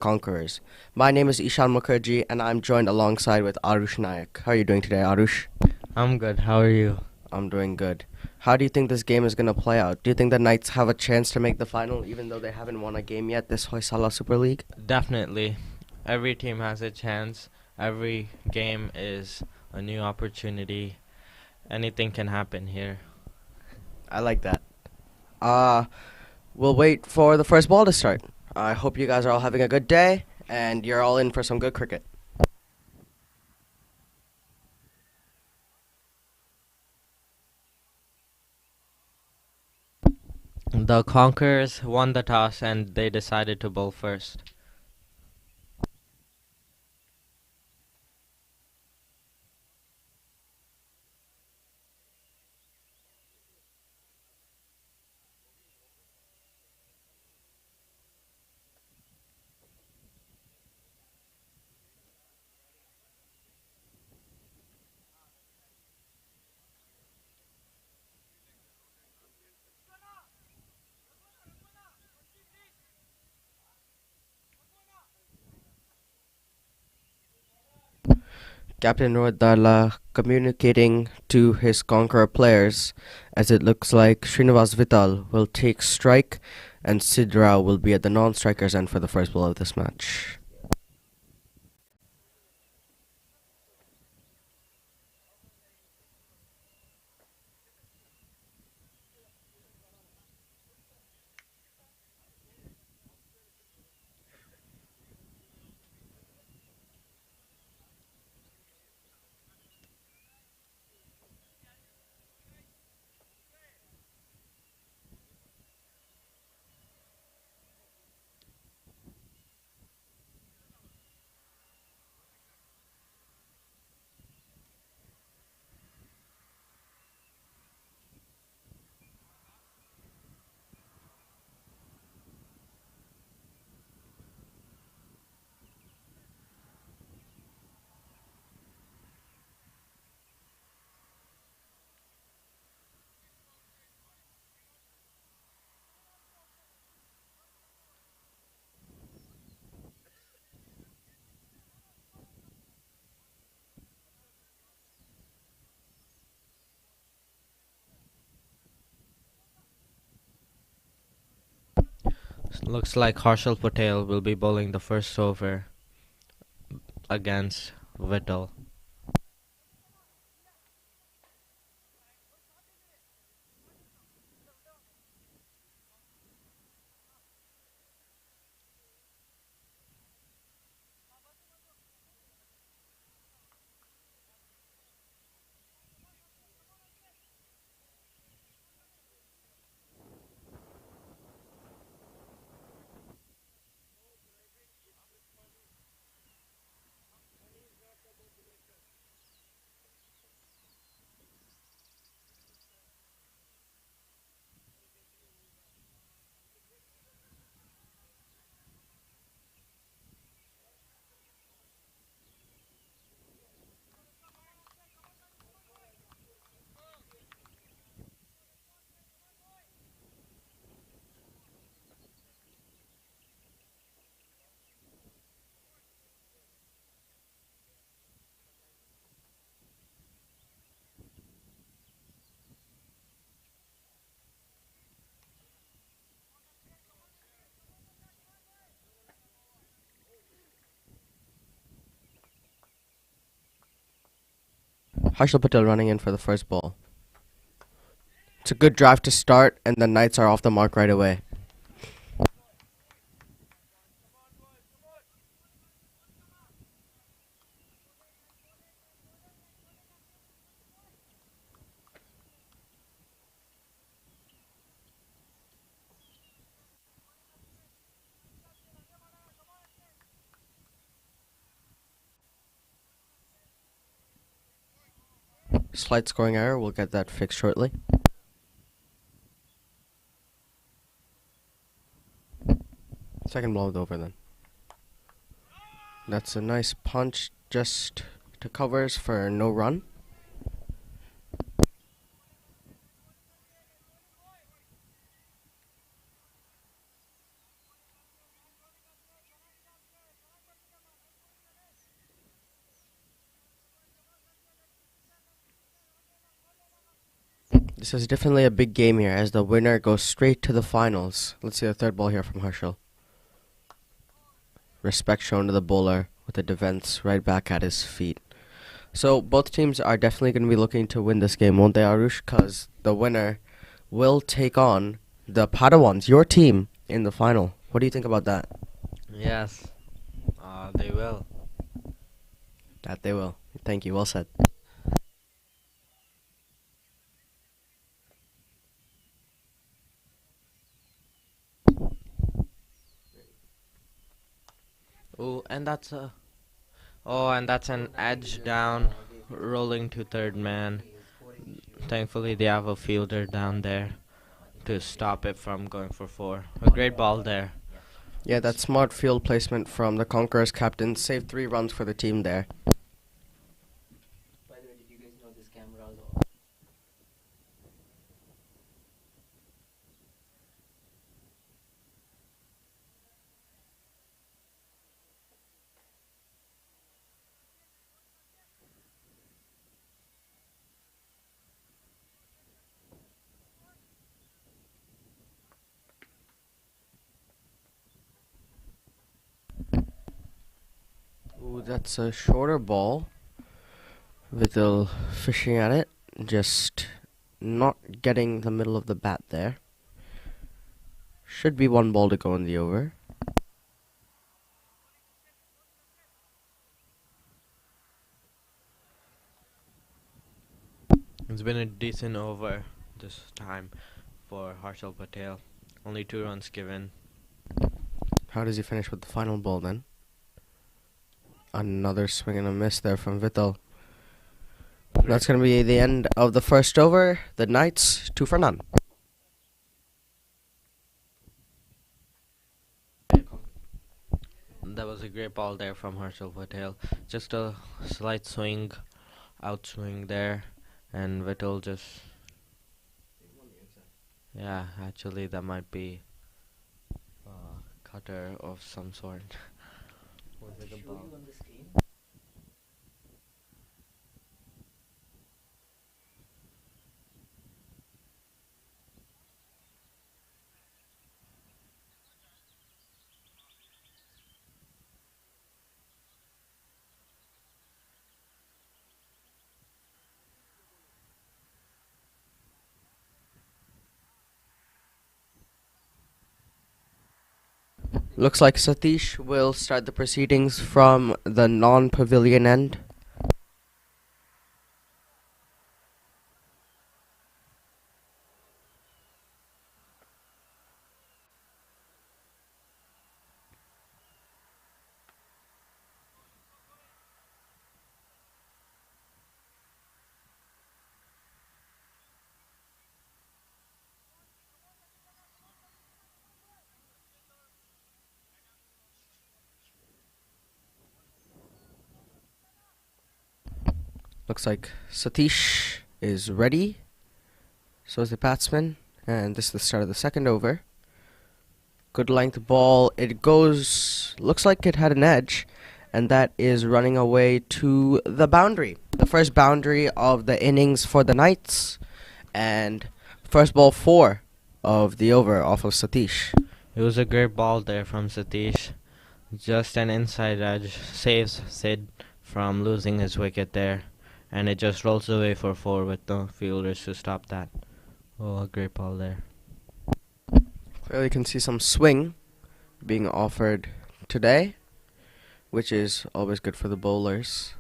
Conquerors. My name is Ishan Mukherjee and I'm joined alongside with Arush Nayak. How are you doing today, Arush? I'm good. How are you? I'm doing good. How do you think this game is going to play out? Do you think the Knights have a chance to make the final even though they haven't won a game yet this HOYSALA Super League? Definitely. Every team has a chance. Every game is a new opportunity. Anything can happen here. I like that. Uh, we'll wait for the first ball to start. I hope you guys are all having a good day and you're all in for some good cricket. The Conquerors won the toss and they decided to bowl first. Captain Rohit communicating to his Conqueror players as it looks like Srinivas Vital will take strike and Sid Rao will be at the non-strikers end for the first ball of this match. Looks like Harshal Patel will be bowling the first over against Vittal. Harshal Patel running in for the first ball. It's a good drive to start and the Knights are off the mark right away. Slight scoring error, we'll get that fixed shortly. Second ball is over then. That's a nice punch just to covers for no run. This is definitely a big game here as the winner goes straight to the finals. Let's see the third ball here from Herschel. Respect shown to the bowler with the defense right back at his feet. So both teams are definitely going to be looking to win this game, won't they, Arush? Because the winner will take on the Padawans, your team, in the final. What do you think about that? Yes, they will. That they will. Thank you. Well said. Oh, and that's an edge down, rolling to third man. Thankfully, they have a fielder down there to stop it from going for four. A great ball there. Yeah, that smart field placement from the Conquerors captain saved 3 runs for the team there. By the way, did you guys know this camera is Ooh, that's a shorter ball. Vittel fishing at it, just not getting the middle of the bat there. Should be 1 ball to go in the over. It's been a decent over this time for Harshal Patel. Only 2 runs given. How does he finish with the final ball then? Another swing and a miss there from Vittel. That's going to be the end of the first over. The Knights 2 for none. That was a great ball there from Harshal Patel. Just a slight swing, outswing there, and Vittel just. Yeah, actually, that might be a cutter of some sort. Was it a show ball? you on the screen? Looks like Satish will start the proceedings from the non-pavilion end. Looks like Satish is ready. So is the batsman. And this is the start of the second over. Good length ball. It goes. Looks like it had an edge. And that is running away to the boundary. The first boundary of the innings for the Knights. And first ball 4 of the over off of Satish. It was a great ball there from Satish. Just an inside edge saves Sid from losing his wicket there. And it just rolls away for 4 with no fielders to stop that. Oh, a great ball there. Clearly you can see some swing being offered today, which is always good for the bowlers.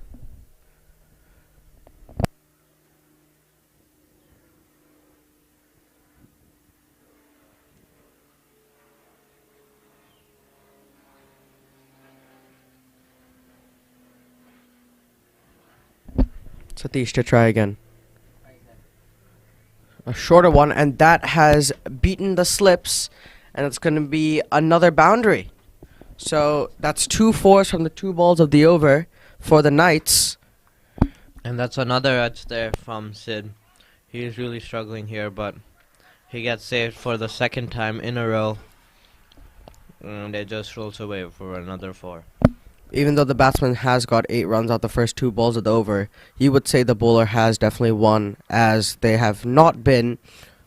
Satish to try again. A shorter one, and that has beaten the slips, and it's going to be another boundary. So that's 2 fours from the 2 balls of the over for the Knights. And that's another edge there from Sid. He is really struggling here, but he gets saved for the second time in a row. And it just rolls away for another 4. Even though the batsman has got 8 runs out the first 2 balls of the over, you would say the bowler has definitely won, as they have not been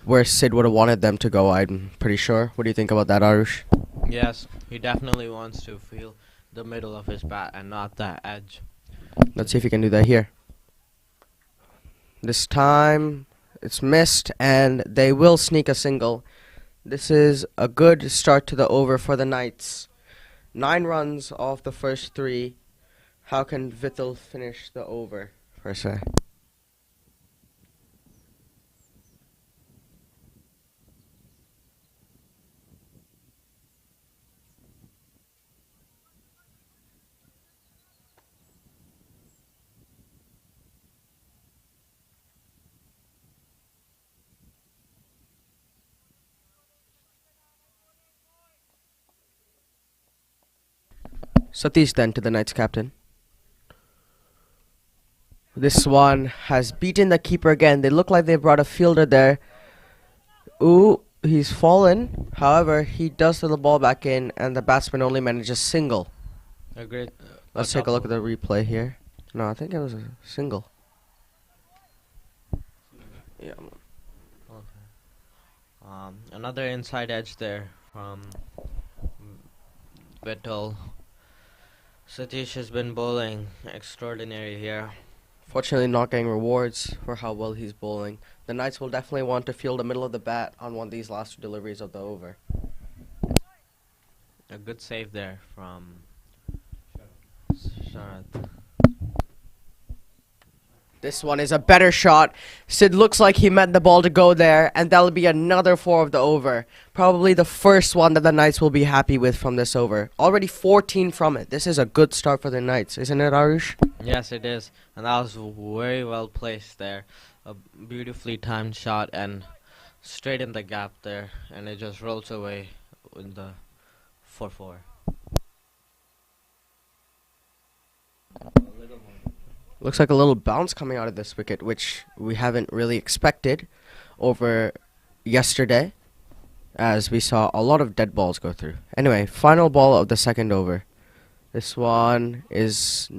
where Sid would have wanted them to go, I'm pretty sure. What do you think about that, Arush? Yes, he definitely wants to feel the middle of his bat and not the edge. Let's see if he can do that here. This time, it's missed, and they will sneak a single. This is a good start to the over for the Knights. 9 runs off the first 3. How can Vittel finish the over, per se? Satish then to the Knights captain. This one has beaten the keeper again. They look like they brought a fielder there. Ooh, he's fallen. However, he does throw the ball back in, and the batsman only manages single. A great. Let's take a look at the replay here. No, I think it was a single. Yeah. Another inside edge there from Vettel. Satish has been bowling extraordinary here. Fortunately, not getting rewards for how well he's bowling. The Knights will definitely want to field the middle of the bat on one of these last 2 deliveries of the over. A good save there from Sharath. This one is a better shot. Sid looks like he meant the ball to go there, and that'll be another 4 of the over. Probably the first one that the Knights will be happy with from this over. Already 14 from it. This is a good start for the Knights, isn't it, Arush? Yes, it is, and that was very well placed there. A beautifully timed shot and straight in the gap there, and it just rolls away with the 4-4. Looks like a little bounce coming out of this wicket, which we haven't really expected over yesterday, as we saw a lot of dead balls go through. Anyway, final ball of the second over. This one is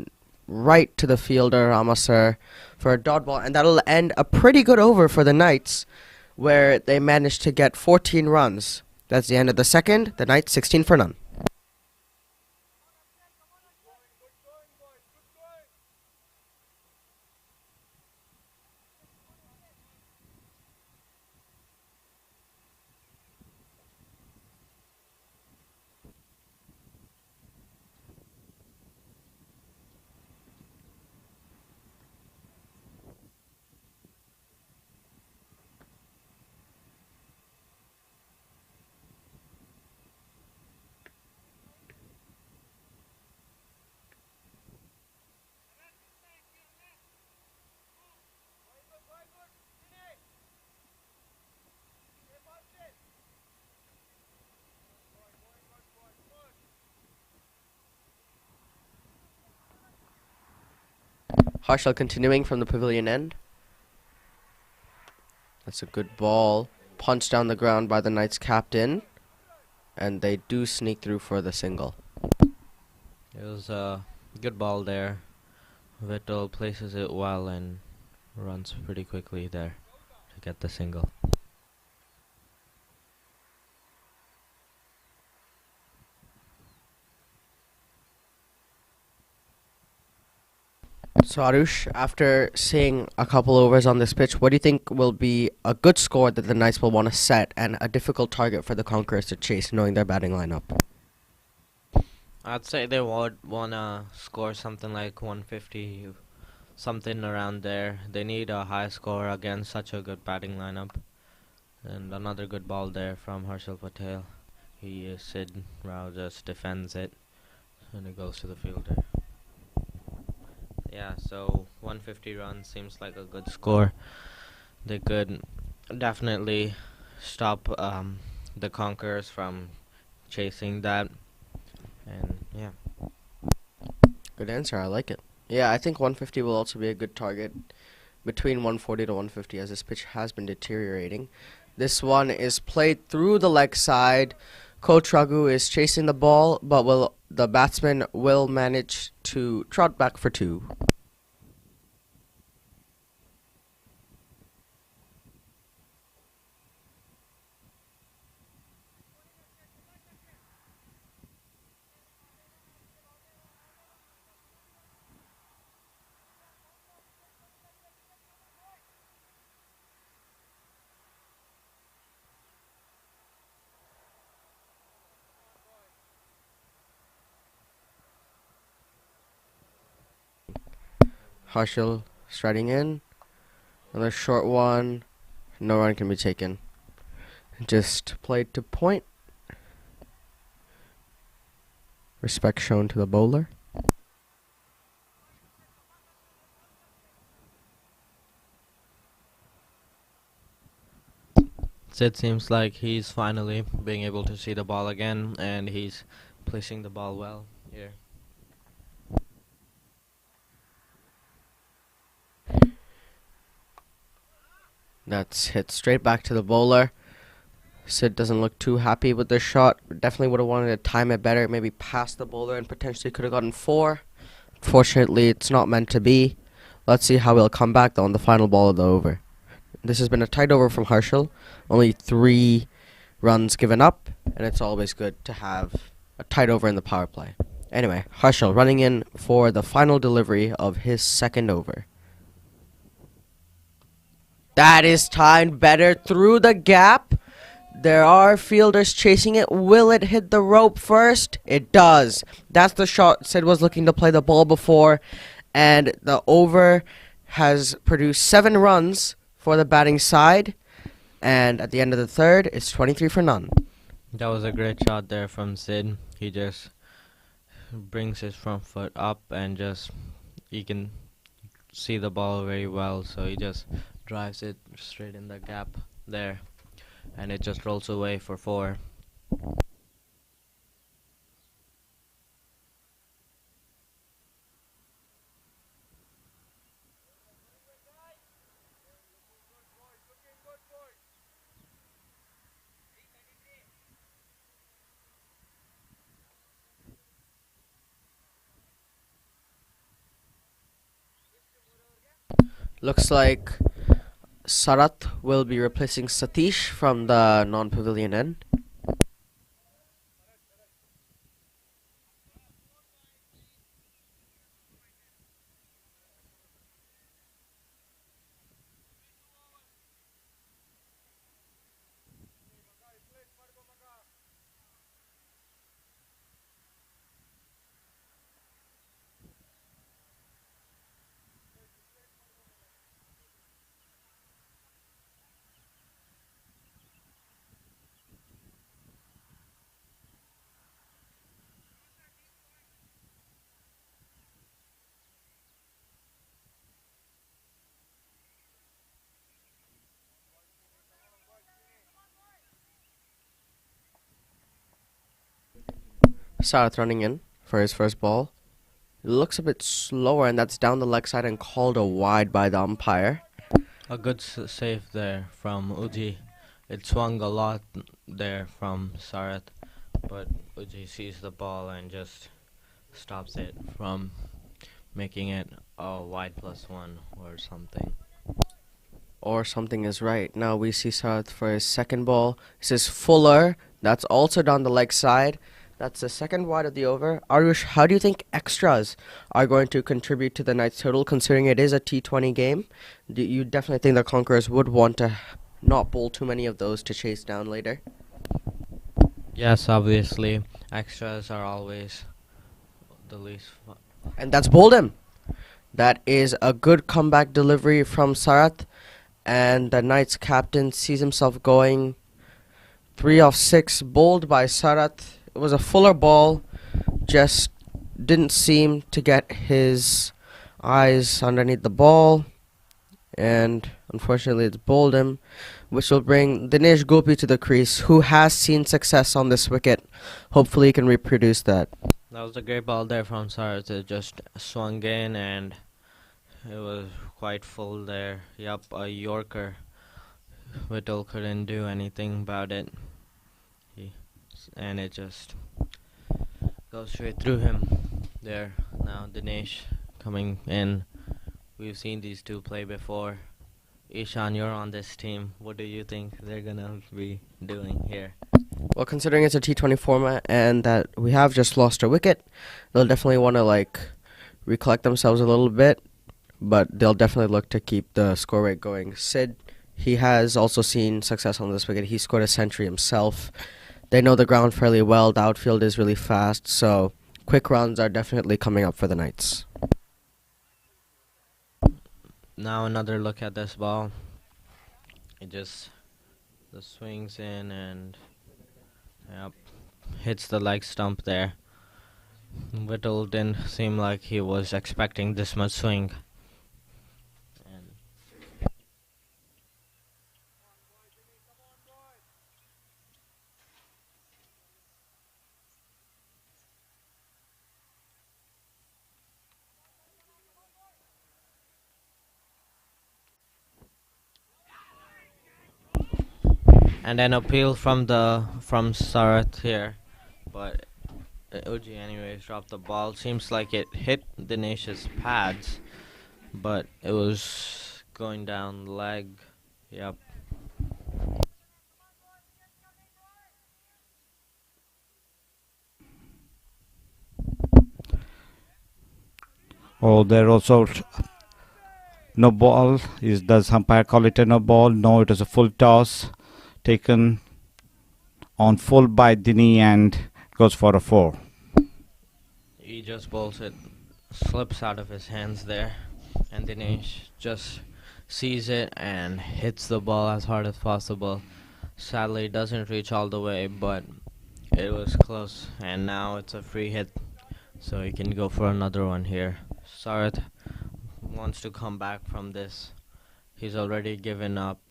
right to the fielder, Ramasar, for a dot ball, and that'll end a pretty good over for the Knights, where they managed to get 14 runs. That's the end of the second. The Knights 16 for none. Harshal continuing from the pavilion end. That's a good ball. Punched down the ground by the Knights captain. And they do sneak through for the single. It was a good ball there. Vettel places it well and runs pretty quickly there to get the single. So Arush, after seeing a couple overs on this pitch, what do you think will be a good score that the Knights will want to set and a difficult target for the Conquerors to chase, knowing their batting lineup? I'd say they would wanna score something like 150, something around there. They need a high score against such a good batting lineup. And another good ball there from Harshal Patel. Sid Rao just defends it and it goes to the fielder. Yeah, so 150 runs seems like a good score. They could definitely stop the Conquerors from chasing that. And yeah. Good answer, I like it. Yeah, I think 150 will also be a good target, between 140 to 150, as this pitch has been deteriorating. This one is played through the leg side. Coach Raghu is chasing the ball, but will the batsman will manage to trot back for 2. Harshal striding in. Another short one. No run can be taken. Just played to point. Respect shown to the bowler. It seems like he's finally being able to see the ball again, and he's placing the ball well here. That's hit straight back to the bowler. Sid doesn't look too happy with this shot. Definitely would have wanted to time it better. Maybe past the bowler and potentially could have gotten 4. Fortunately, it's not meant to be. Let's see how he'll come back though on the final ball of the over. This has been a tight over from Harshal. Only 3 runs given up, and it's always good to have a tight over in the power play. Anyway, Harshal running in for the final delivery of his second over. That is timed better through the gap. There are fielders chasing it. Will it hit the rope first? It does. That's the shot Sid was looking to play the ball before. And the over has produced 7 runs for the batting side. And at the end of the third, it's 23 for none. That was a great shot there from Sid. He just brings his front foot up and just, he can see the ball very well. So he just drives it straight in the gap there. And it just rolls away for 4. Looks like Sarath will be replacing Satish from the non-pavilion end. Sarath running in for his first ball. It looks a bit slower, and that's down the leg side and called a wide by the umpire. A good save there from Uji. It swung a lot there from Sarath, but Uji sees the ball and just stops it from making it a wide +1 or something. Or something is right. Now we see Sarath for his second ball. This is Fuller. That's also down the leg side. That's the second wide of the over. Arush, how do you think extras are going to contribute to the night's total, considering it is a T20 game? Do you definitely think the Conquerors would want to not bowl too many of those to chase down later? Yes, obviously. Extras are always the least fun. And that's bowled him. That is a good comeback delivery from Sarath. And the Knights captain sees himself going 3 off 6, bowled by Sarath. It was a fuller ball, just didn't seem to get his eyes underneath the ball, and unfortunately it's bowled him, which will bring Dinesh Gopi to the crease, who has seen success on this wicket. Hopefully he can reproduce that. That was a great ball there from Sarath. It just swung in and it was quite full there. Yup, a Yorker. Whittle couldn't do anything about it. And it just Goes straight through him. There, now Dinesh coming in. We've seen these two play before. Ishan, you're on this team. What do you think they're gonna be doing here? Well, considering it's a T20 format and that we have just lost a wicket, they'll definitely want to recollect themselves a little bit, but they'll definitely look to keep the score rate going. Sid, he has also seen success on this wicket. He scored a century himself. They know the ground fairly well. The outfield is really fast, so quick runs are definitely coming up for the Knights. Now another look at this ball. It just the swings in and yep, hits the leg stump there. Whittle didn't seem like he was expecting this much swing. And an appeal from Sarath here, but OG anyways dropped the ball. Seems like it hit Dinesh's pads, but it was going down leg. Yep. Oh, there also no ball. Does umpire call it a no ball? No, it is a full toss taken on full by Dini and goes for a 4. He just bowls it, slips out of his hands there, and Dinesh just sees it and hits the ball as hard as possible. Sadly, it doesn't reach all the way, but it was close, and now it's a free hit, so he can go for another one here. Sarath wants to come back from this. He's already given up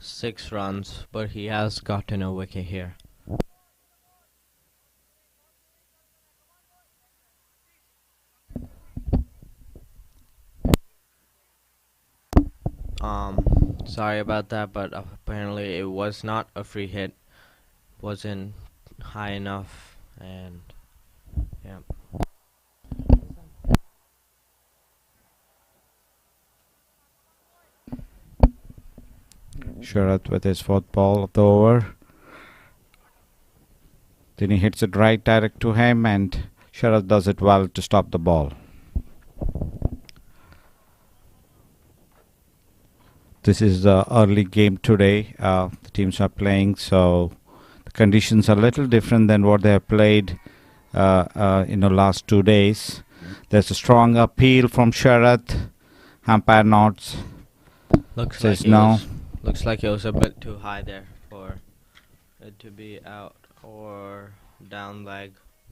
6 runs, but he has gotten a wicket here. Sorry about that, but apparently it was not a free hit. Wasn't high enough, and yeah. Sharath with his 4th ball of the over. Then he hits it right direct to him, and Sharath does it well to stop the ball. This is the early game today. The teams are playing, so the conditions are a little different than what they have played in the last 2 days. There's a strong appeal from Sharath. Umpire nods. Looks Says like no. Looks like it was a bit too high there for it to be out or down leg.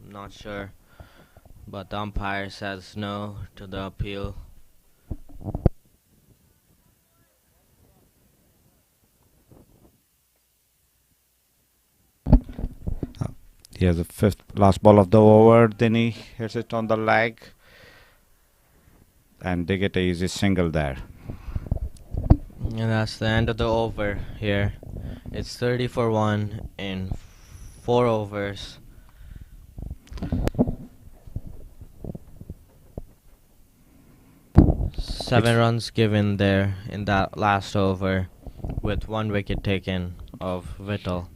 Not sure, but the umpire says no to the appeal. He has a 5th last ball of the over. Then he hits it on the leg, and they get a easy single there. And that's the end of the over here. It's 30 for 1 in 4 overs. Seven runs given there in that last over, with 1 wicket taken of Whittle.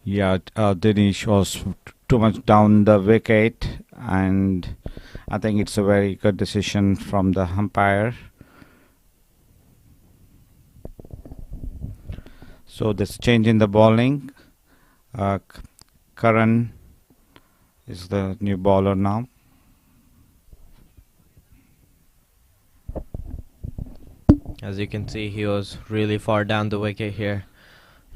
Yeah, Dinesh was too much down the wicket, and I think it's a very good decision from the umpire. So this change in the bowling. Karan is the new bowler now. As you can see, he was really far down the wicket here.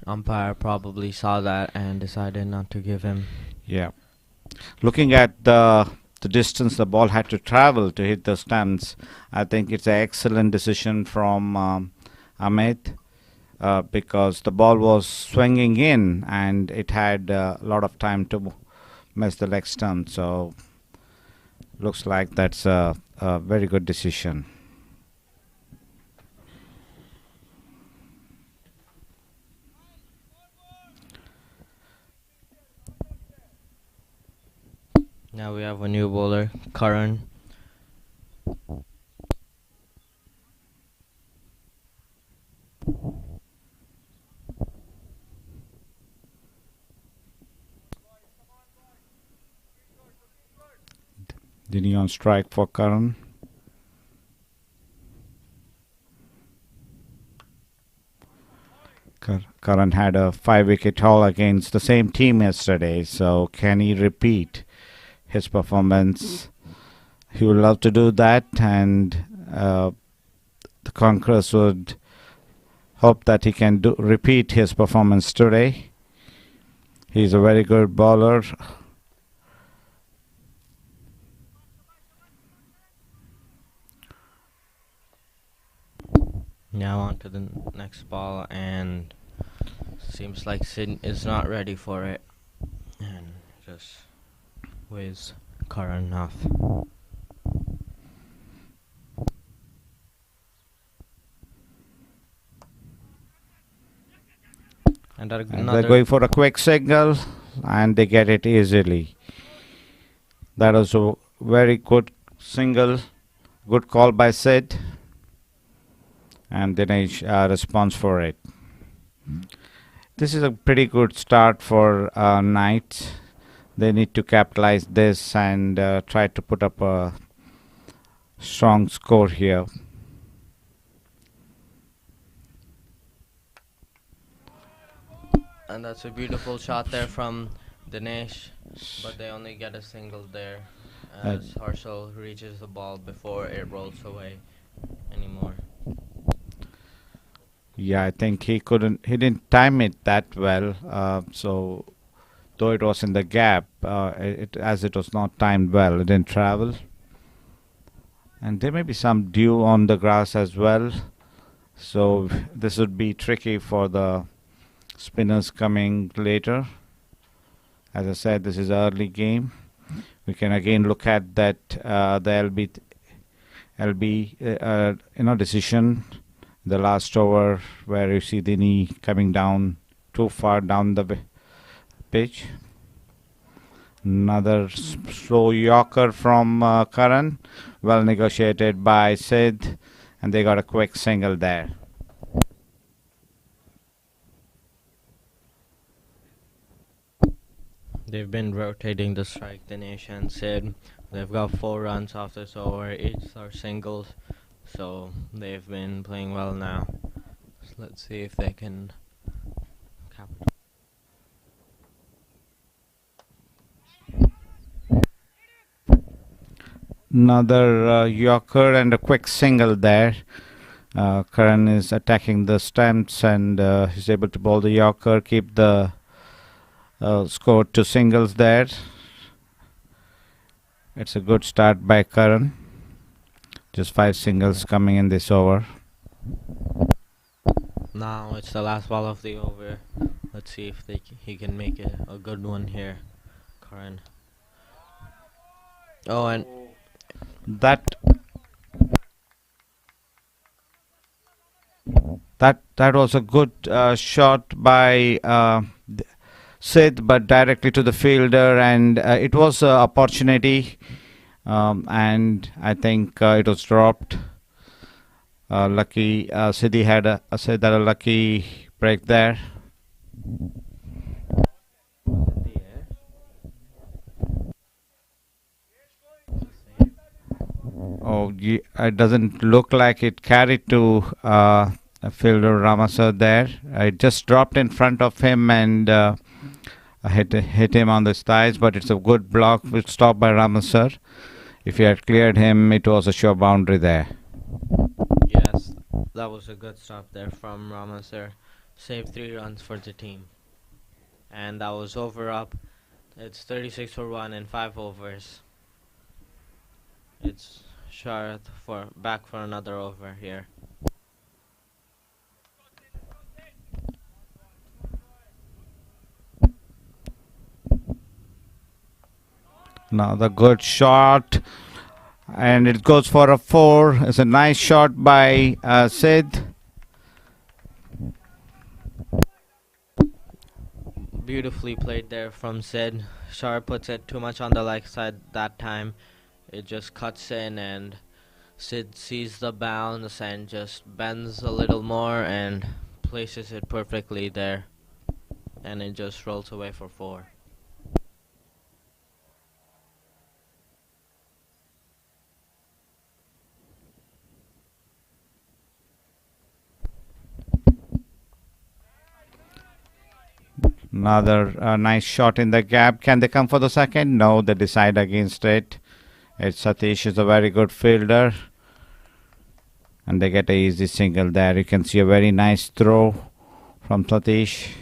Umpire probably saw that and decided not to give him. Yeah. Looking at the distance the ball had to travel to hit the stumps, I think it's an excellent decision from Amit, because the ball was swinging in and it had a lot of time to miss the leg stump. So looks like that's a very good decision. Now we have a new bowler, Karan. Dini on strike for Karan. Karan had a 5-wicket haul against the same team yesterday, so can he repeat his performance? He would love to do that, and the Conquerors would hope that he can repeat his performance today. He's a very good bowler. Now on to the next ball, and seems like Sid is not ready for it, and just whiz Karan off. And They're going for a quick single, and they get it easily. That was a very good single, good call by Sid, and Dinesh responds for it. This is a pretty good start for Knights. They need to capitalize this and try to put up a strong score here. And that's a beautiful shot there from Dinesh, but they only get a single there as Harshal reaches the ball before it rolls away anymore. Yeah, I think he didn't time it that well. So though it was in the gap, as it was not timed well, it didn't travel. And there may be some dew on the grass as well. So this would be tricky for the spinners coming later. As I said, this is early game. We can again look at that the LB decision, the last over where you see the knee coming down too far down the pitch. Another slow Yorker from Karan, well negotiated by Sid, and they got a quick single there. They've been rotating the strike, Dinesh and Sid. They've got 4 runs off this over, each are singles, so they've been playing well now. So let's see if they can capitalize. Another Yorker and a quick single there. Karan is attacking the stumps and he's able to bowl the Yorker, keep the score to singles there. It's a good start by Karan. Just 5 singles coming in this over. Now it's the last ball of the over. Let's see if he can make it a good one here, Karan. Oh, and that was a good shot by Sid, but directly to the fielder, and it was an opportunity, and I think it was dropped. Lucky Siddhi had a lucky break there. Oh, it doesn't look like it carried to fielder Ramasar there. It just dropped in front of him and hit him on the thighs, but it's a good block stop by Ramasar. If he had cleared him, it was a sure boundary there. yes, that was a good stop there from Ramasar. Saved 3 runs for the team. And that was over up. It's 36 for 1 in 5 overs. It's Sharath back for another over here. Now the good shot, and it goes for a 4. It's a nice shot by Sid. beautifully played there from Sid. Shar puts it too much on the leg side that time. It just cuts in and Sid sees the bounce and just bends a little more and places it perfectly there. And it just rolls away for 4. Another nice shot in the gap. Can they come for the second? No, they decide against it. It's Satish is a very good fielder. And they get a easy single there. You can see a very nice throw from Satish.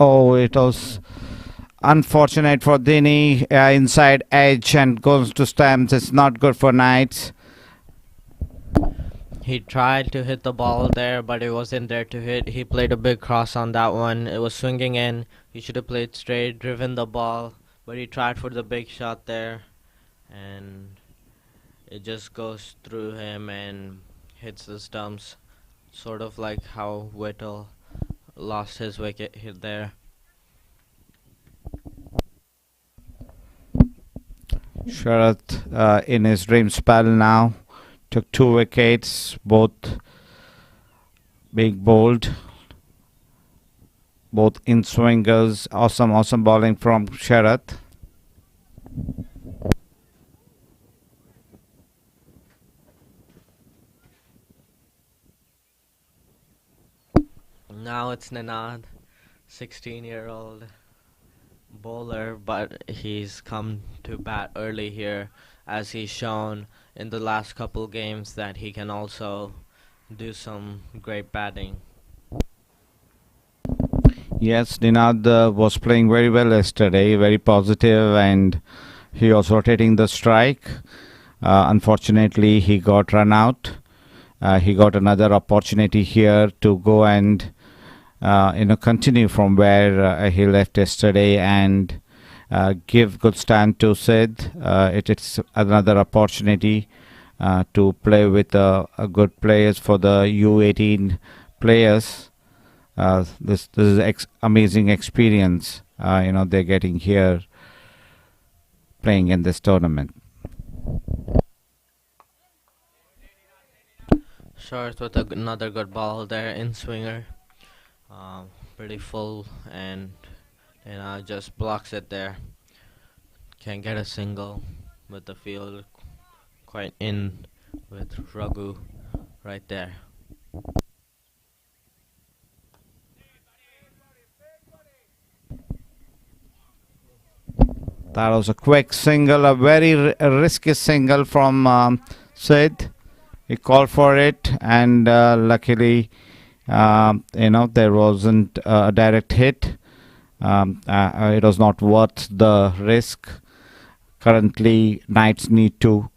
Oh, it was unfortunate for Dini. Inside edge and goes to stamps. It's not good for Knights. He tried to hit the ball there, but it wasn't there to hit. He played a big cross on that one. It was swinging in. He should have played straight, driven the ball, but he tried for the big shot there, and it just goes through him and hits the stumps, sort of like how Whittle lost his wicket hit there. Sharath in his dream spell now. Took 2 wickets, both big bowled, both in swingers. Awesome bowling from Sharath. Now it's Ninad, 16-year-old bowler, but he's come to bat early here, as he's shown in the last couple games that he can also do some great batting. Yes, Dinad was playing very well yesterday, very positive, and he was rotating the strike. Unfortunately, he got run out. He got another opportunity here to go and continue from where he left yesterday and give good stand to Sid. It's another opportunity to play with good players for the U18 players. This is amazing experience. They're getting here playing in this tournament. Short with another good ball there in swinger. Pretty full and just blocks it there. Can get a single with the field quite in with Raghu right there. That was a quick single, a very risky single from Sid. He called for it, and luckily, there wasn't a direct hit. It was not worth the risk. Currently, Knights need to,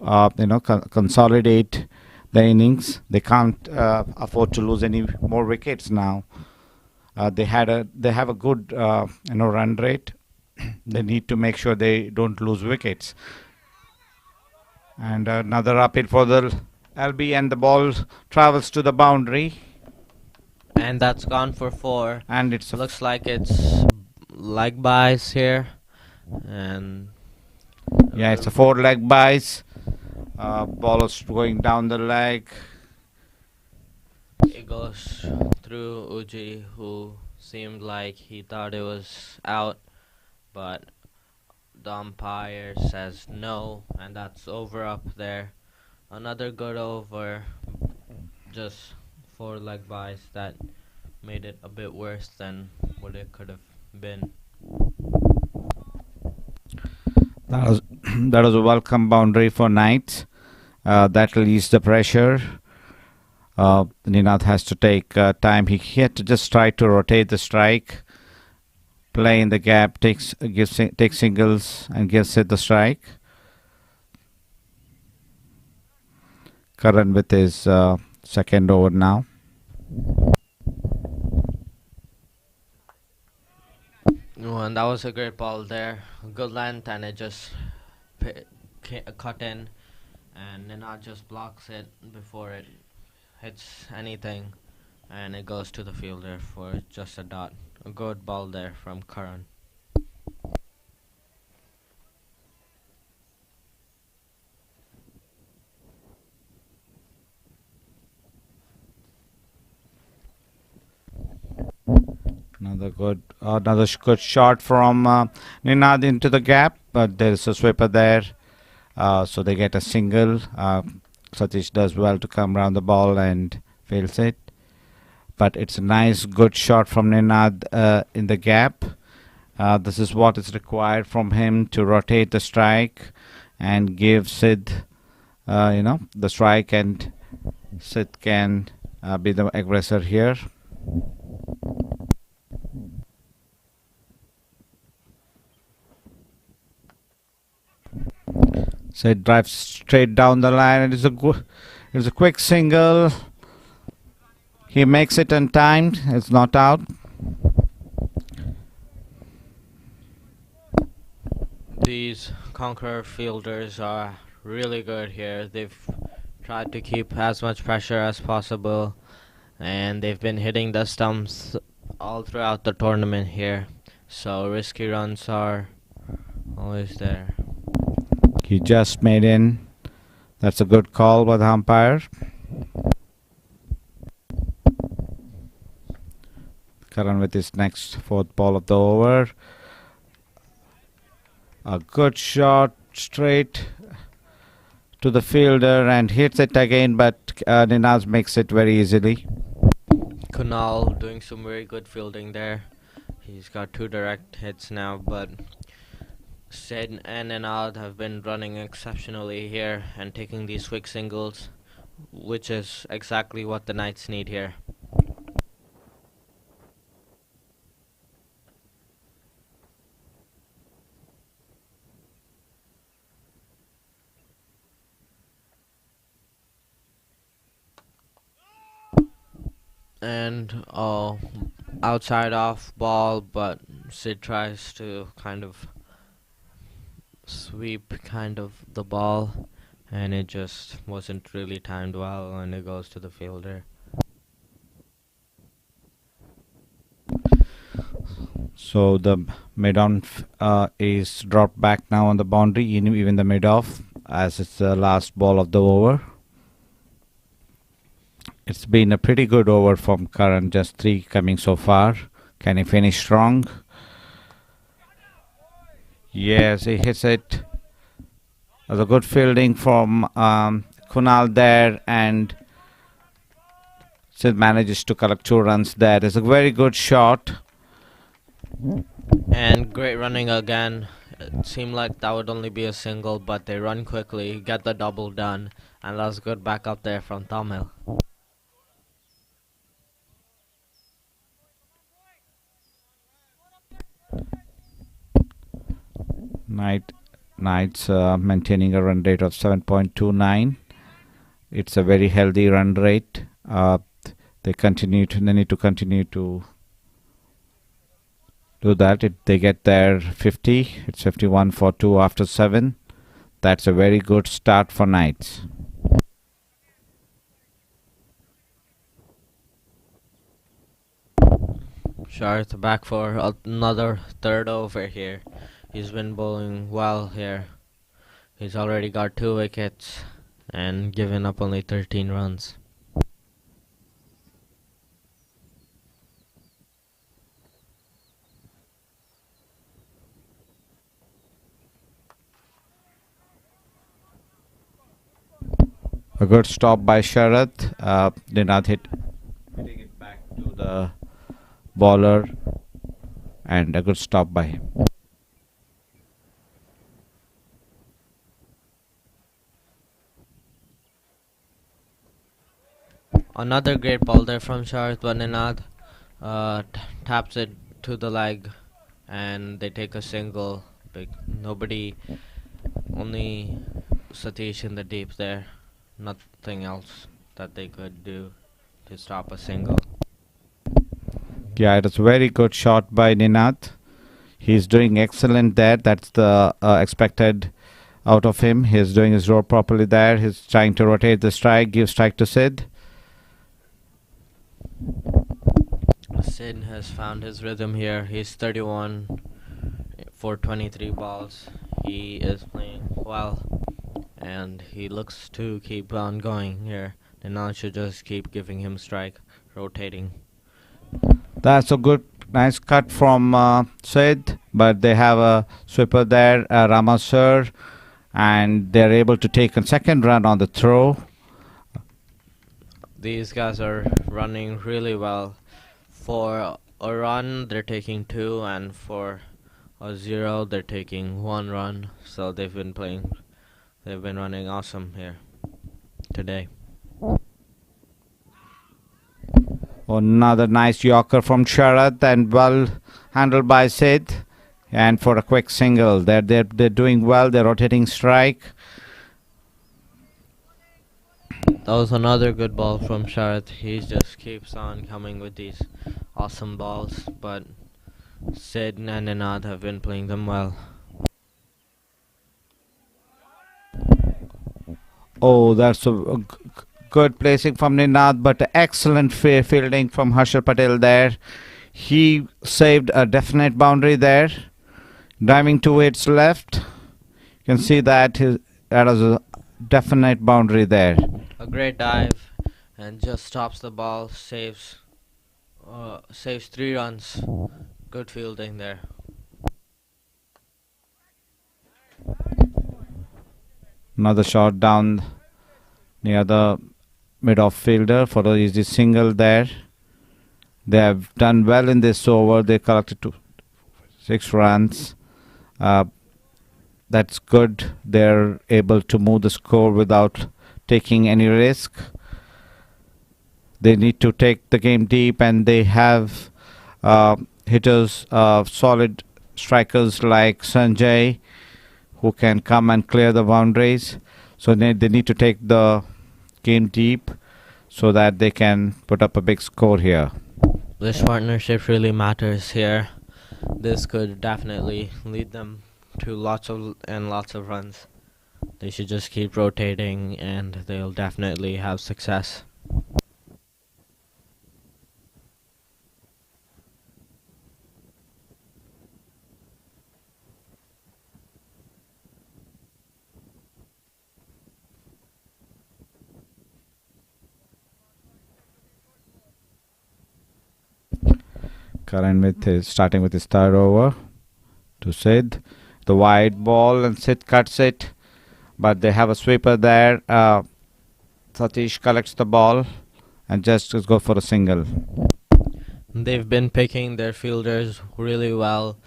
consolidate the innings. They can't afford to lose any more wickets now. They have a good, run rate. They need to make sure they don't lose wickets. And another up hit for the LB, and the ball travels to the boundary. And that's gone for 4. And it looks like it's leg buys here, and yeah, it's a 4 leg buys. Ball is going down the leg. it goes through Uji, who seemed like he thought it was out, but the umpire says no, and that's over up there. Another good over, just 4 leg buys that made it a bit worse than what it could have been. That was a welcome boundary for Knights. That will ease the pressure. Ninath has to take time. He had to just try to rotate the strike, play in the gap, take singles, and gives it the strike. Karan with his Second over now. Oh, and that was a great ball there. Good length, and it just cut in, and Ninad just blocks it before it hits anything, and it goes to the fielder for just a dot. A good ball there from Karan. Another good shot from Ninad into the gap, but there is a sweeper there, so they get a single. Satish does well to come around the ball and fails it, but it's a nice, good shot from Ninad in the gap. This is what is required from him to rotate the strike and give Sid, the strike, and Sid can be the aggressor here. So it drives straight down the line, and it's a quick single. He makes it in time. It's not out. These Conqueror fielders are really good here. They've tried to keep as much pressure as possible, and they've been hitting the stumps all throughout the tournament here. So risky runs are always there. He just made in. That's a good call by the umpire. Karan with his next fourth ball of the over. A good shot straight to the fielder and hits it again, but Ninaz makes it very easily. Kunal doing some very good fielding there. He's got 2 direct hits now, but Sid and Ninad have been running exceptionally here and taking these quick singles, which is exactly what the Knights need here. And outside off ball, but Sid tries to kind of sweep the ball, and it just wasn't really timed well, and it goes to the fielder. So the mid-on is dropped back now on the boundary, even the mid-off, as it's the last ball of the over. It's been a pretty good over from Karan, just 3 coming so far. Can he finish strong? Yes, he hits it. There's a good fielding from Kunal there, and Sid manages to collect 2 runs there. It's a very good shot. And great running again. It seemed like that would only be a single, but they run quickly, get the double done, and that's good backup there from Tamil. Knights maintaining a run rate of 7.29. It's a very healthy run rate. They need to continue to do that. They get their 50. It's 51 for 2 after 7. That's a very good start for Knights. Sharth back for another 3rd over here. He's been bowling well here. He's already got 2 wickets and given up only 13 runs. A good stop by Sharath. Did not hitting it back to the bowler, and a good stop by him. Another great ball there from Sharth, but Ninad taps it to the leg, and they take a single. Nobody, only Satish in the deep there, nothing else. that they could do to stop a single. Yeah, it was a very good shot by Ninad. He's doing excellent there. That's the expected out of him. He's doing his role properly there. He's trying to rotate the strike, give strike to Sid. Sid has found his rhythm here. He's 31 for 23 balls. He is playing well, and he looks to keep on going here. Ninad should just keep giving him strike, rotating. That's a good, nice cut from Sid, but they have a sweeper there, Ramasur, and they're able to take a second run on the throw. These guys are running really well. For a run, they're taking 2, and for a 0, they're taking 1 run. So they've been running awesome here today. Another nice Yorker from Sharad and well handled by Sid. And for a quick single, they're doing well. They're rotating strike. That was another good ball from Sharad. He just keeps on coming with these awesome balls, but Sid and Ninad have been playing them well. Oh, that's a good placing from Ninad, but excellent fielding from Harshal Patel there. He saved a definite boundary there. Driving to its left. You can see that that was a definite boundary there. A great dive and just stops the ball, saves 3 runs. Good fielding there. Another shot down near the mid-off fielder for the easy single there. They have done well in this over. They collected 6 runs. That's good. They're able to move the score without taking any risk. They need to take the game deep, and they have hitters, solid strikers like Sanjay, who can come and clear the boundaries. So they need to take the game deep so that they can put up a big score here. This partnership really matters here. This could definitely lead them to lots of runs. They should just keep rotating and they'll definitely have success. Karan starting with his third over to Sid. The wide ball, and Sid cuts it, but they have a sweeper there. Satish collects the ball and just go for a single. They've been picking their fielders really well.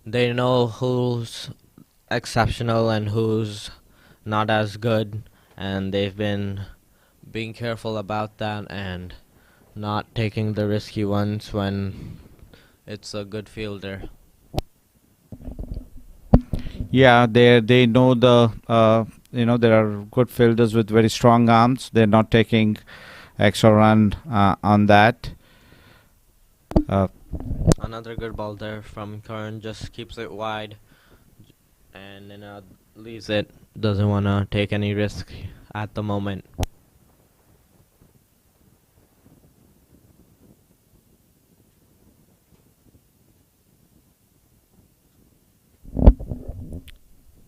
They know who's exceptional and who's not as good, and they've been being careful about that and not taking the risky ones when it's a good fielder. Yeah, they know there are good fielders with very strong arms. They're not taking extra run on that. Another good ball there from Karan, just keeps it wide and then leaves it. Doesn't want to take any risk at the moment.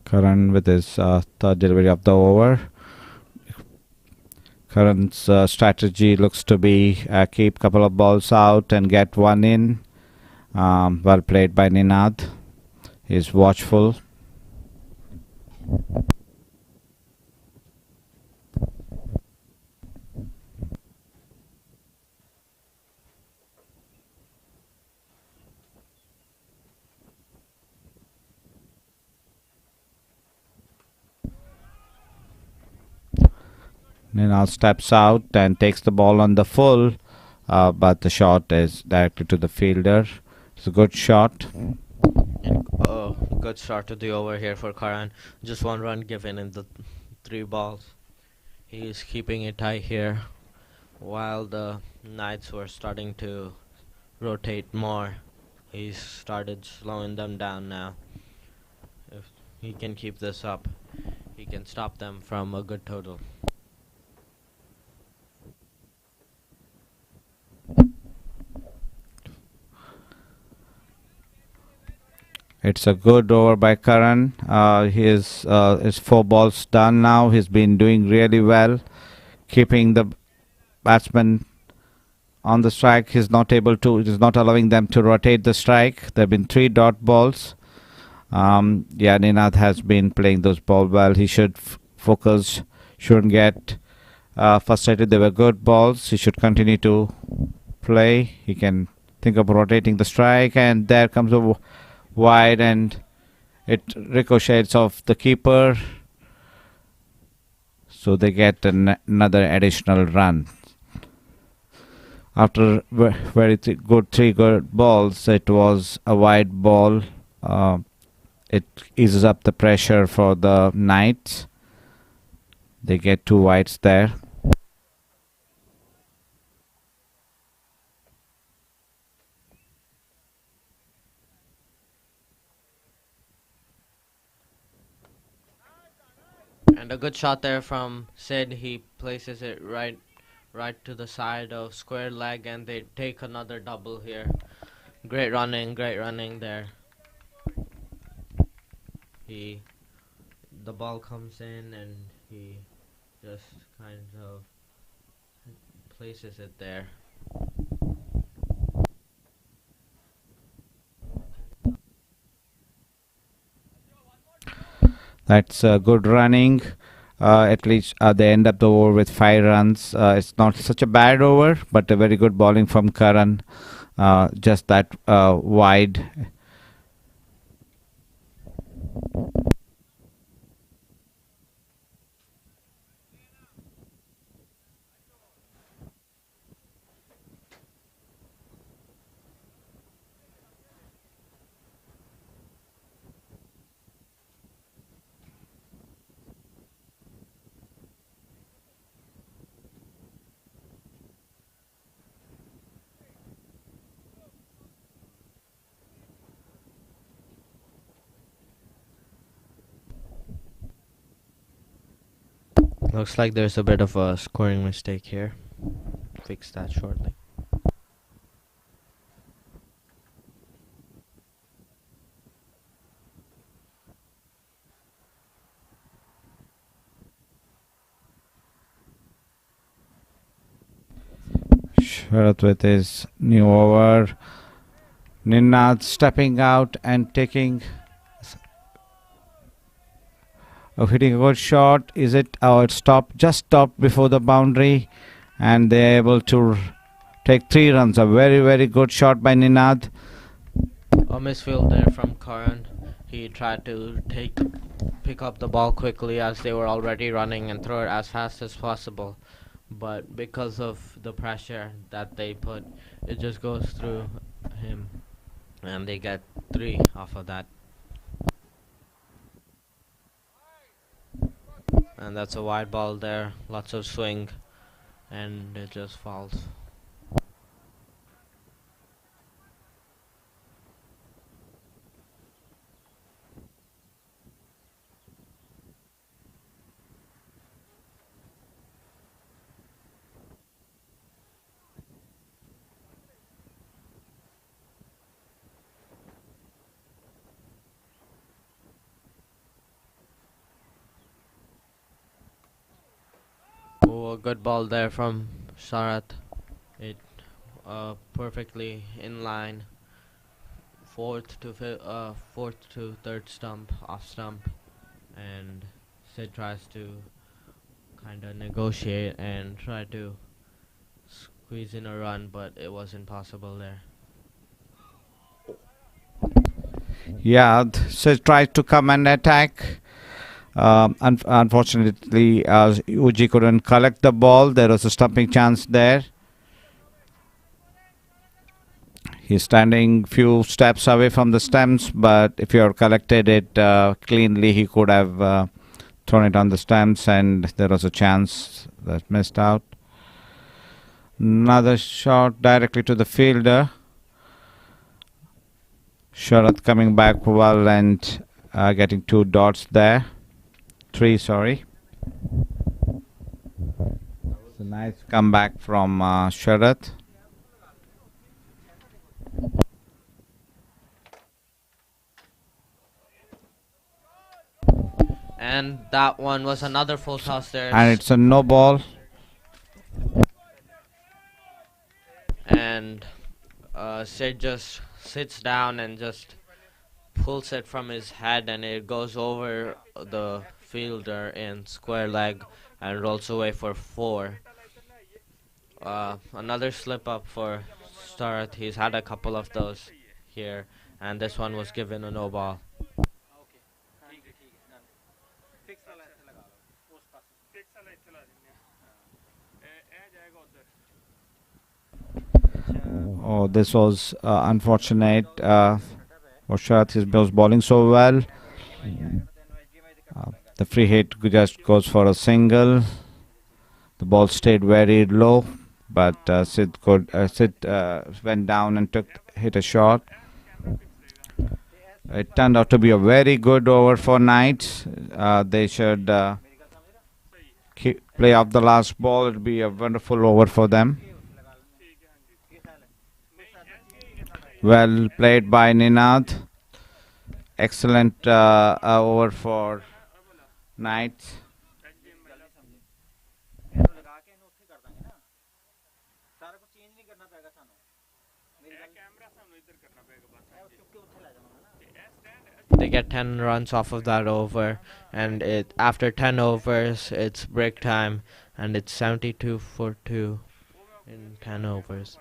Karan with his third delivery of the over. Karan's strategy looks to be keep couple of balls out and get one in. Well played by Ninad. He's watchful. Ninad steps out and takes the ball on the full, but the shot is directly to the fielder. It's a good shot. And good start to the over here for Karan. Just 1 run given in the 3 balls. He's keeping it tight here. While the knights were starting to rotate more, he started slowing them down now. If he can keep this up, he can stop them from a good total. It's a good over by Karan. His 4 balls done now. He's been doing really well, keeping the batsman on the strike. He's not able to. It is not allowing them to rotate the strike. There have been 3 dot balls. Yeah, Ninad has been playing those balls well. He should focus. Shouldn't get frustrated. They were good balls. He should continue to play. He can think of rotating the strike, and there comes a wide, and it ricochets off the keeper. So they get another additional run. After very good 3 good balls, it was a wide ball. It eases up the pressure for the Knights. They get 2 wides there. And a good shot there from Sid. He places it right to the side of square leg, and they take another double here. Great running there. The ball comes in and he just kind of places it there. That's good running. At least they end up the over with 5 runs. It's not such a bad over, but a very good bowling from Karan. Just that wide. Looks like there's a bit of a scoring mistake here. Fix that shortly. Sharath with his new over. Ninad stepping out and taking. Hitting a good shot. Is it? Oh, it stopped. Just stopped before the boundary, and they're able to take 3 runs. A very, very good shot by Ninad. A misfield there from Karan. He tried to pick up the ball quickly as they were already running and throw it as fast as possible. But because of the pressure that they put, it just goes through him, and they get 3 off of that. And that's a wide ball there, lots of swing, and it just falls. Oh, a good ball there from Sharath. It perfectly in line. Fourth to 3rd stump, off stump, and Sid tries to kind of negotiate and try to squeeze in a run, but it wasn't possible there. Yeah, Sid tried to come and attack. Unfortunately, Uji couldn't collect the ball. There was a stumping chance there. He's standing few steps away from the stumps, but if you had collected it cleanly, he could have thrown it on the stumps, and there was a chance that missed out. Another shot directly to the fielder. Sharath coming back well and getting 2 dots there. 3, sorry. It's a nice comeback from Sharath. And that one was another full toss there. And it's a no ball. And Sid just sits down and just pulls it from his head, and it goes over the fielder in square leg and rolls away for 4. Another slip up for Starath. He's had a couple of those here, and this one was given a no ball. Oh, this was unfortunate. Sharath was bowling so well. The free hit just goes for a single. The ball stayed very low, but Sid went down and hit a shot. It turned out to be a very good over for Knights. They should play off the last ball. It would be a wonderful over for them. Well played by Ninad. Excellent over for Knights. They get 10 runs off of that over, and after 10 overs, it's break time, and it's 72 for 2 in 10 overs.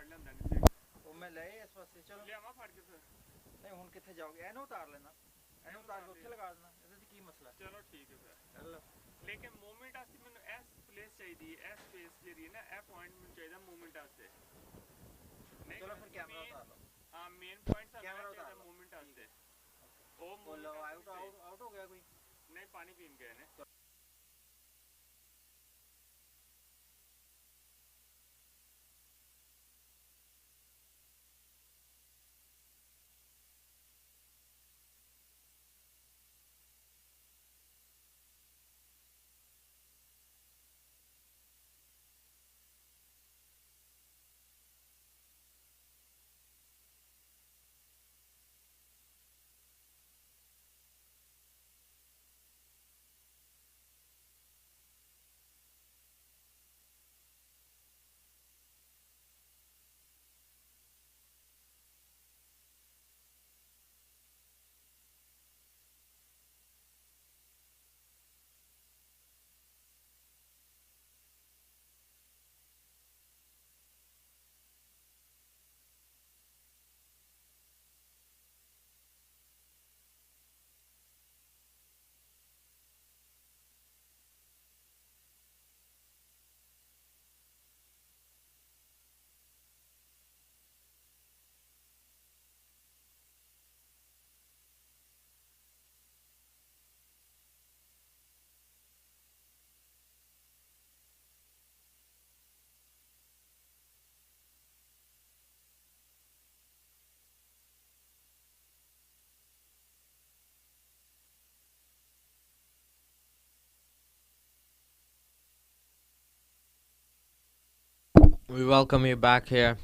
We welcome you back here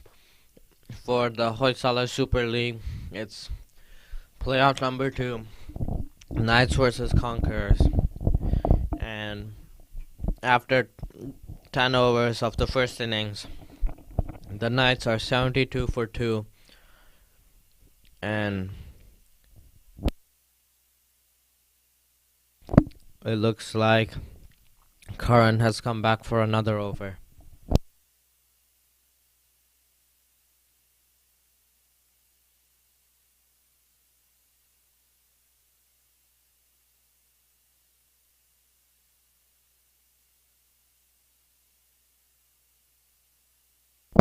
for the HOYSALA Super League. It's playoff number 2, Knights versus Conquerors. And after 10 overs of the first innings, the Knights are 72 for 2, and it looks like Karan has come back for another over.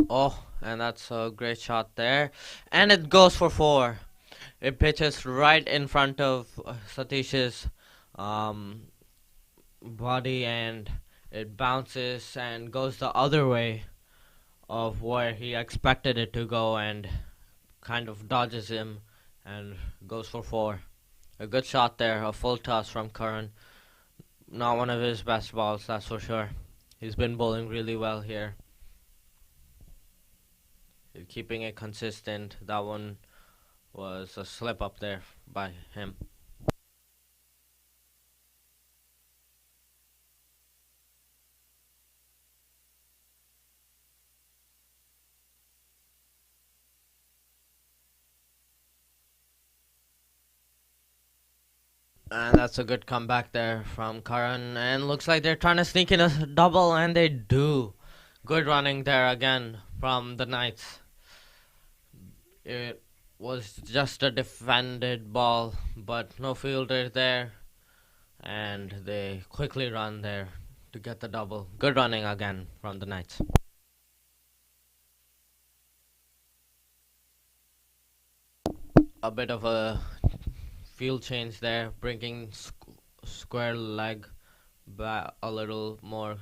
Oh, and that's a great shot there. And it goes for 4. It pitches right in front of Satish's body, and it bounces and goes the other way of where he expected it to go and kind of dodges him and goes for four. A good shot there, a full toss from Curran. Not one of his best balls, that's for sure. He's been bowling really well here. Keeping it consistent. That one was a slip up there by him. And that's a good comeback there from Karan. And looks like they're trying to sneak in a double, and they do. Good running there again from the Knights. It was just a defended ball, but no fielder there. And they quickly run there to get the double. Good running again from the Knights. A bit of a field change there, bringing square leg back a little more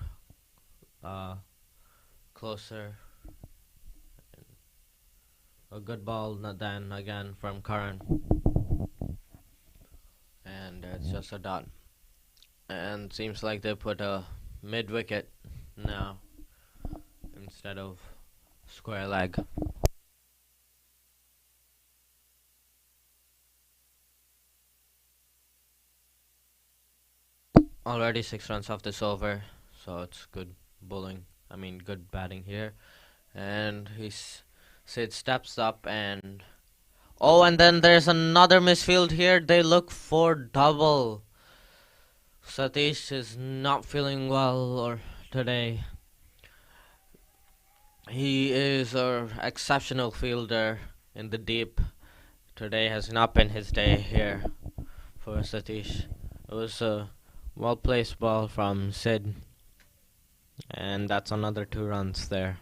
closer. A good ball then again from Karan, and it's just a dot. And seems like they put a mid wicket now instead of square leg. Already 6 runs off this over, so it's good bowling. I mean, good batting here. And Sid steps up and oh, and then there's another misfield here. They look for double. Satish is not feeling well or today. He is an exceptional fielder in the deep. Today has not been his day here for Satish. It was a well placed ball from Sid, and that's another 2 runs there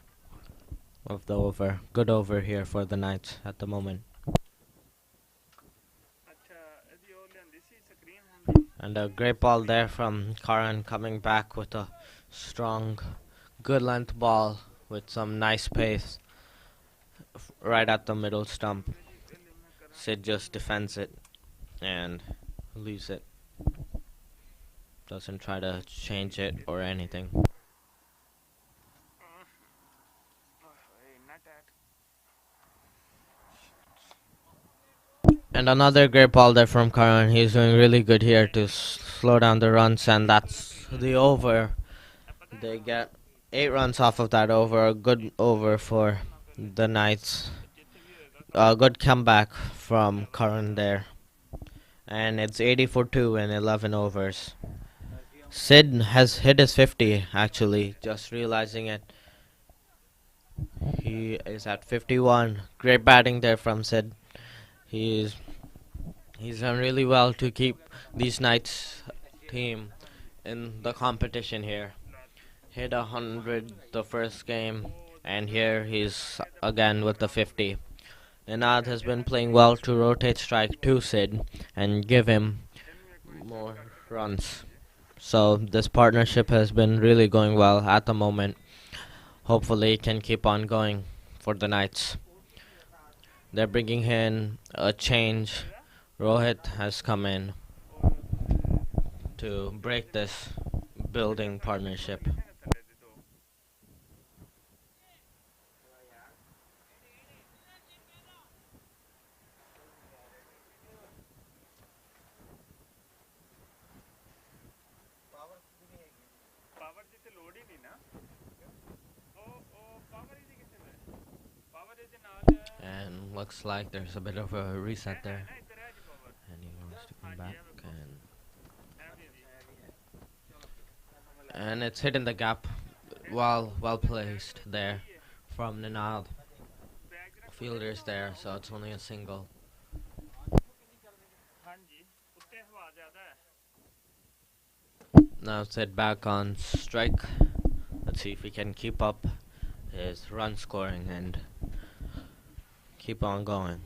of the over. Good over here for the Knights at the moment. And a great ball there from Karan, coming back with a strong, good length ball with some nice pace right at the middle stump. Sid just defends it and leaves it. Doesn't try to change it or anything. And another great ball there from Karan. He's doing really good here to slow down the runs, and that's the over. They get 8 runs off of that over. A good over for the Knights. A good comeback from Karan there. And it's 80 for 2 in 11 overs. Sid has hit his 50 actually, just realizing it. He is at 51. Great batting there from Sid. He's done really well to keep these Knights team in the competition here. Hit 100 the first game, and here he's again with the 50. Ninad has been playing well to rotate strike to Sid and give him more runs. So this partnership has been really going well at the moment. Hopefully it can keep on going for the Knights. They're bringing in a change. Rohit has come in to break this building partnership. And looks like there's a bit of a reset there. And he wants to come back, and it's hit in the gap. Well placed there from Ninad. Fielders there, so it's only a single. Now Sid back on strike. Let's see if he can keep up his run scoring and keep on going.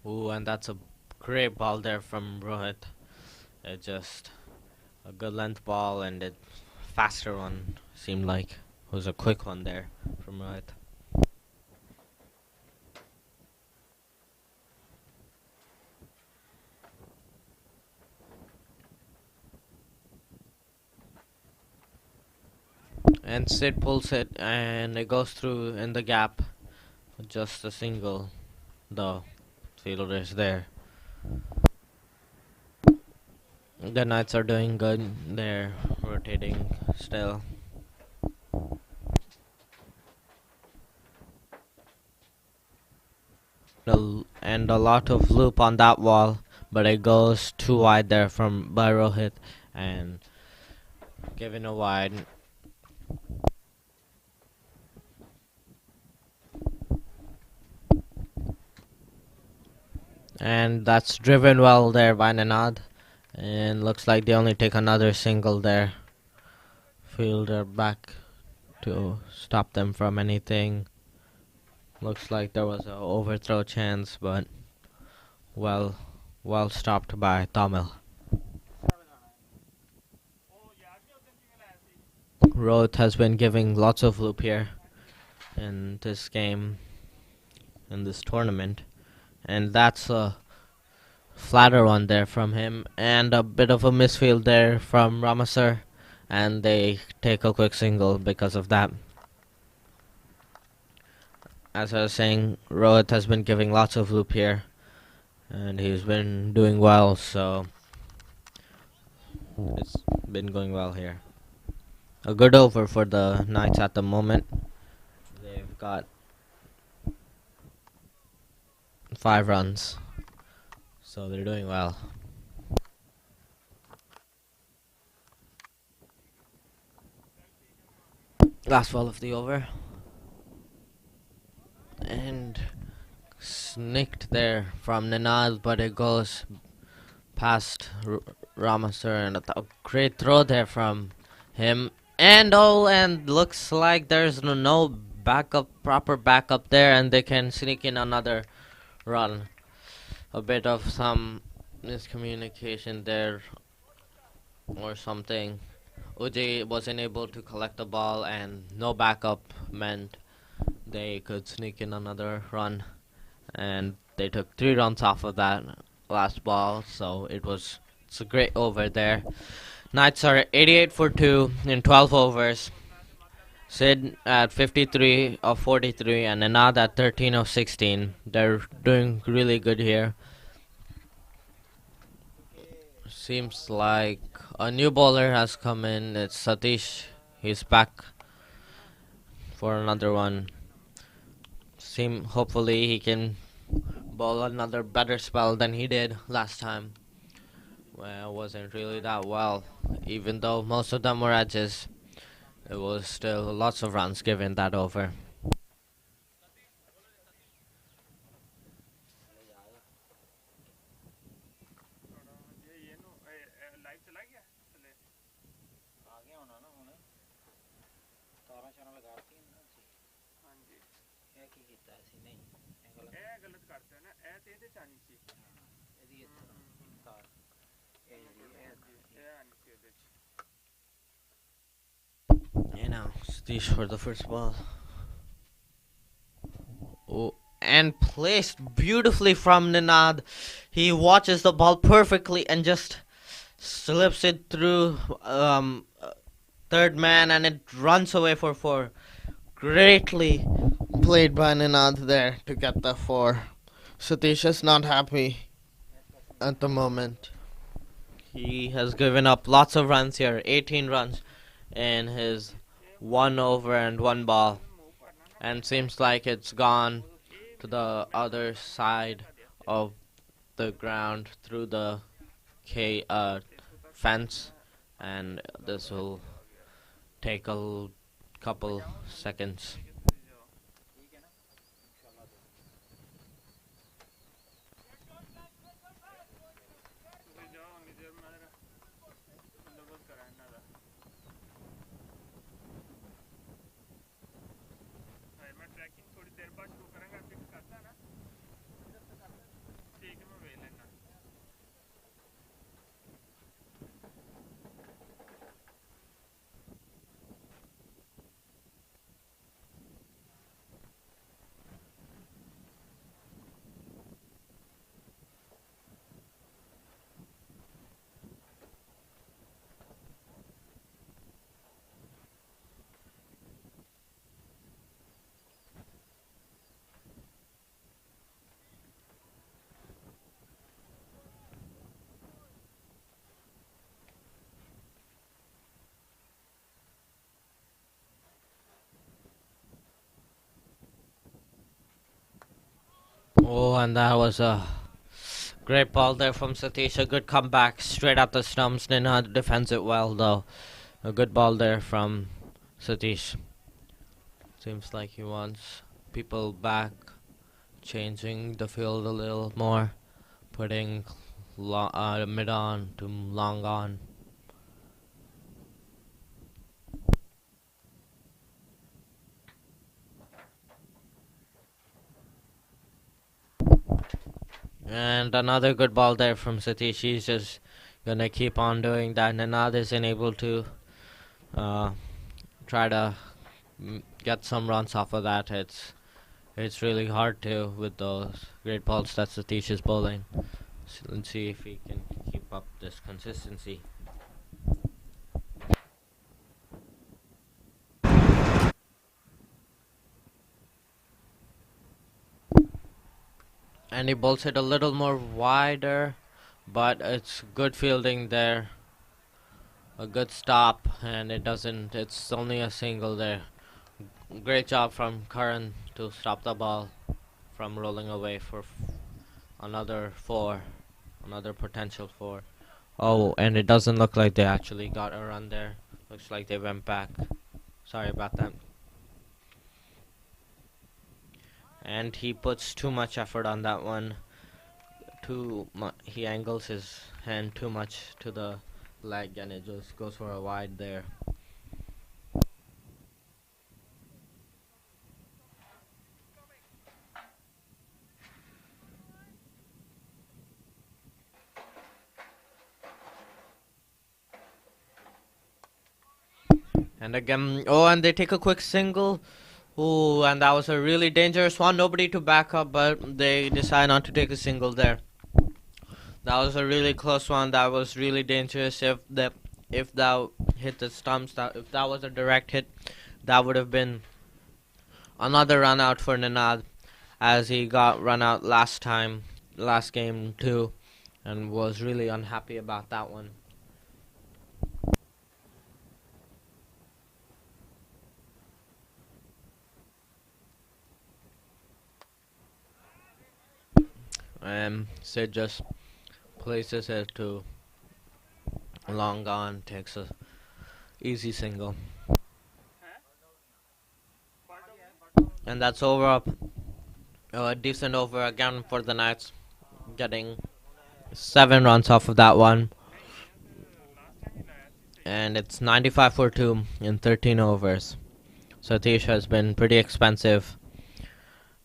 Ooh, and that's a great ball there from Rohit. It just a good length ball and a faster one. Seemed like it was a quick one there from Rohit. And Sid pulls it and it goes through in the gap. Just a single. The fielder is there. The Knights are doing good. They're rotating still. And a lot of loop on that wall, but it goes too wide there from by Rohit and giving a wide. And that's driven well there by Nanad. And looks like they only take another single there. Fielder back to stop them from anything. Looks like there was an overthrow chance, but well stopped by Tamil. Rohit has been giving lots of loop here in this game, in this tournament. And that's a flatter one there from him. And a bit of a misfield there from Ramasar. And they take a quick single because of that. As I was saying, Rohit has been giving lots of loop here. And he's been doing well, so it's been going well here. A good over for the Knights at the moment. They've got 5 runs, so they're doing well. Last ball of the over. And snicked there from Ninad, but it goes past Ramasur, and a great throw there from him. And and looks like there's no backup, proper backup there, and they can sneak in another run. A bit of some miscommunication there or something. Uji wasn't able to collect the ball, and no backup meant they could sneak in another run, and they took 3 runs off of that last ball, so it's a great over there. Knights are 88 for 2 in 12 overs. Sid at 53 of 43 and Anad at 13 of 16. They're doing really good here. Seems like a new bowler has come in. It's Satish. He's back for another one. Hopefully he can bowl another better spell than he did last time. Well, it wasn't really that well. Even though most of them were edges, it was still lots of runs given that over. You know, Satish for the first ball. Oh, and placed beautifully from Ninad. He watches the ball perfectly and just slips it through third man, and it runs away for 4. Greatly played by Ninad there to get the 4. Satish is not happy at the moment. He has given up lots of runs here, 18 runs in his 1 over and 1 ball, and seems like it's gone to the other side of the ground through the fence, and this will take a couple seconds. Oh, and that was a great ball there from Satish. A good comeback straight at the stumps. Ninad defends it well, though. A good ball there from Satish. Seems like he wants people back, changing the field a little more, putting mid on to long on. And another good ball there from Satish. He's just gonna keep on doing that. Ninad isn't able to uh, try to get some runs off of that. It's really hard to with those great balls that Satish is bowling. So let's see if he can keep up this consistency. And he bowls it a little more wider, but it's good fielding there. A good stop, and it's only a single there. Great job from Karan to stop the ball from rolling away for another four, another potential four. Oh, and it doesn't look like they actually got a run there. Looks like they went back. Sorry about that. And he puts too much effort on that one. He angles his hand too much to the leg, and it just goes for a wide there. And again, oh, and they take a quick single. Oh, and that was a really dangerous one. Nobody to back up, but they decide not to take a single there. That was a really close one. That was really dangerous. If that hit the stumps, if that was a direct hit, that would have been another run out for Ninad, as he got run out last game too, and was really unhappy about that one. Sid just places it to long on, takes a easy single. And that's over up. A decent over again for the Knights, getting 7 runs off of that one. And it's 95 for 2 in 13 overs. Satish has been pretty expensive.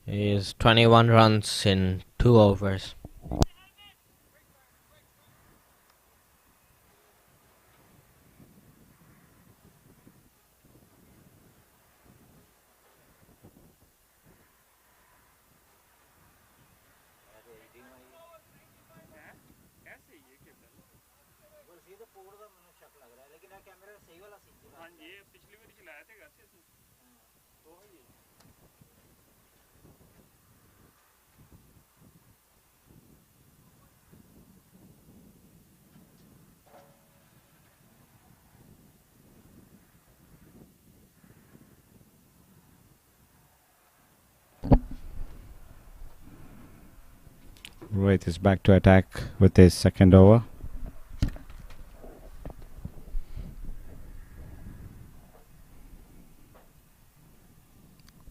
He's 21 runs in 2 overs. Rohit is back to attack with his second over.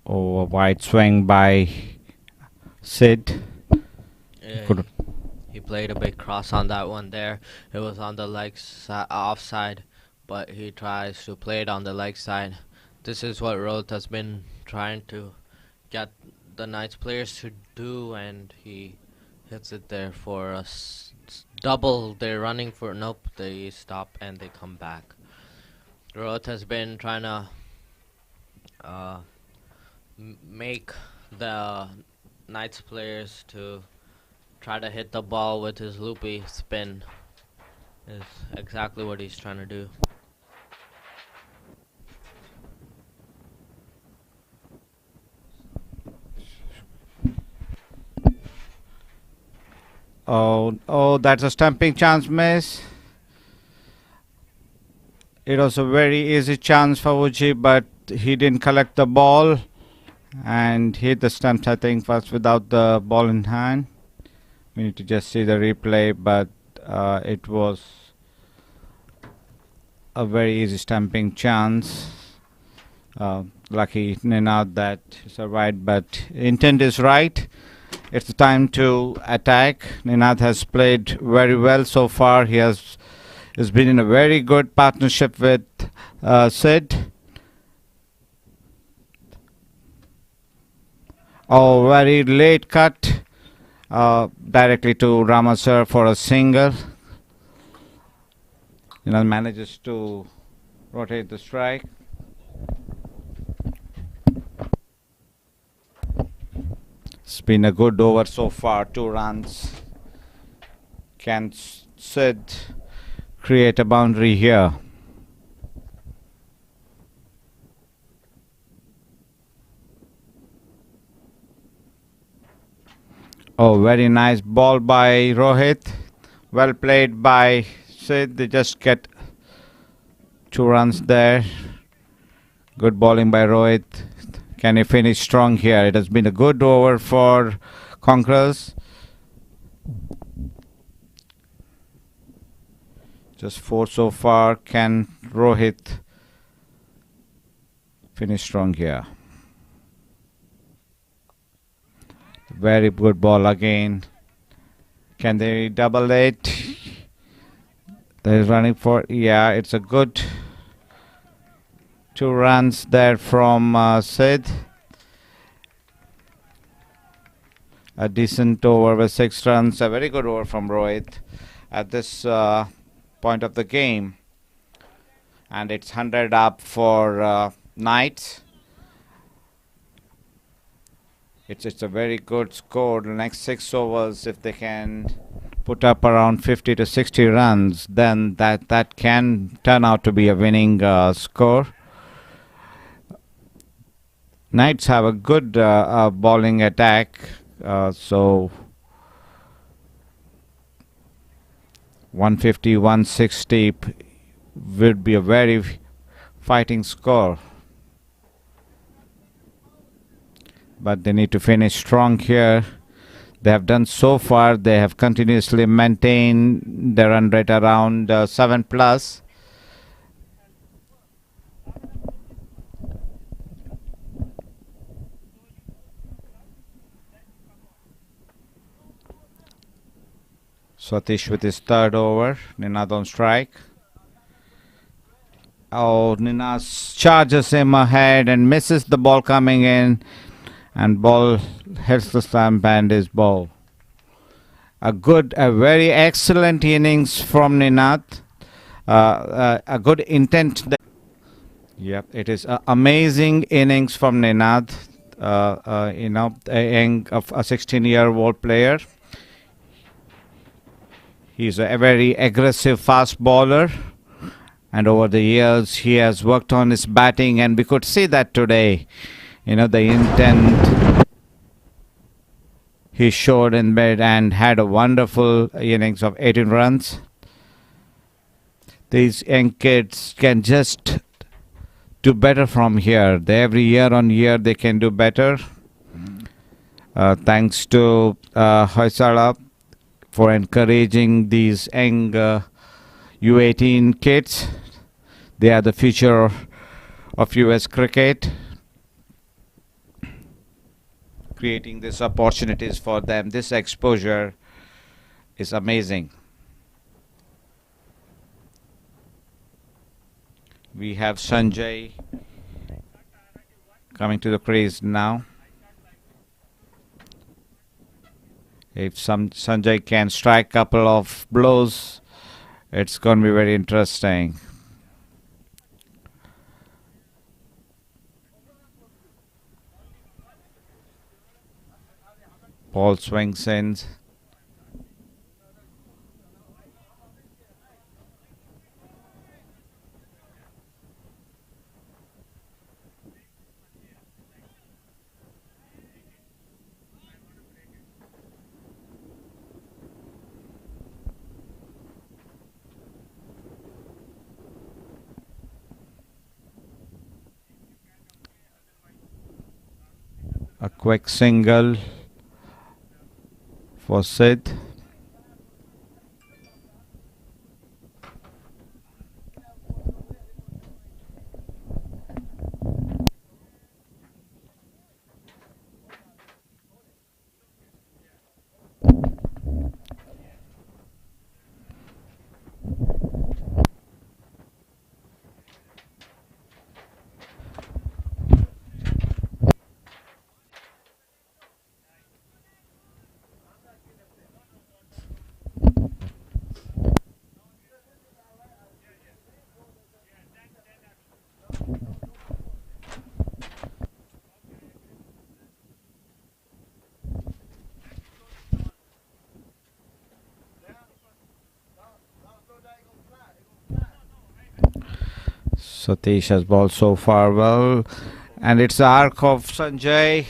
Oh, a wide swing by Sid. He played a big cross on that one there. It was on the offside, but he tries to play it on the leg side. This is what Rohit has been trying to get the Knights players to do, and he hits it there for a double. They're running for nope. They stop and they come back. Rohit has been trying to make the Knights players to try to hit the ball with his loopy spin. Is exactly what he's trying to do. Oh, that's a stumping chance miss. It was a very easy chance for Uji, but he didn't collect the ball. and hit the stumps, I think, first without the ball in hand. We need to just see the replay, but it was a very easy stumping chance. Lucky Ninad that survived, but intent is right. It's the time to attack. Ninad has played very well so far. Has been in a very good partnership with Sid. Oh, very late cut directly to Ramasar for a single. Ninad manages to rotate the strike. It's been a good over so far, 2 runs. Can Sid create a boundary here? Oh, very nice ball by Rohit. Well played by Sid. They just get 2 runs there. Good bowling by Rohit. Can he finish strong here? It has been a good over for Conquerors. Just 4 so far. Can Rohit finish strong here? Very good ball again. Can they double it? They're running for, yeah, it's a good 2 runs there from Sid. A decent over with 6 runs. A very good over from Rohit at this point of the game. And it's 100 up for Knights. It's a very good score. The next 6 overs, if they can put up around 50 to 60 runs, then that can turn out to be a winning score. Knights have a good bowling attack, so 150, 160 would be a very fighting score. But they need to finish strong here. They have done so far. They have continuously maintained their run rate around 7 plus. Satish with his 3rd over. Ninad on strike. Oh, Ninad charges him ahead and misses the ball coming in. And ball hits the stump and is ball. A very excellent innings from Ninad. A good intent. Yep, it is an amazing innings from Ninad. A 16-year-old player. He's a very aggressive fast bowler. And over the years, he has worked on his batting, and we could see that today. The intent he showed in bed and had a wonderful innings of 18 runs. These young kids can just do better from here. Every year on year they can do better. Thanks to HOYSALA for encouraging these young U18 kids. They are the future of US cricket. Creating these opportunities for them. This exposure is amazing. We have Sanjay coming to the crease now. If Sanjay can strike a couple of blows, it's going to be very interesting. Ball swings in. A quick single for Sid. Satish has bowled so far well, and it's the arc of Sanjay.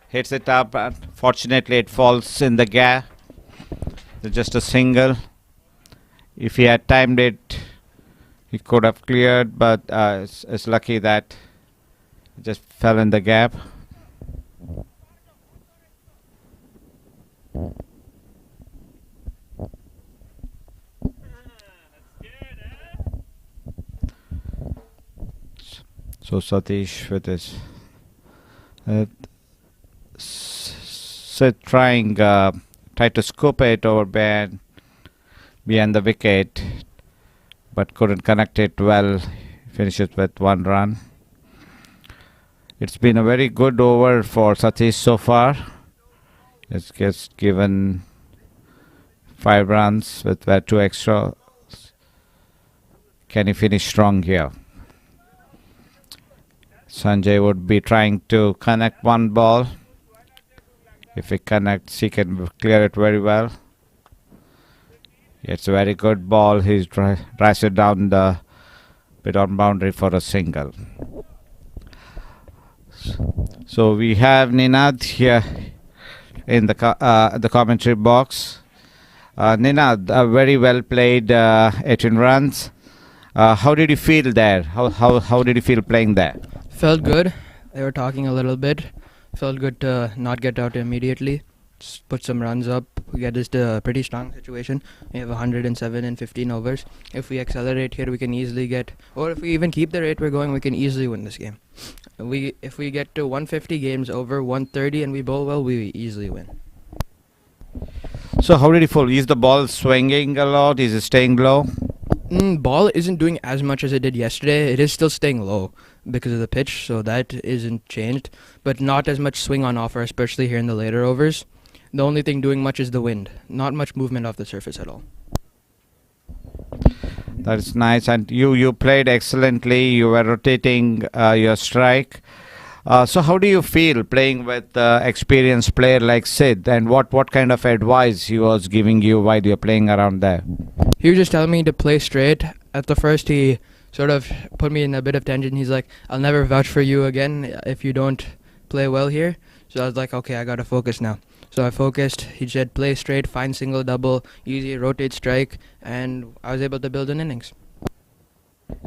Hits it up, and fortunately it falls in the gap. It's just a single. If he had timed it, he could have cleared, but it's lucky that it just fell in the gap. So Satish with his Sid tried to scoop it over behind the wicket, but couldn't connect it well. Finishes with 1 run. It's been a very good over for Satish so far. It's just given 5 runs with 2 extra. Can he finish strong here? Sanjay would be trying to connect one ball. If he connects, he can clear it very well. It's a very good ball. He's drives it down the bid-on boundary for a single. So we have Ninad here in the commentary box. Ninad, very well played, 18 runs. How did you feel there? How did you feel playing there? Felt good. They were talking a little bit. Felt good to not get out immediately. Just put some runs up. We get this pretty strong situation. We have 107 in 15 overs. If we accelerate here, we can easily get, or if we even keep the rate we're going, we can easily win this game. If we get to 150 games over 130 and we bowl well, we easily win. So how did you feel? Is the ball swinging a lot? Is it staying low? Ball isn't doing as much as it did yesterday. It is still staying low because of the pitch, so that isn't changed. But not as much swing on offer, especially here in the later overs. The only thing doing much is the wind. Not much movement off the surface at all. That's nice. And you played excellently. You were rotating your strike. So how do you feel playing with experienced player like Sid? And what kind of advice he was giving you while you're playing around there? He was just telling me to play straight. At the first, he sort of put me in a bit of tension. He's like, I'll never vouch for you again if you don't play well here. So I was like, okay, I gotta focus now. So I focused. He said, play straight, find single, double, easy, rotate, strike, and I was able to build an innings.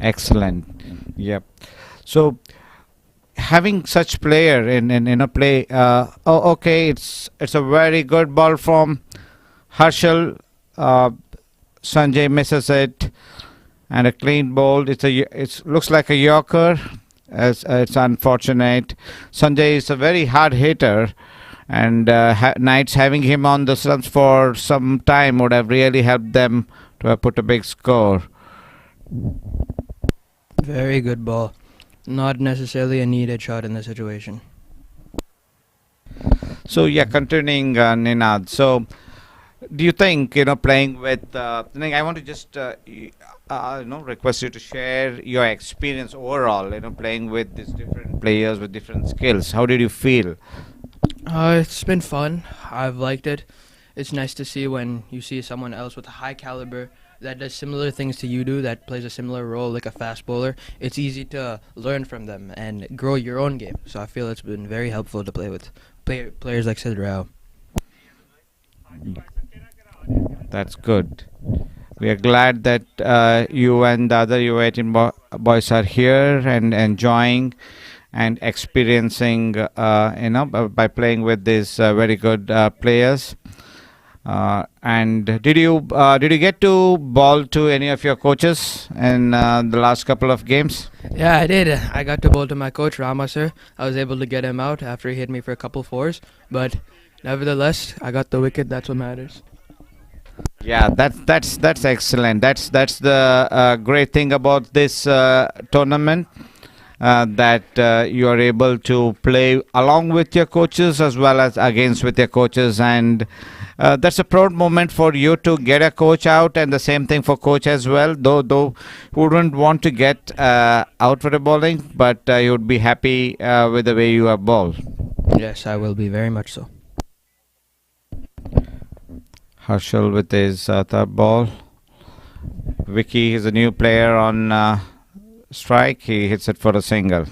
Excellent. Yep. So having such player in a play, okay, it's a very good ball from Harshal. Sanjay misses it, and a clean bowl. It looks like a Yorker. As it's unfortunate. Sanjay is a very hard hitter, and Knights having him on the slumps for some time would have really helped them to have put a big score. Very good ball. Not necessarily a needed shot in this situation. So yeah, continuing Ninad. So do you think playing with? I want to just request you to share your experience overall. Playing with these different players with different skills. How did you feel? It's been fun. I've liked it. It's nice to see when you see someone else with a high caliber that does similar things to you do, that plays a similar role like a fast bowler. It's easy to learn from them and grow your own game. So I feel it's been very helpful to play with players like Sid Rao. That's good. We are glad that you and the other U18 boys are here and enjoying. and experiencing, by playing with these very good players. And did you get to bowl to any of your coaches in the last couple of games? Yeah, I did. I got to bowl to my coach, Rama sir. I was able to get him out after he hit me for a couple fours, but nevertheless, I got the wicket. That's what matters. Yeah, that's excellent. That's the great thing about this tournament. That you are able to play along with your coaches as well as against with your coaches, and that's a proud moment for you to get a coach out, and the same thing for coach as well. Though wouldn't want to get out for the bowling, but you would be happy with the way you are bowled. Yes, I will be very much so. Harshal with his third ball. Vicky is a new player on strike. He hits it for a single.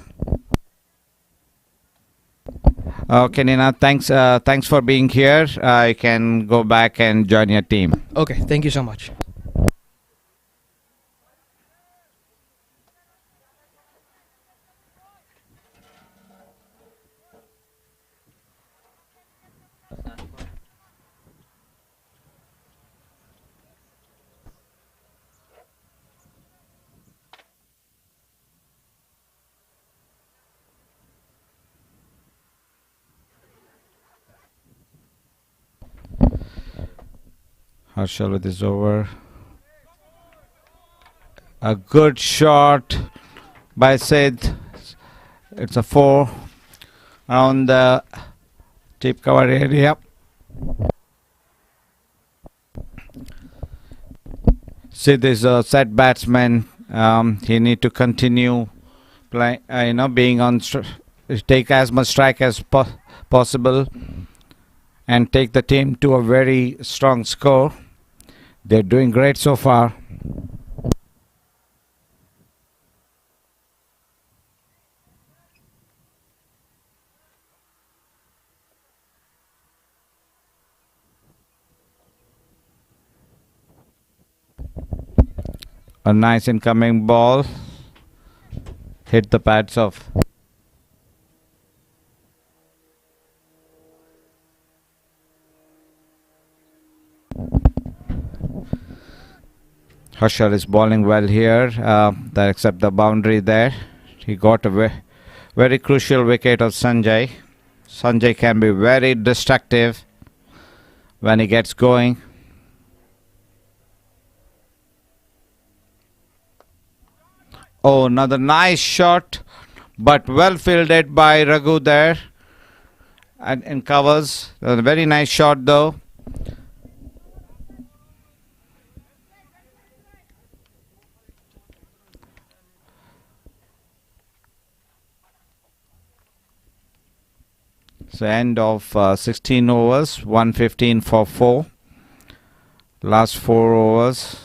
Okay, Nina, thanks for being here. You can go back and join your team. Okay, thank you so much. Harshal with his over. A good shot by Sid. It's a 4 around the deep cover area. Sid is a set batsman. He need to continue play, being on take as much strike as possible and take the team to a very strong score. They're doing great so far. A nice incoming ball hit the pads of Harshal is bowling well here, except the boundary there. He got a very crucial wicket of Sanjay. Sanjay can be very destructive when he gets going. Oh, another nice shot, but well fielded by Raghu there. And in covers. A very nice shot though. So end of 16 overs, 115 for 4. Last 4 overs.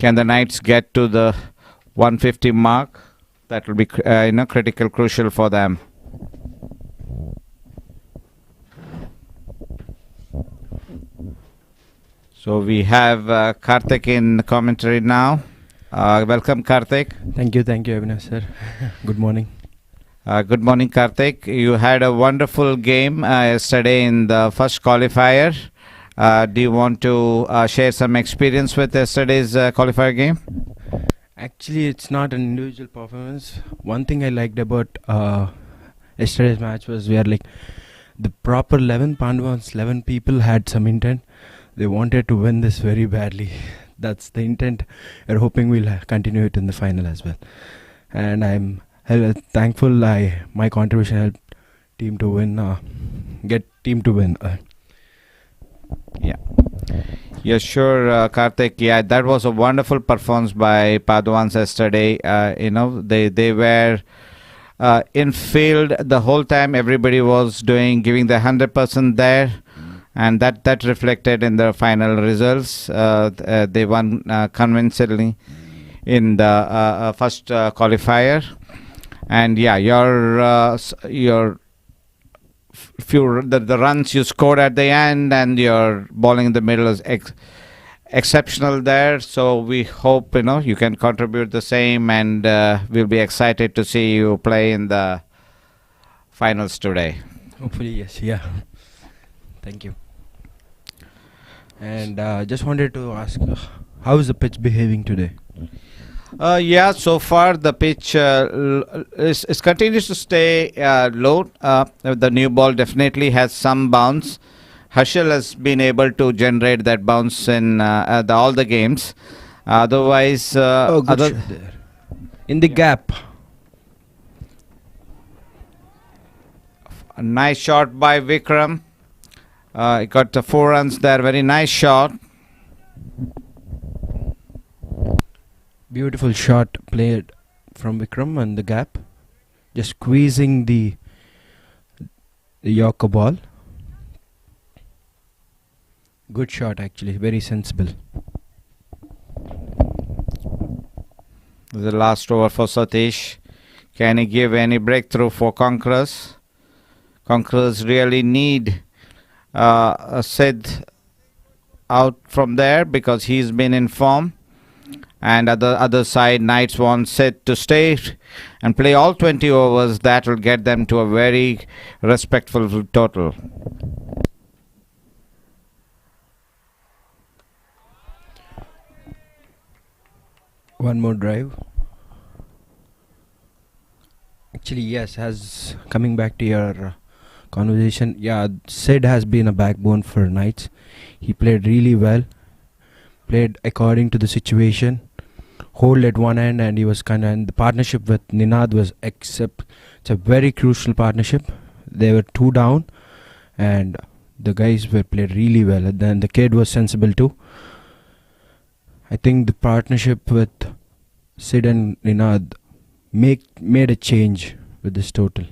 Can the Knights get to the 150 mark? That will be critical, crucial for them. So we have Karthik in commentary now. Welcome, Karthik. Thank you, Abhinav sir. Good morning. Good morning, Karthik. You had a wonderful game yesterday in the first qualifier. Do you want to share some experience with yesterday's qualifier game? Actually, it's not an individual performance. One thing I liked about yesterday's match was we are like the proper 11 Pandavas, 11 people had some intent. They wanted to win this very badly. That's the intent. We're hoping we'll continue it in the final as well. And I'm thankful my contribution helped team to win, get team to win. Yeah. Yeah, sure, Karthik. Yeah, that was a wonderful performance by Padwans yesterday. They were in field the whole time. Everybody was giving the 100% there, and that reflected in the final results. They won convincingly in the first qualifier. And yeah, your the runs you scored at the end and your bowling in the middle is exceptional there. So we hope you can contribute the same, and we'll be excited to see you play in the finals today. Hopefully, yes. Yeah. Thank you. And just wanted to ask, how is the pitch behaving today? Yeah, so far the pitch is continues to stay low. The new ball definitely has some bounce. Harshal has been able to generate that bounce in all the games. Otherwise, Good shot there. In the gap. a nice shot by Vikram. He got the 4 runs there. Very nice shot. Beautiful shot played from Vikram on the gap. Just squeezing the Yorker ball. Good shot actually, very sensible. The last over for Satish. Can he give any breakthrough for Conquerors? Conquerors really need Sid out from there because he's been in form. And other side, Knights want Sid to stay and play all 20 overs. That will get them to a very respectful total. One more drive. Actually, yes, as coming back to your conversation, yeah, Sid has been a backbone for Knights. He played really well, played according to the situation, hold at one end, and he was and the partnership with Ninad was it's a very crucial partnership. They were 2 down, and the guys were played really well. And then the kid was sensible too. I think the partnership with Sid and Ninad made a change with this total.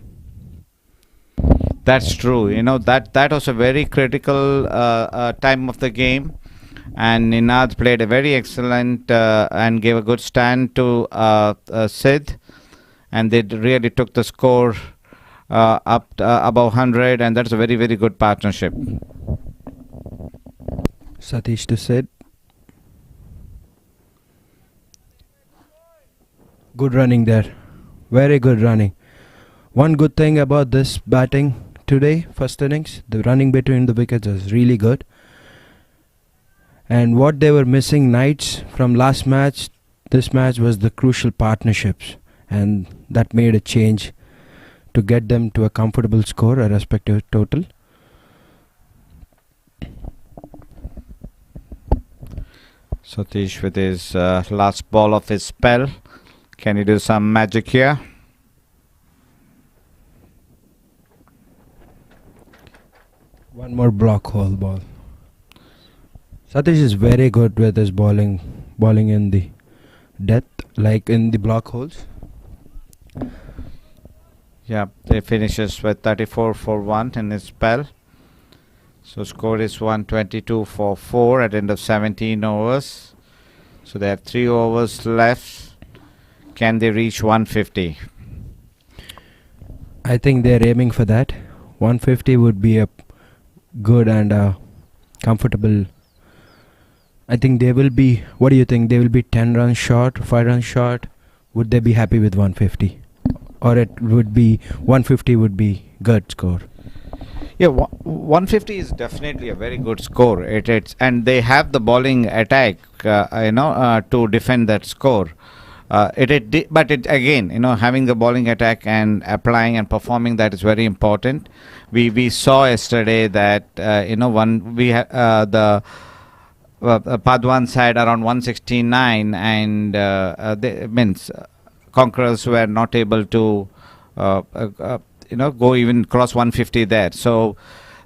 That's true. That was a very critical time of the game, and Ninad played a very excellent and gave a good stand to Sid, and they really took the score up above 100, and that's a very, very good partnership. Satish to Sid. Good running there. Very good running. One good thing about this batting today, first innings, the running between the wickets was really good. And what they were missing, Knights, from last match, this match was the crucial partnerships. And that made a change to get them to a comfortable score, a respective total. Satish with his last ball of his spell. Can he do some magic here? One more block hole ball. Satish is very good with his bowling in the depth, like in the block holes. Yeah, he finishes with 34 for 1 in his spell. So score is 122 for 4 at end of 17 overs. So they have 3 overs left. Can they reach 150? I think they're aiming for that. 150 would be a good and comfortable. I think they will be. What do you think? They will be 10 runs short, 5 runs short. Would they be happy with 150? Or it would be 150 would be good score. Yeah, 150 is definitely a very good score. And they have the bowling attack, to defend that score. But again, having the bowling attack and applying and performing that is very important. We saw yesterday that the Padwan side around 169, and Conquerors were not able to go even cross 150 there. So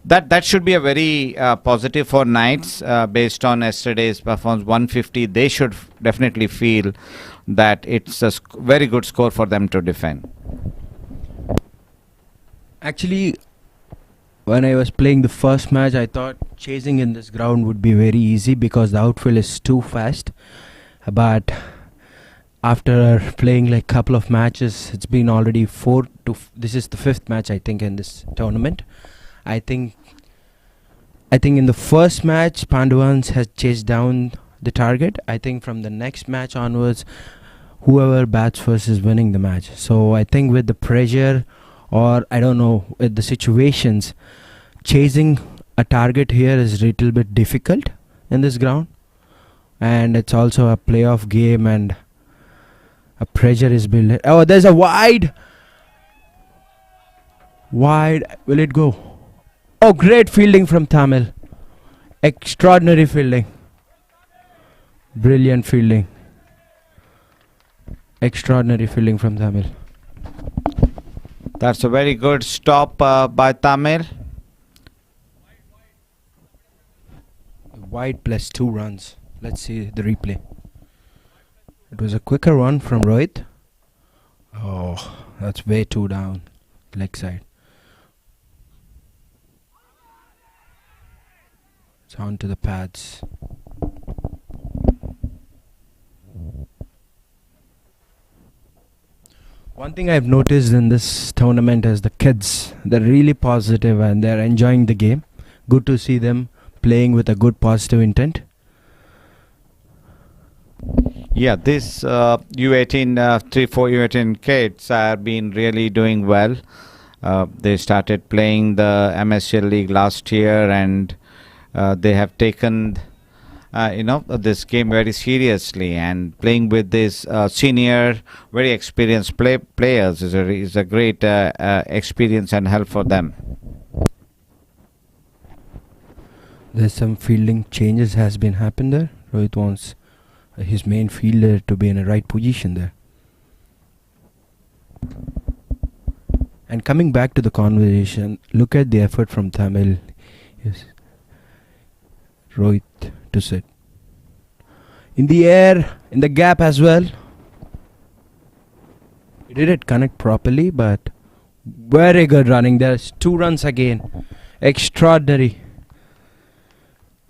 that should be a very positive for Knights based on yesterday's performance. 150, they should definitely feel that it's a very good score for them to defend. Actually, when I was playing the first match, I thought chasing in this ground would be very easy because the outfield is too fast. But after playing like couple of matches, it's been already this is the 5th match I think in this tournament. I think I think in the first match, Pandavans has chased down the target. I think from the next match onwards, whoever bats first is winning the match. So I think with the pressure, or I don't know, with the situations, chasing a target here is a little bit difficult in this ground. And it's also a playoff game, and a pressure is built. Oh, there's a wide. Wide. Will it go? Oh, great fielding from Tamil. Extraordinary fielding. Brilliant fielding. Extraordinary fielding from Tamil. That's a very good stop by Tamil. Wide plus 2 runs. Let's see the replay. It was a quicker one from Rohit. Oh, that's way too down. Leg side. It's on to the pads. One thing I've noticed in this tournament is the kids. They're really positive and they're enjoying the game. Good to see them playing with a good positive intent. Yeah, this U18, 3-4 U18 kids have been really doing well. They started playing the MSL League last year, and they have taken this game very seriously, and playing with this senior, very experienced players is a great experience and help for them. There's some fielding changes has been happened there. Rohit wants his main fielder to be in a right position there. And coming back to the conversation, look at the effort from Tamil. Yes. Rohit to sit. In the air, in the gap as well. He didn't connect properly, but very good running. There's 2 runs again. Extraordinary.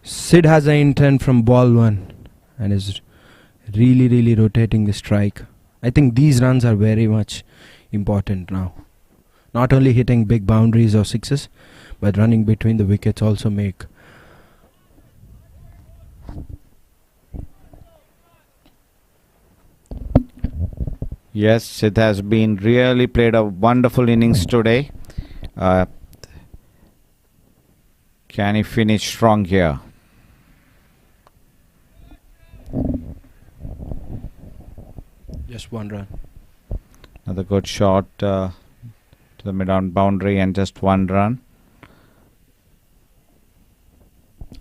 Sid has an intent from ball 1 and is really rotating the strike. I think these runs are very much important now. Not only hitting big boundaries or sixes, but running between the wickets also make. Yes, it has been really played a wonderful innings today. Can he finish strong here? Just 1 run. Another good shot to the mid-on boundary and just 1 run.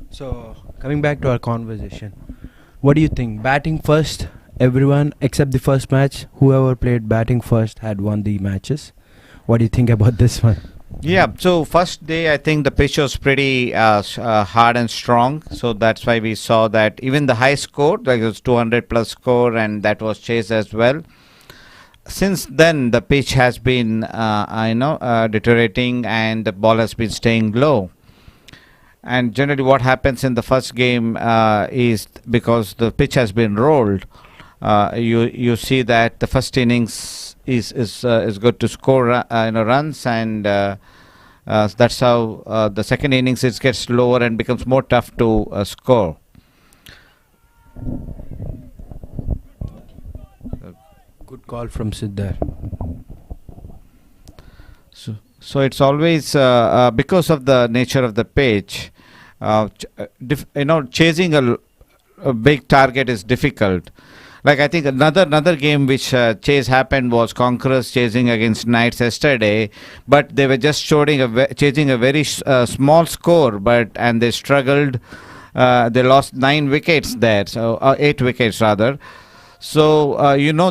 So, coming back to our conversation, what do you think? Batting first, everyone except the first match, whoever played batting first had won the matches. What do you think about this one? Yeah, so first day I think the pitch was pretty hard and strong, so that's why we saw that even the high score, like it was 200 plus score, and that was chased as well. Since then the pitch has been deteriorating and the ball has been staying low. And generally what happens in the first game is because the pitch has been rolled, you see that the first innings is good to score runs, and that's how the second innings it gets lower and becomes more tough to score. Good call from Sid there. So it's always because of the nature of the pitch, chasing a big target is difficult. Like I think another game which chase happened was Conquerors chasing against Knights yesterday, but they were just chasing a very small score, and they struggled. They lost 9 wickets there, so 8 wickets rather. So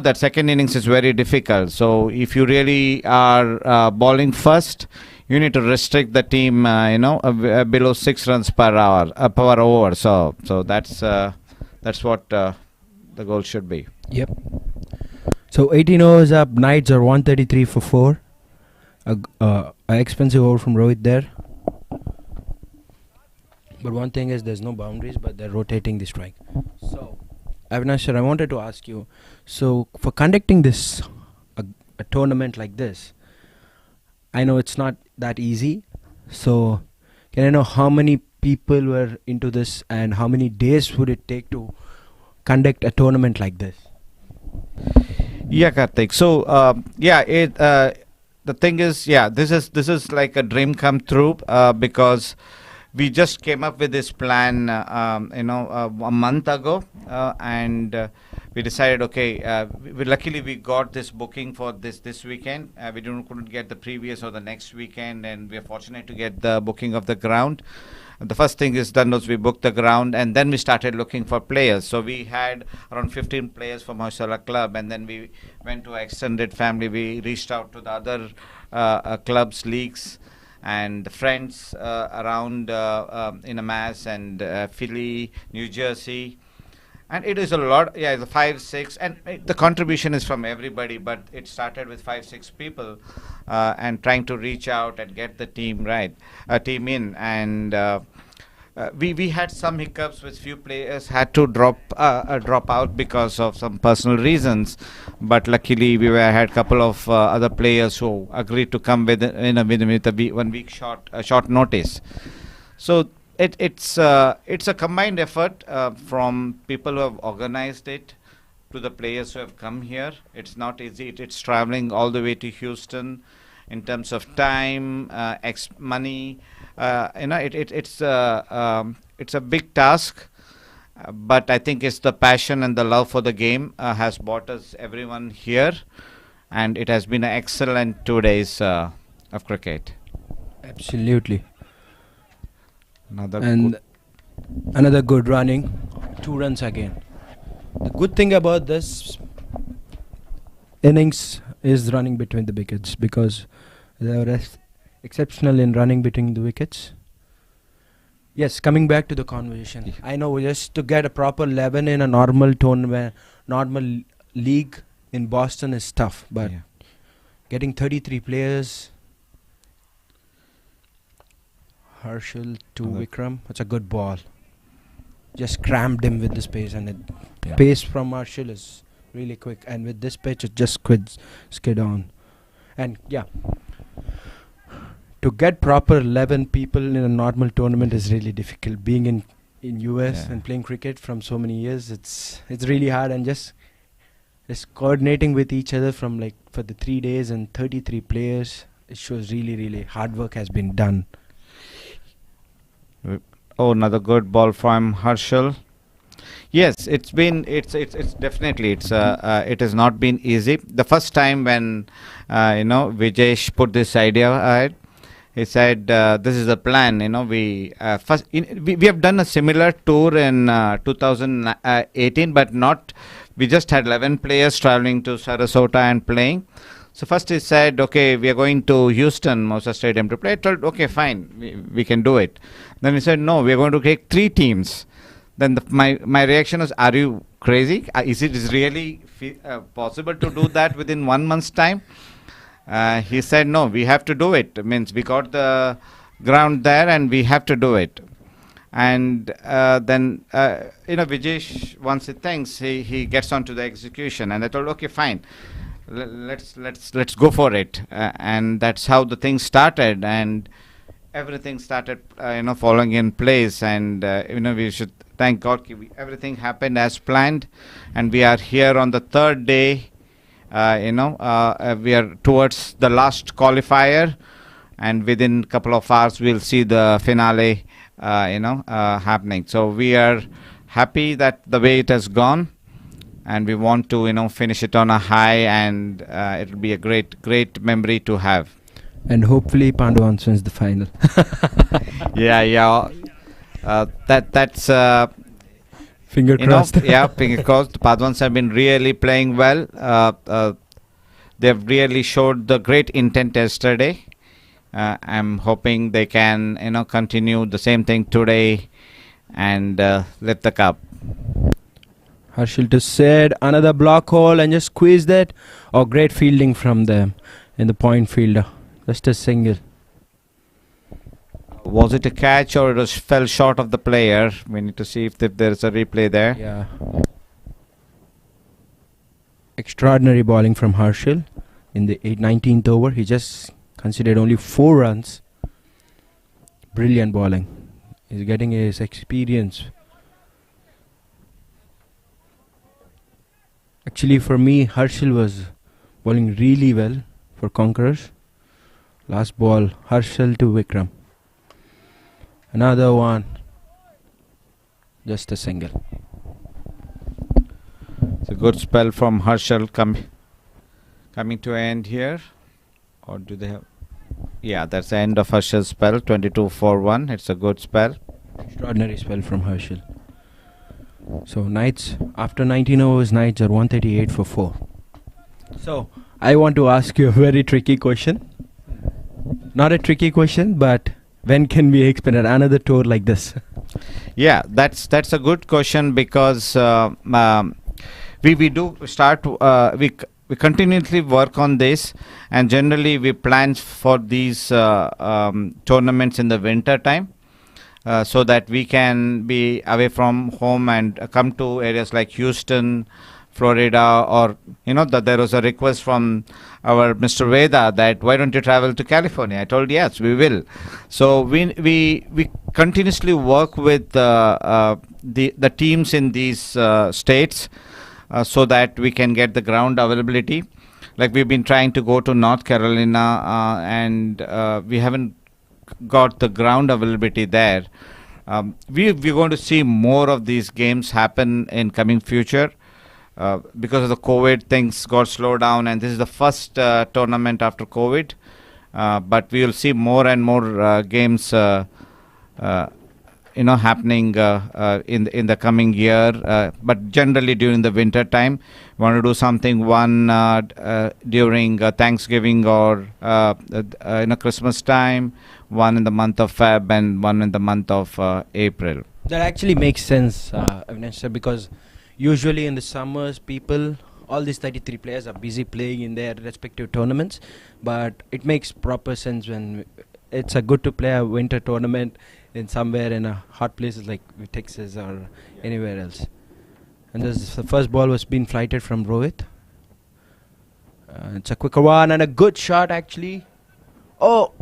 that second innings is very difficult. So if you really are bowling first, you need to restrict the team, below 6 runs per over. So that's what the goal should be. Yep. So 18 overs up. Knights are 133 for 4. A expensive over from Rohit there. But one thing is there's no boundaries, but they're rotating the strike. So Avinash sir, I wanted to ask you, so for conducting this a tournament like this, I know it's not that easy, so can I know how many people were into this, and how many days would it take to conduct a tournament like this? Yeah, Karthik. So, the thing is, yeah, this is like a dream come true, because we just came up with this plan, a month ago, and we decided, okay, luckily we got this booking for this weekend. We couldn't get the previous or the next weekend, and we are fortunate to get the booking of the ground. The first thing is done was we booked the ground, and then we started looking for players. So we had around 15 players from HOYSALA club, and then we went to our extended family. We reached out to the other clubs, leagues, and friends around in a mass and Philly, New Jersey. And it is a lot, yeah, the 5, 6, and the contribution is from everybody, but it started with 5, 6 people, and trying to reach out and get the team team in, and we had some hiccups with few players had to drop out because of some personal reasons, but luckily we had couple of other players who agreed to come with a 1 week short notice. So it's a combined effort from people who have organized it to the players who have come here. It's not easy. It's traveling all the way to Houston in terms of time, money. It's a big task, but I think it's the passion and the love for the game has brought us everyone here, and it has been an excellent 2 days of cricket. Absolutely. Another Another good running, 2 runs again. The good thing about this innings is running between the wickets, because they were exceptional in running between the wickets. Yes, coming back to the conversation, I know just to get a proper 11 in a normal tournament, normal league in Boston is tough, but getting 33 players, Harshal to Vikram, that's a good ball. Just crammed him with the space, and the pace from Harshal is really quick, and with this pitch it just skid on. And to get proper 11 people in a normal tournament is really difficult. Being in US and playing cricket from so many years, it's really hard, and just coordinating with each other from for the 3 days and 33 players, it shows really hard work has been done. Oh, another good ball from Harshal. Yes, it's definitely it has not been easy. The first time when Vijesh put this idea ahead, he said this is a plan. We have done a similar tour in 2018, but not. We just had 11 players traveling to Sarasota and playing. So first he said, okay, we are going to Houston, Mosa Stadium to play. I told, okay, fine, we can do it. Then he said, no, we are going to take 3 teams. Then my reaction was, are you crazy? Is it really possible to do that within 1 month's time? He said, no, we have to do it. It means we got the ground there and we have to do it. And then Vijesh, once he thinks, he gets on to the execution. And I told, okay, fine. Let's go for it, and that's how the thing started, and everything started falling in place, and we should thank God everything happened as planned, and we are here on the 3rd day. We are towards the last qualifier, and within a couple of hours we'll see the finale happening. So we are happy that the way it has gone, and we want to finish it on a high, and it'll be a great memory to have. And hopefully Pandavans wins the final. That's finger crossed. Finger crossed. The Padwans have been really playing well. They've really showed the great intent yesterday. I'm hoping they can continue the same thing today and lift the cup. Harshal to said another block hole and just squeeze that. Oh, great fielding from them in the point fielder. Just a single. Was it a catch or it fell short of the player? We need to see if there is a replay there. Yeah. Extraordinary bowling from Harshal in the 19th over. He just considered only 4 runs. Brilliant bowling. He's getting his experience. Actually, for me, Harshal was bowling really well for Conquerors. Last ball, Harshal to Vikram. Another one. Just a single. It's a good spell from Harshal coming to end here. Or do they have? Yeah, that's the end of Harshal's spell. 22 for 1. It's a good spell. Extraordinary spell from Harshal. So Knights, after 19 overs, Knights are 138 for 4. So I want to ask you a very tricky question. Not a tricky question, but when can we expect another tour like this? Yeah, that's a good question because we do start we continuously work on this, and generally we plan for these tournaments in the winter time, so that we can be away from home and come to areas like Houston, Florida, or that there was a request from our Mr. Veda that why don't you travel to California? I told yes, we will. So we continuously work with the teams in these states, so that we can get the ground availability. Like we've been trying to go to North Carolina, and we haven't got the ground availability there. We're going to see more of these games happen in coming future. Because of the COVID, things got slowed down, and this is the first tournament after COVID. But we will see more and more games happening in the coming year, but generally during the winter time. We want to do something during Thanksgiving or Christmas time, one in the month of Feb and one in the month of April. That actually makes sense, Avinash, because usually in the summers, all these 33 players are busy playing in their respective tournaments, but it makes proper sense when it's a good to play a winter tournament in somewhere in a hot places like Texas or anywhere else. And the first ball was being flighted from Rohit. It's a quicker one and a good shot actually. Oh,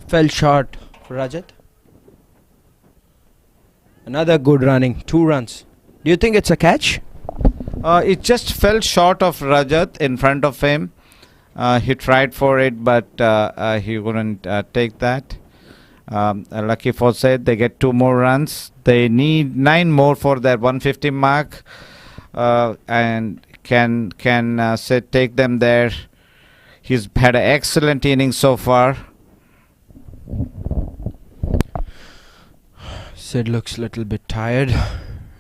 fell short for Rajat. Another good running, 2 runs. Do you think it's a catch? It just fell short of Rajat in front of him. He tried for it, but he wouldn't take that. Lucky for said they get 2 more runs. They need 9 more for their 150 mark, and can take them there. He's had an excellent inning so far. Sid looks a little bit tired.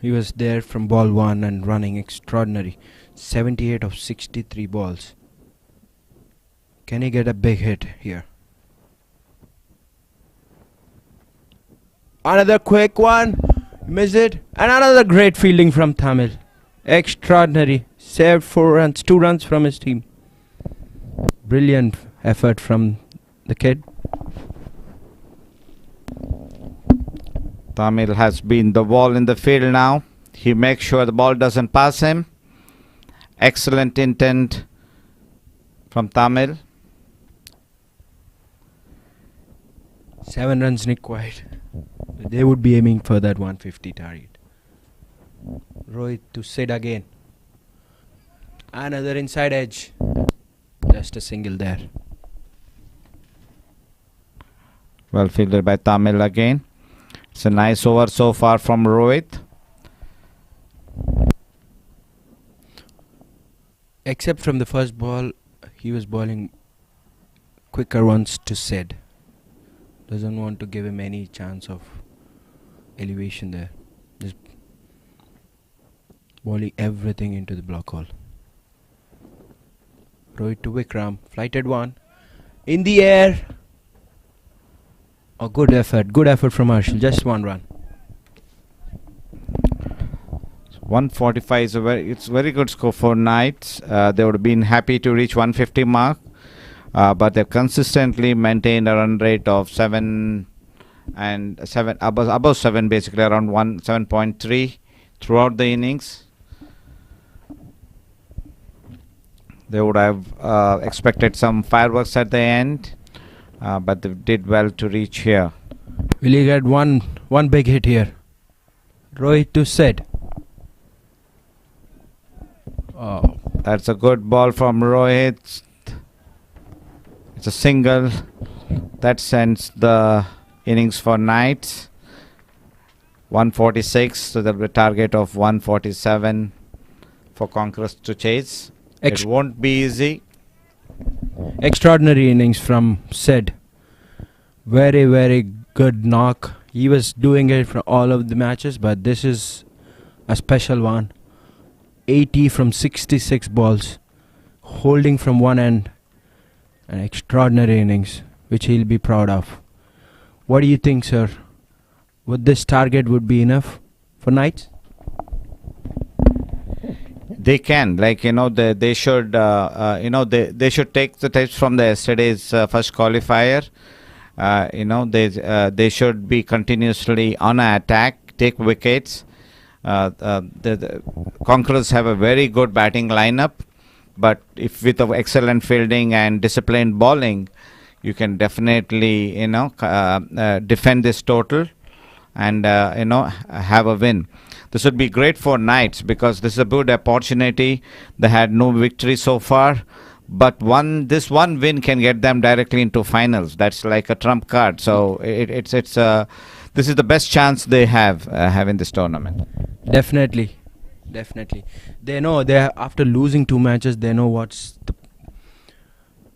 He was there from ball 1 and running extraordinary. 78 of 63 balls. Can he get a big hit here? Another quick one. Miss it. And another great fielding from Tamil. Extraordinary. Saved 4 runs, 2 runs from his team. Brilliant effort from the kid. Tamil has been the ball in the field now. He makes sure the ball doesn't pass him. Excellent intent from Tamil. 7 runs required. They would be aiming for that 150 target. Rohit to Sid again. Another inside edge. Just a single there. Well fielded by Tamil again. It's a nice over so far from Rohit. Except from the first ball, he was bowling quicker ones to Sid. Doesn't want to give him any chance of elevation there. Just bowling everything into the block hole. Rohit to Vikram. Flighted one. In the air. Oh, good effort. Good effort from Harshal. Just 1 run. 145 is it's very good score for Knights. They would have been happy to reach 150 mark, but they've consistently maintained a run rate of 7 and 7 above 7, basically around 7.3 throughout the innings. They would have expected some fireworks at the end, but they did well to reach here. Will he get one big hit here? Rohit to set. Oh, That's a good ball from Rohit. It's a single. That sends the innings for Knights. 146, so there'll be a target of 147 for Conquerors to chase. Ex- It won't be easy. extraordinary innings from Sid. Very, very good knock. He was doing it for all of the matches, but this is a special one. 80 from 66 balls, holding from one end. An extraordinary innings, which he'll be proud of. What do you think, sir? Would this target would be enough for Knights? They can, like, they should, they should take the tips from the yesterday's first qualifier. They should be continuously on attack, take wickets. The Conquerors have a very good batting lineup, but if with excellent fielding and disciplined bowling, you can definitely defend this total and have a win. This would be great for Knights because this is a good opportunity. They had no victory so far, but this one win can get them directly into finals. That's like a trump card. So this is the best chance they have having this tournament. Definitely. They know after losing two matches. They know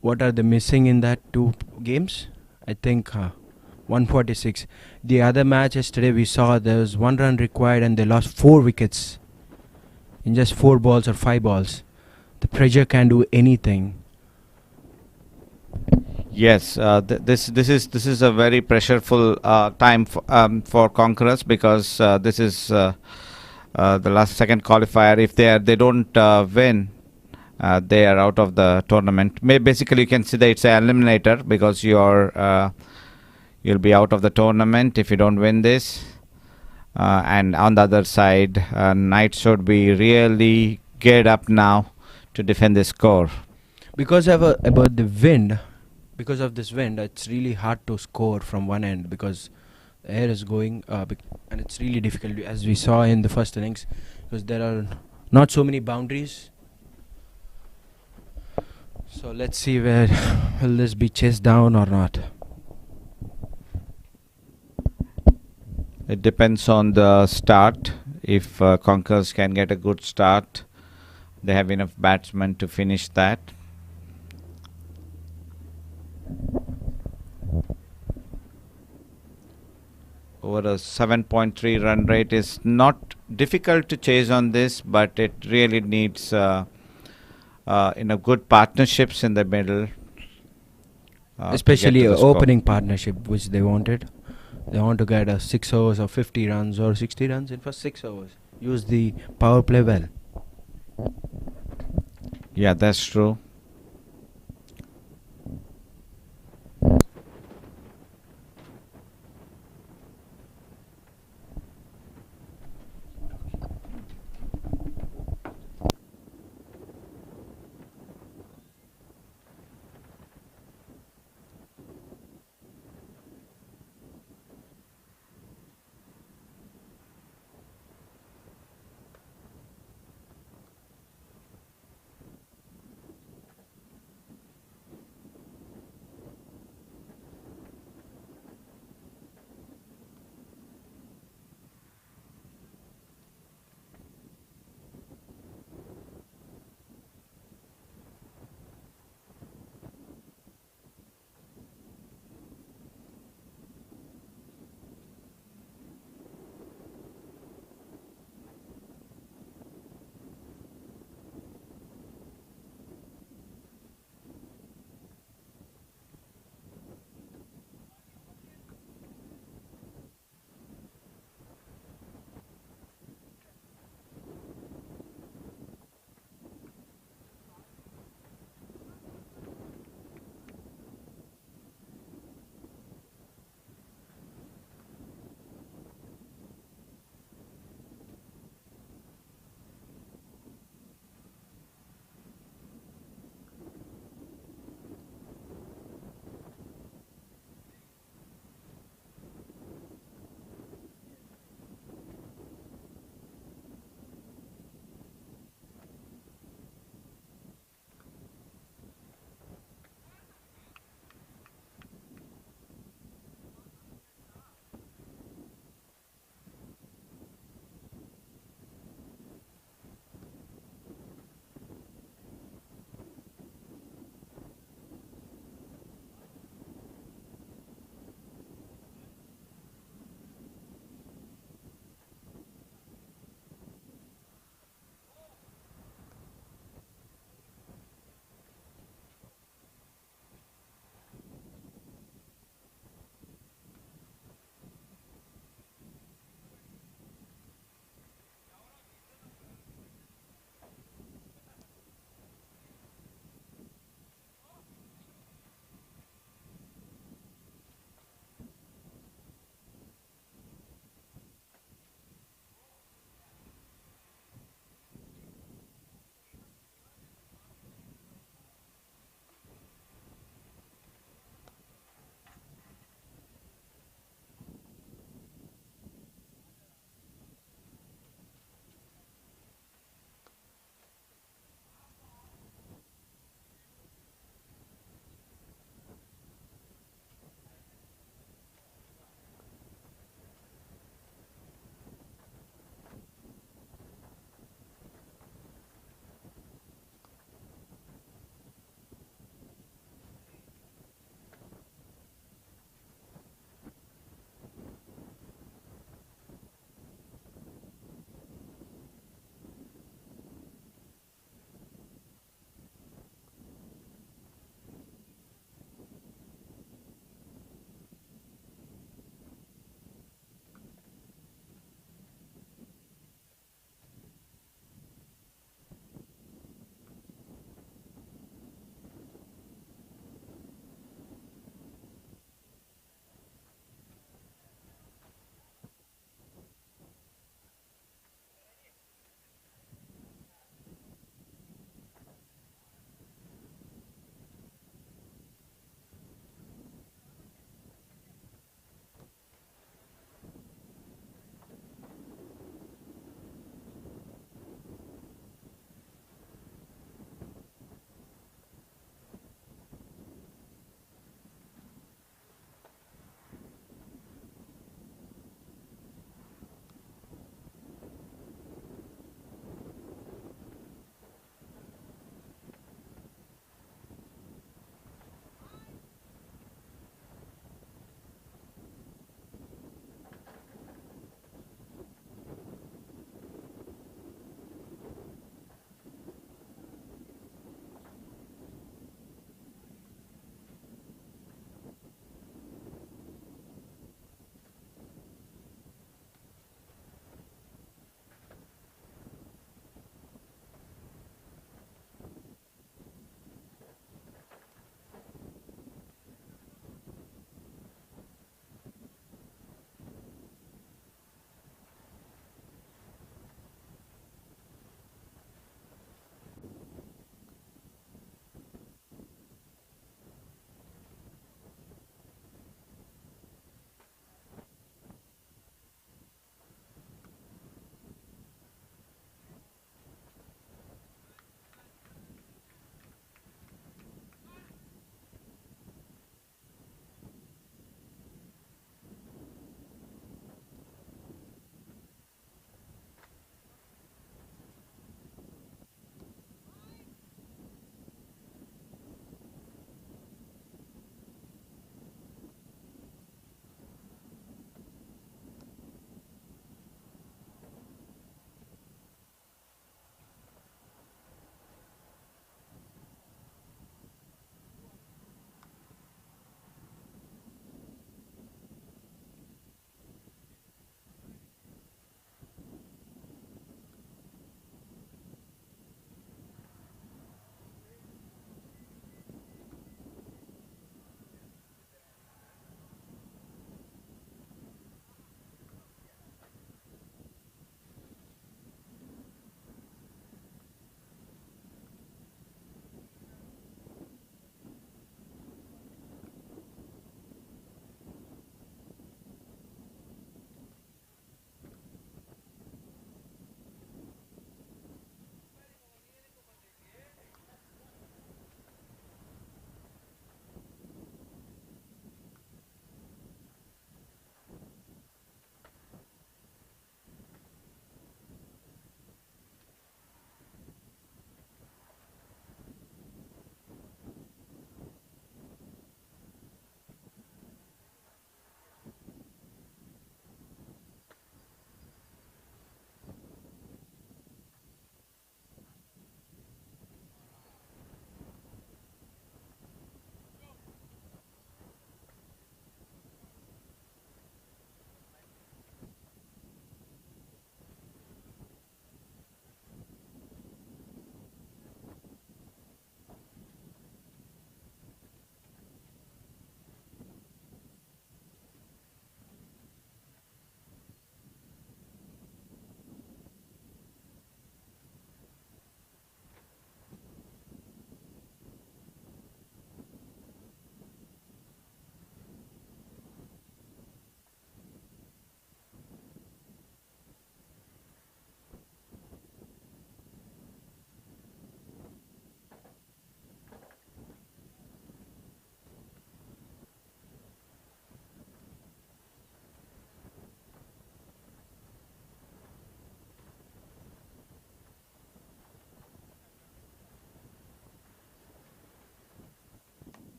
what are they missing in that two games. I think 146. The other match yesterday we saw there was 1 run required and they lost 4 wickets in just 4 balls or 5 balls. The pressure can do anything. Yes, this is a very pressureful time for Conquerors because this is the last second qualifier. If they don't win, they are out of the tournament. Basically, you can see that it's an eliminator because you'll be out of the tournament if you don't win this. And on the other side, Knights should be really geared up now to defend the score. Because of this wind, it's really hard to score from one end because the air is going and it's really difficult as we saw in the first innings because there are not so many boundaries. So let's see where will this be chased down or not. It depends on the start. If Conquerors can get a good start, they have enough batsmen to finish that. Over a 7.3 run rate is not difficult to chase on this, but it really needs good partnerships in the middle. Especially opening partnership, which they wanted. They want to get 6 overs or 50 runs or 60 runs in first 6 overs. Use the power play well. Yeah, that's true.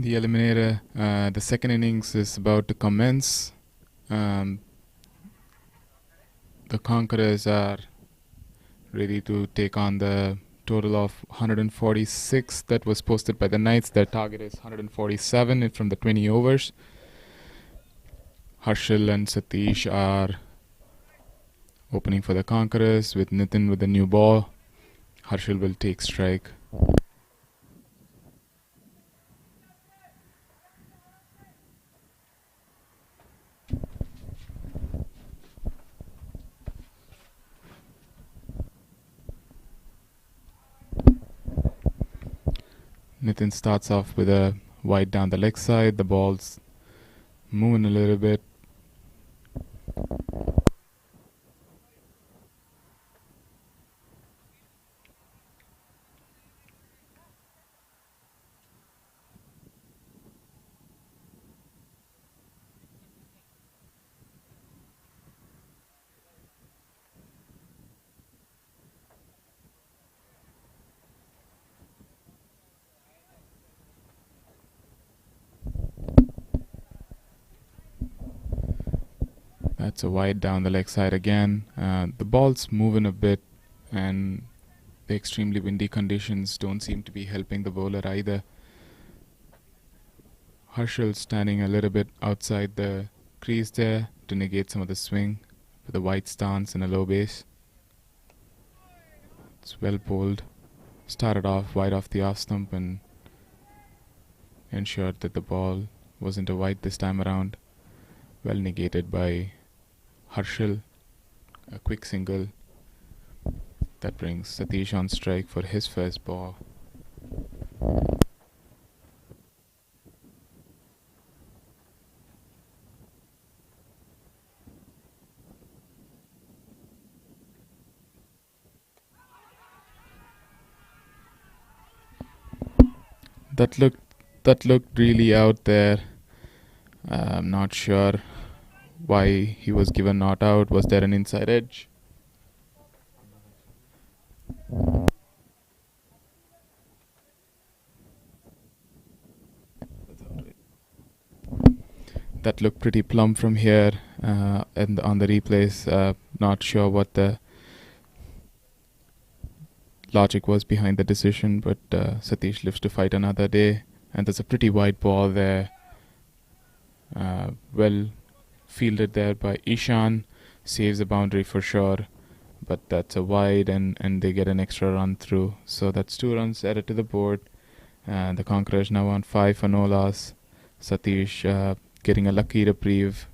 The eliminator, the second innings is about to commence. The Conquerors are ready to take on the total of 146 that was posted by the Knights. Their target is 147 from the 20 overs. Harshal and Satish are opening for the Conquerors with Nitin with the new ball. Harshal will take strike. Nitin starts off with a wide down the leg side. The ball's moving a little bit. That's a wide down the leg side again. The ball's moving a bit, and the extremely windy conditions don't seem to be helping the bowler either. Harshal standing a little bit outside the crease there to negate some of the swing with a wide stance and a low base. It's well bowled. Started off wide off the off stump and ensured that the ball wasn't a wide this time around. Well negated by Harshal. A quick single that brings Satish on strike for his first ball. That looked really out there. I'm not sure why he was given not out. Was there an inside edge? That looked pretty plumb from here, and on the replays. Not sure what the logic was behind the decision, but Satish lives to fight another day, and there's a pretty wide ball there. Well fielded there by Ishan, saves a boundary for sure, but that's a wide, and they get an extra run through. So that's 2 runs added to the board. The Conquerors now on 5 for no loss. Satish getting a lucky reprieve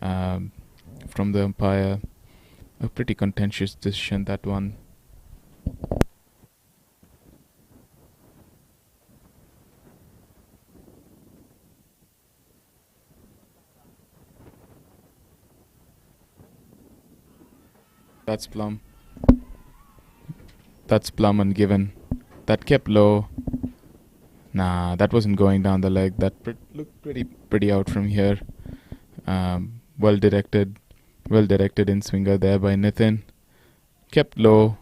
from the umpire. A pretty contentious decision, that one. That's plumb. That's plumb and given. That kept low. Nah, that wasn't going down the leg. That looked pretty out from here. Well directed in swinger there by Nitin. Kept low.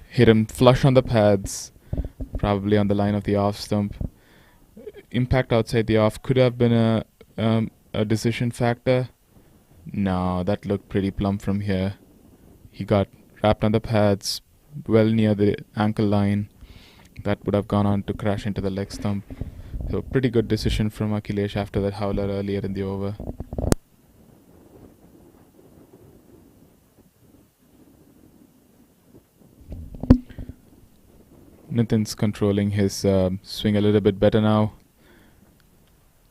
Hit him flush on the pads. Probably on the line of the off stump. Impact outside the off could have been a decision factor. No, that looked pretty plumb from here. He got wrapped on the pads, well near the ankle line. That would have gone on to crash into the leg stump. So pretty good decision from Akhilesh after that howler earlier in the over. Nitin's controlling his swing a little bit better now.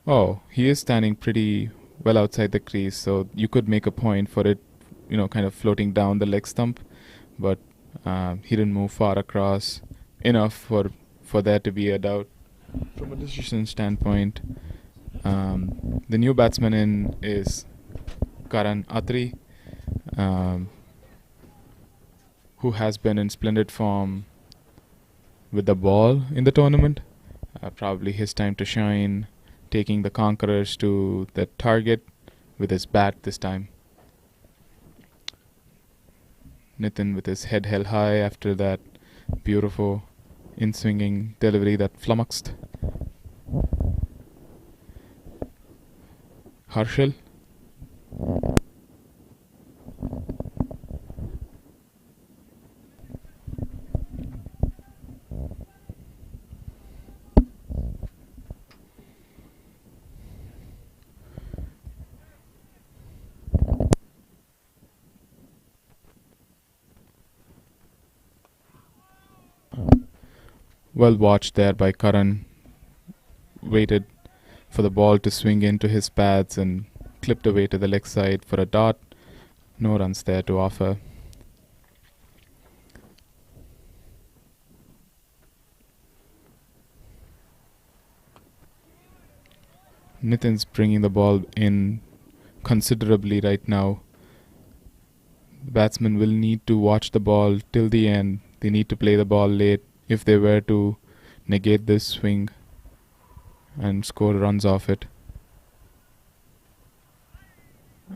Oh, he is standing pretty well outside the crease, so you could make a point for it, kind of floating down the leg stump, but he didn't move far across enough for there to be a doubt. From a decision standpoint, the new batsman in is Karan Atri, who has been in splendid form with the ball in the tournament. Probably his time to shine, taking the Conquerors to the target with his bat this time. Nitin with his head held high after that beautiful in-swinging delivery that flummoxed. Harshal. Well watched there by Karan. Waited for the ball to swing into his pads and clipped away to the leg side for a dot. No runs there to offer. Nitin's bringing the ball in considerably right now. The batsmen will need to watch the ball till the end. They need to play the ball late if they were to negate this swing and score runs off it.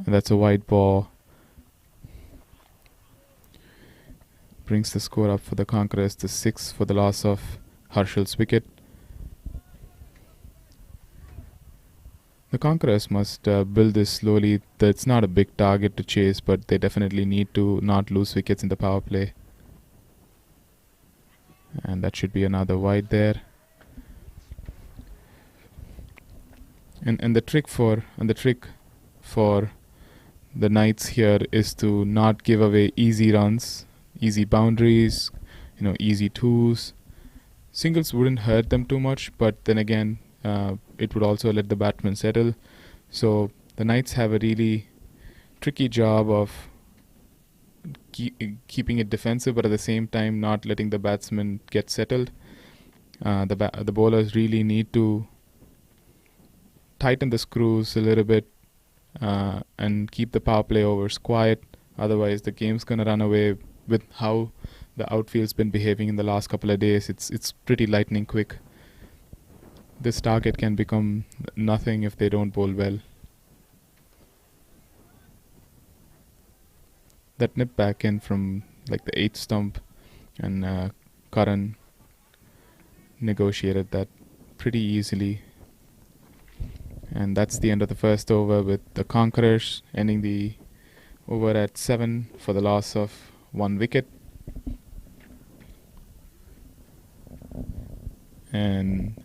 And that's a wide ball. Brings the score up for the Conquerors to 6 for the loss of Harshal's wicket. The Conquerors must build this slowly. It's not a big target to chase, but they definitely need to not lose wickets in the power play. And that should be another wide there. And the trick for the Knights here is to not give away easy runs, easy boundaries, easy twos. Singles wouldn't hurt them too much, but then again, it would also let the batsman settle. So the Knights have a really tricky job of keeping it defensive, but at the same time not letting the batsman get settled. The bowlers really need to tighten the screws a little bit and keep the power play overs quiet. Otherwise, the game's gonna run away with how the outfield's been behaving in the last couple of days. It's pretty lightning quick. This target can become nothing if they don't bowl well. That nip back in from like the 8th stump, and Karan negotiated that pretty easily. And that's the end of the first over, with the Conquerors ending the over at 7 for the loss of 1 wicket. And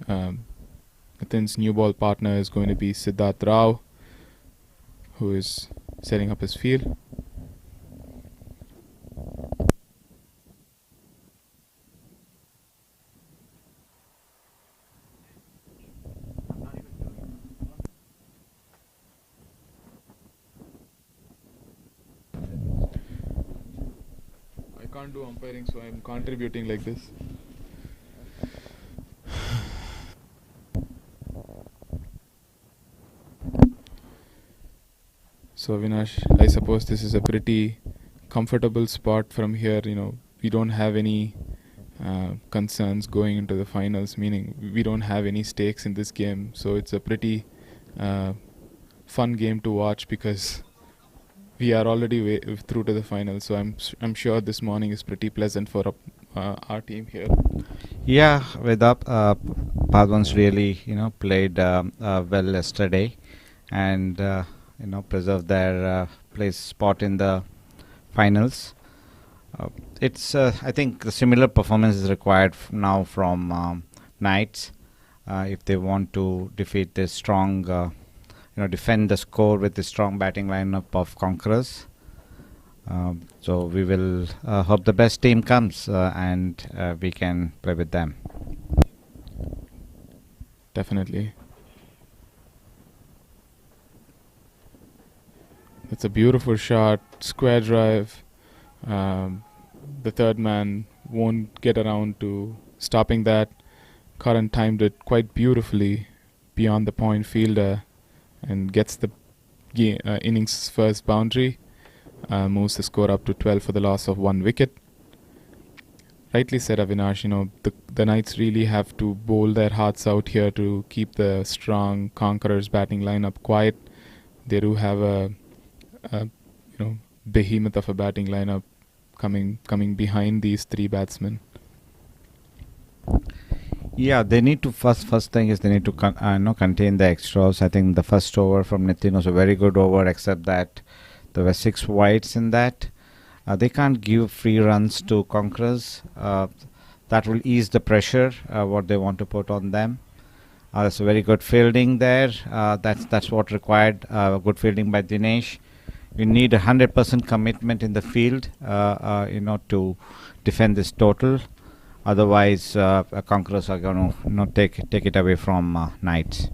Nitin's new ball partner is going to be Siddharth Rao, who is setting up his field. I can't do umpiring, so I'm contributing like this. So Avinash, I suppose this is a pretty comfortable spot from here. We don't have any concerns going into the finals, meaning we don't have any stakes in this game. So it's a pretty fun game to watch because we are already through to the finals. So I'm sure this morning is pretty pleasant for our team here. Yeah, Vedap, Padwans really, played well yesterday, and preserved their place spot in the finals. It's I think a similar performance is required now from Knights if they want to defeat this strong, defend the score with the strong batting lineup of Conquerors. So we will hope the best team comes and we can play with them. Definitely. It's a beautiful shot, square drive. The third man won't get around to stopping that. Karan timed it quite beautifully beyond the point fielder and gets the innings' first boundary. Moves the score up to 12 for the loss of 1 wicket. Rightly said, Avinash, the Knights really have to bowl their hearts out here to keep the strong Conquerors batting lineup quiet. They do have a behemoth of a batting lineup coming behind these 3 batsmen. Yeah, they need to first thing is they need to contain the extras. I think the first over from Nitin was a very good over, except that there were 6 wides in that. They can't give free runs to Conquerors. That will ease the pressure what they want to put on them. That's a very good fielding there. That's what required. Good fielding by Dinesh. You need 100% commitment in the field, to defend this total. Otherwise, Conquerors are going to take it away from Knights.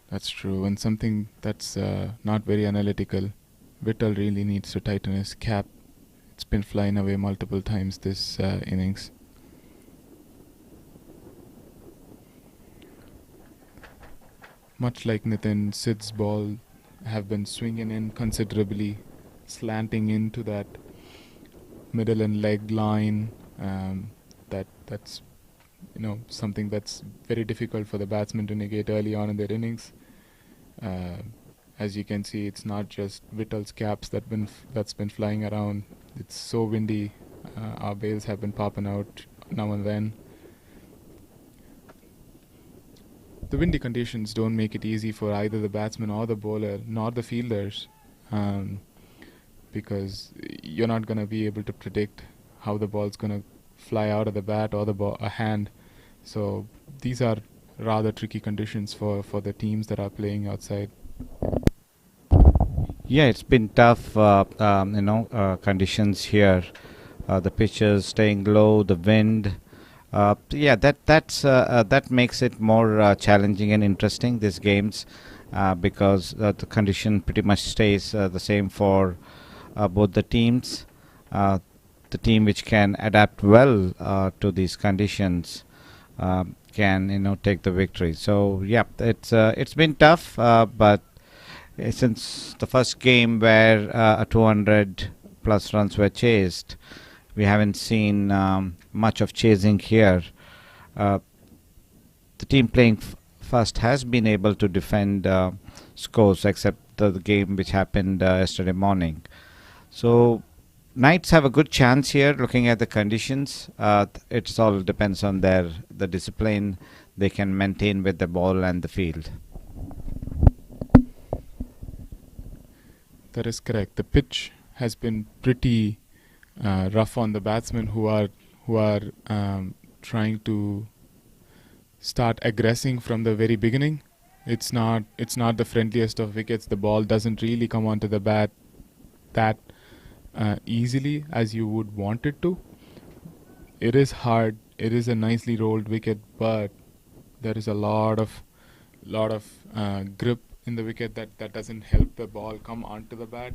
That's true. And something that's not very analytical. Vittal really needs to tighten his cap. It's been flying away multiple times this innings. Much like Nitin, Sid's ball have been swinging in considerably, slanting into that middle and leg line. That's something that's very difficult for the batsmen to negate early on in their innings. As you can see, it's not just Vittal's caps that's been flying around. It's so windy. Our bails have been popping out now and then. The windy conditions don't make it easy for either the batsman or the bowler, nor the fielders, because you're not going to be able to predict how the ball's going to fly out of the bat or a hand. So these are rather tricky conditions for the teams that are playing outside. Yeah, it's been tough, conditions here. The pitches staying low, the wind. That makes it more challenging and interesting, these games, because the condition pretty much stays the same for both the teams. The team which can adapt well to these conditions can take the victory. So yeah, it's been tough, but since the first game where 200 plus runs were chased, we haven't seen much of chasing here. The team playing first has been able to defend scores, except the game which happened yesterday morning. So Knights have a good chance here looking at the conditions. It all depends on the discipline they can maintain with the ball and the field. That is correct. The pitch has been pretty rough on the batsmen who are trying to start aggressing from the very beginning. It's not the friendliest of wickets. The ball doesn't really come onto the bat that easily as you would want it to. It is hard. It is a nicely rolled wicket, but there is a lot of grip in the wicket that doesn't help the ball come onto the bat.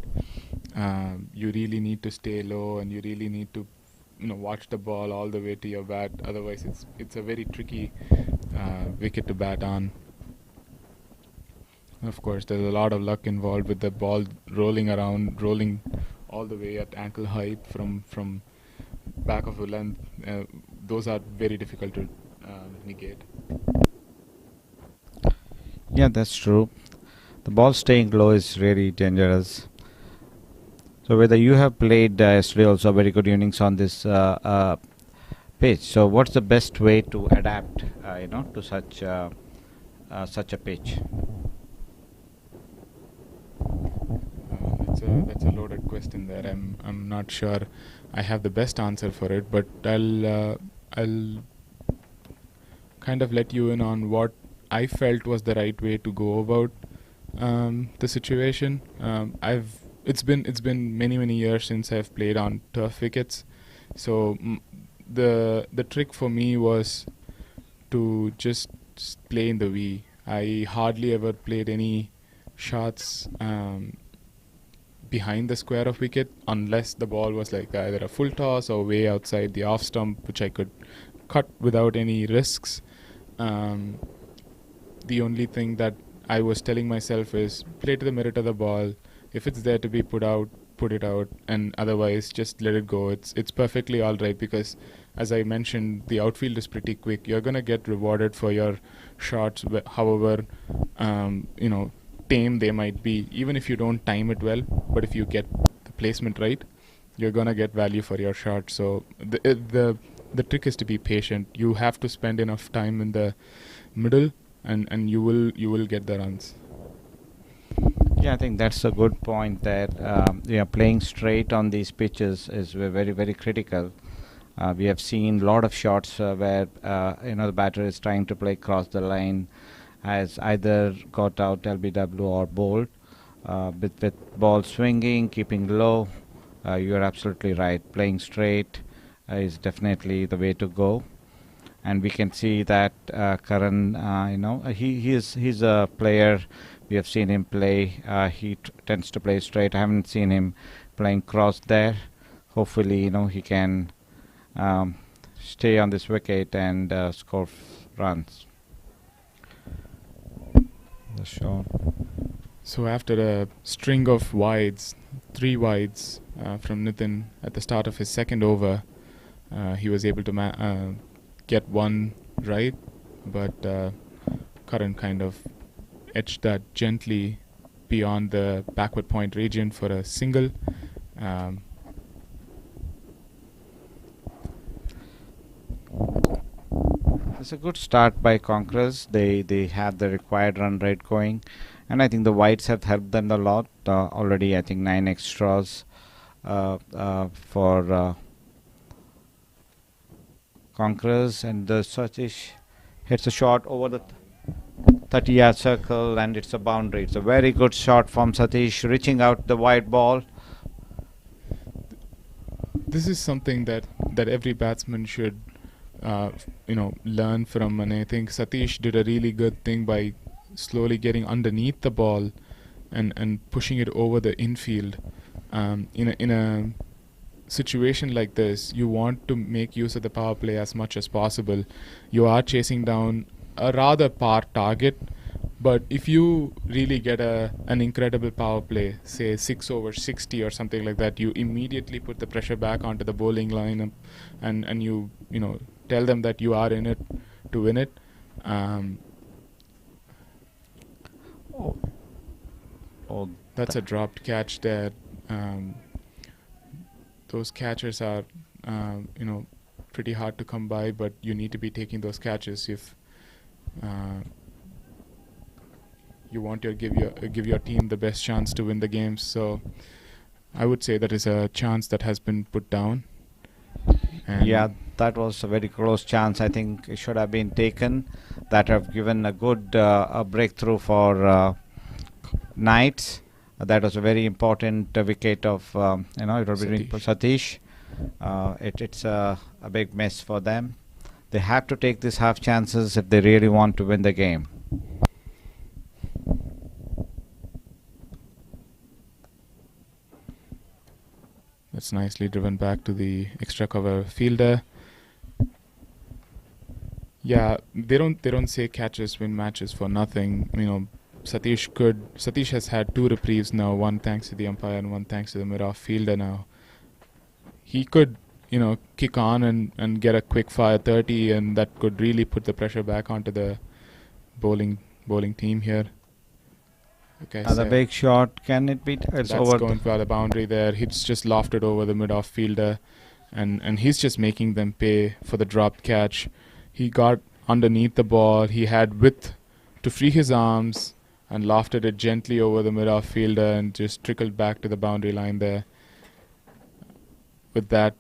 You really need to stay low, and you really need to watch the ball all the way to your bat. Otherwise, it's a very tricky wicket to bat on. Of course, there's a lot of luck involved with the ball rolling all the way at ankle height from back of the length. Those are very difficult to negate. Yeah, that's true. The ball staying low is really dangerous. So whether you have played yesterday also very good innings on this pitch. So what's the best way to adapt, to such a pitch? That's a loaded question there. I'm not sure I have the best answer for it, but I'll kind of let you in on what I felt was the right way to go about the situation. It's been many years since I've played on turf wickets, so the trick for me was to just play in the V. I hardly ever played any shots behind the square of wicket unless the ball was like either a full toss or way outside the off stump, which I could cut without any risks. The only thing that I was telling myself is play to the merit of the ball. If it's there to be put out, put it out, and otherwise just let it go. It's perfectly all right, because as I mentioned, the outfield is pretty quick. You're gonna get rewarded for your shots, however tame they might be. Even if you don't time it well, but if you get the placement right, you're gonna get value for your shot. So the the trick is to be patient. You have to spend enough time in the middle, and you will get the runs. Yeah, I think that's a good point that playing straight on these pitches is very, very critical. We have seen a lot of shots where the batter is trying to play across the line, has either got out LBW or bowled. With ball swinging, keeping low, you're absolutely right. Playing straight is definitely the way to go. And we can see that Karan, he's a player. We have seen him play. He tends to play straight. I haven't seen him playing cross there. Hopefully, he can stay on this wicket and score runs. The shot. So after a string of wides, 3 wides from Nitin at the start of his second over, he was able to get one right, but Karan kind of edged that gently beyond the backward point region for a single. It's a good start by Conquerors. They have the required run rate going, and I think the wides have helped them a lot. Already, I think 9 extras for Conquerors, and the Satish hits a shot over the 30-yard circle, and it's a boundary. It's a very good shot from Satish, reaching out the wide ball. This is something that every batsman should learn from, and I think Satish did a really good thing by slowly getting underneath the ball and pushing it over the infield. In a situation like this, you want to make use of the power play as much as possible. You are chasing down a rather par target, but if you really get an incredible power play, say 6 over 60 or something like that, you immediately put the pressure back onto the bowling line, and you tell them that you are in it to win it. That's a dropped catch there. Those catches are pretty hard to come by, but you need to be taking those catches if you want to give your team the best chance to win the game. So I would say that is a chance that has been put down. And yeah, that was a very close chance. I think it should have been taken. That have given a good breakthrough for Knights. That was a very important wicket of it will be for Satish. It's a big miss for them. They have to take these half chances if they really want to win the game. That's nicely driven back to the extra cover fielder. Yeah, they don't say catches win matches for nothing. Satish has had 2 reprieves now, one thanks to the umpire and one thanks to the mid-off fielder now. He could, kick on and get a quick fire 30, and that could really put the pressure back onto the bowling team here. Okay, Another big shot. Can it be? It's that's over. going for the boundary there. He's just lofted over the mid-off fielder, and he's just making them pay for the dropped catch. He got underneath the ball. He had width to free his arms and lofted it gently over the mid-off fielder and just trickled back to the boundary line there. With that,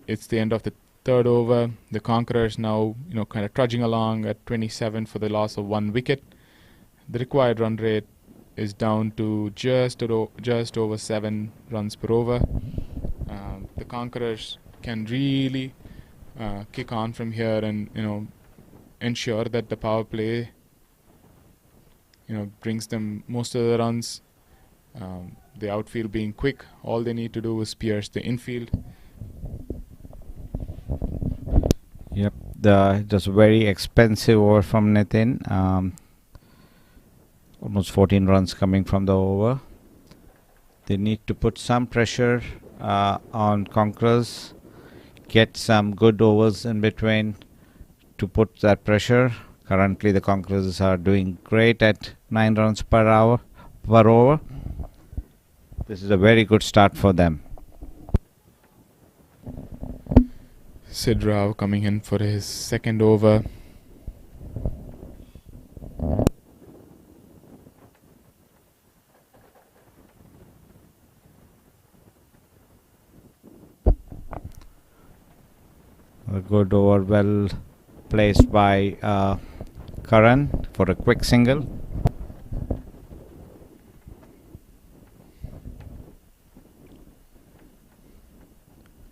it's the end of the 3rd over. The Conquerors now, kind of trudging along at 27 for the loss of 1 wicket. The required run rate is down to just over 7 runs per over. The Conquerors can really kick on from here and ensure that the power play brings them most of the runs. The outfield being quick, all they need to do is pierce the infield. Yep, just very expensive over from Nitin. Almost 14 runs coming from the over. They need to put some pressure on Conquerors, get some good overs in between to put that pressure. Currently, the Conquerors are doing great at 9 runs per over. This is a very good start for them. Sid Rao coming in for his second over. A good over, well placed by Karan for a quick single.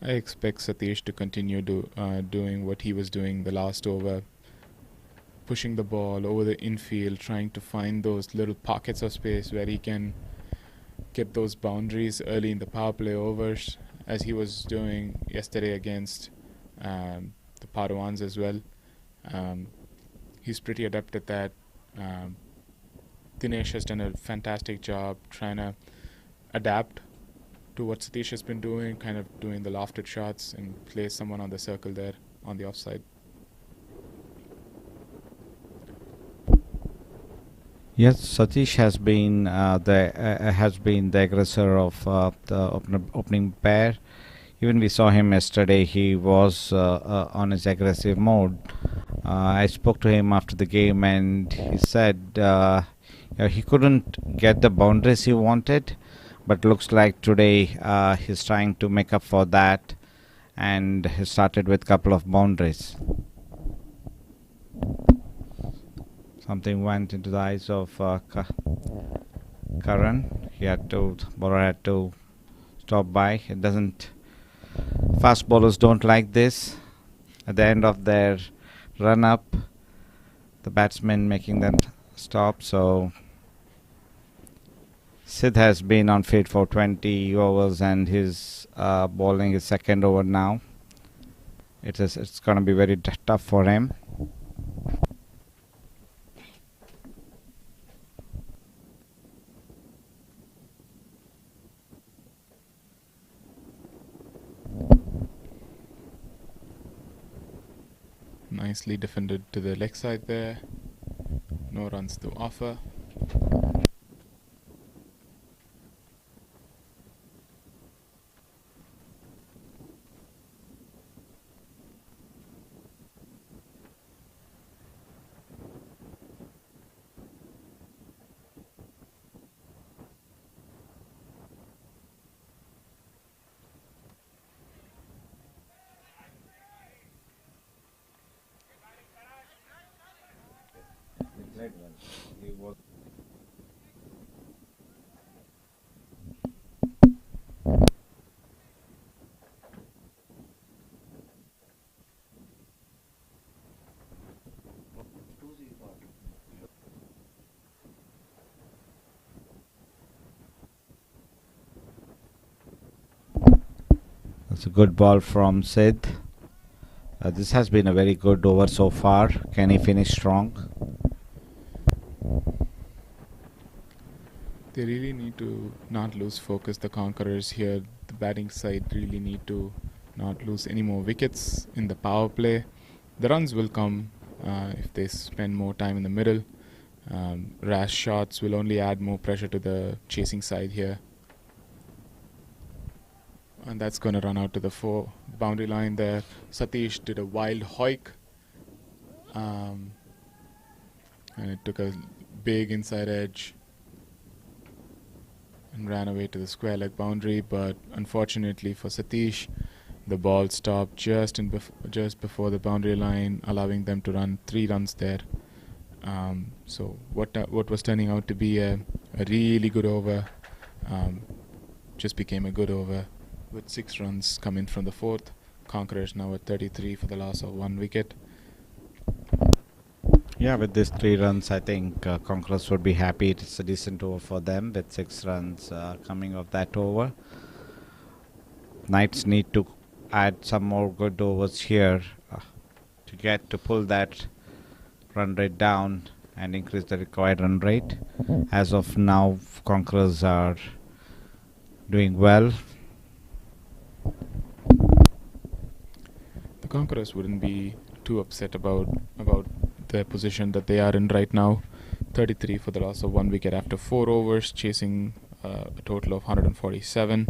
I expect Satish to continue doing what he was doing the last over, pushing the ball over the infield, trying to find those little pockets of space where he can get those boundaries early in the power play overs, as he was doing yesterday against the Padawans as well. He's pretty adept at that. Dinesh has done a fantastic job trying to adapt to what Satish has been doing, kind of doing the lofted shots and place someone on the circle there on the offside. Yes, Satish has been the aggressor of the opening pair. Even we saw him yesterday. He was on his aggressive mode. I spoke to him after the game, and he said he couldn't get the boundaries he wanted, but looks like today he's trying to make up for that, and he started with a couple of boundaries. Something went into the eyes of Karan. Bowler had to stop by. It doesn't. Fast bowlers don't like this. At the end of their run up, the batsman making them stop. So Sid has been on field for 20 overs and he's bowling his second over now. It's going to be very tough for him. Nicely defended to the leg side there. No runs to offer. That's a good ball from Sid. This has been a very good over so far. Can he finish strong? They really need to not lose focus, the Conquerors here. The batting side really need to not lose any more wickets in the power play. The runs will come if they spend more time in the middle. Rash shots will only add more pressure to the chasing side here. And that's going to run out to the boundary line there. Satish did a wild hoik. And it took a big inside edge and ran away to the square leg boundary. But unfortunately for Satish, the ball stopped just before the boundary line, allowing them to run 3 runs there. So what was turning out to be a really good over just became a good over, with 6 runs coming from the 4th. Conquerors now at 33 for the loss of 1 wicket. Yeah, with these 3 runs, I think Conquerors would be happy. It's a decent over for them with 6 runs coming off that over. Knights need to add some more good overs here to pull that run rate down and increase the required run rate. As of now, Conquerors are doing well. The Conquerors wouldn't be too upset about the position that they are in right now. 33 for the loss of 1 wicket after 4 overs, chasing a total of 147.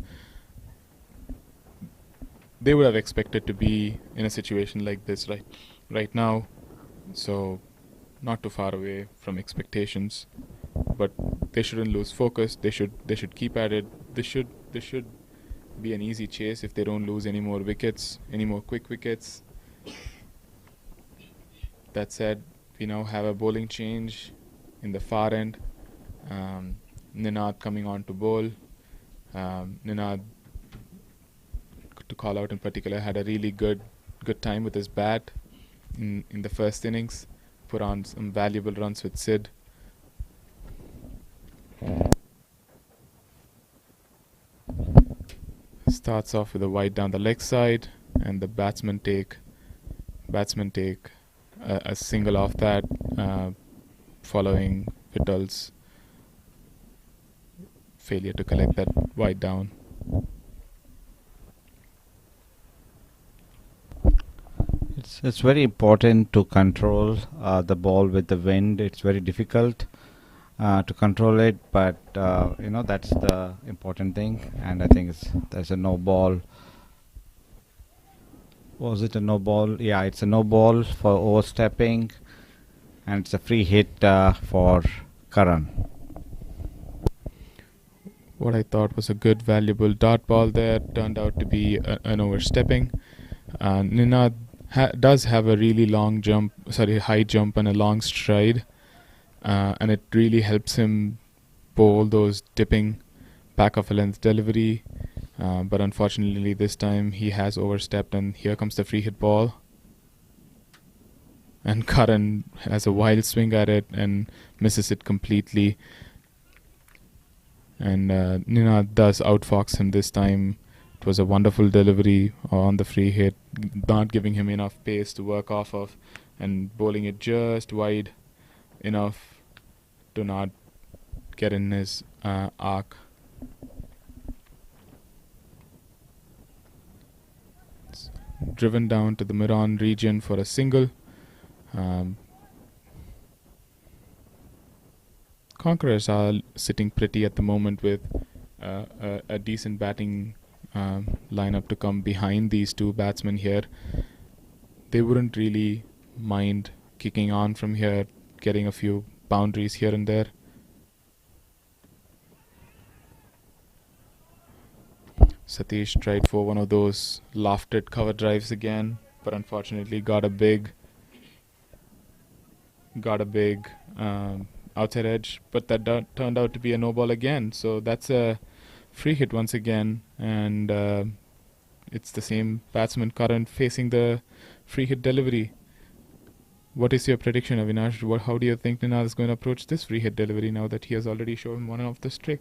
they would have expected to be in a situation like this right now. So not too far away from expectations, but they shouldn't lose focus. They should keep at it. This should be an easy chase if they don't lose any more wickets, any more quick wickets. That said, we now have a bowling change in the far end. Ninad coming on to bowl. Ninad, to call out in particular, had a really good time with his bat in the first innings. Put on some valuable runs with Sid. Starts off with a wide down the leg side, and the batsmen take a single off that, following Vittal's failure to collect that wide down. It's very important to control the ball with the wind. It's very difficult to control it, but that's the important thing. And I think there's a no ball. Was it a no ball? Yeah, it's a no ball for overstepping, and it's a free hit for Karan. What I thought was a good, valuable dot ball there turned out to be an overstepping. Ninad does have a really high jump and a long stride, and it really helps him bowl those dipping back of a length delivery. But unfortunately this time he has overstepped, and here comes the free hit ball. And Karan has a wild swing at it and misses it completely. And Ninad does outfox him this time. It was a wonderful delivery on the free hit, not giving him enough pace to work off of, and bowling it just wide enough to not get in his arc. It's driven down to the mid-on region for a single. Conquerors are sitting pretty at the moment with a decent batting lineup to come behind these two batsmen here. They wouldn't really mind kicking on from here, getting a few boundaries here and there. Satish tried for one of those lofted cover drives again, but unfortunately got a big outside edge, but that turned out to be a no ball again. So that's a free hit once again, and it's the same batsman Karan facing the free hit delivery. What is your prediction, Avinash? How do you think Ninad is going to approach this free hit delivery now that he has already shown one of the streak?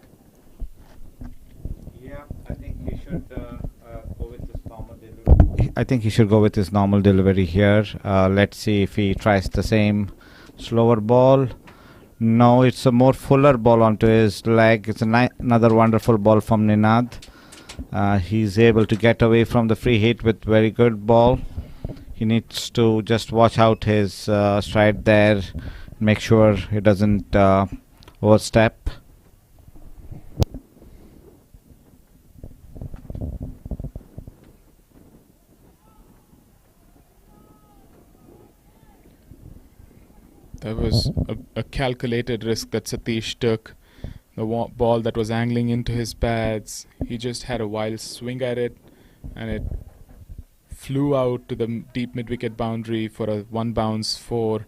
Yeah, I think he should go with his normal delivery. I think he should go with his normal delivery here. Let's see if he tries the same slower ball. No, it's a more fuller ball onto his leg. It's another wonderful ball from Ninad. He's able to get away from the free hit with very good ball. He needs to just watch out his stride there, make sure he doesn't overstep. That was a calculated risk that Satish took. The ball that was angling into his pads, he just had a wild swing at it, and it flew out to the deep mid-wicket boundary for a one bounce four.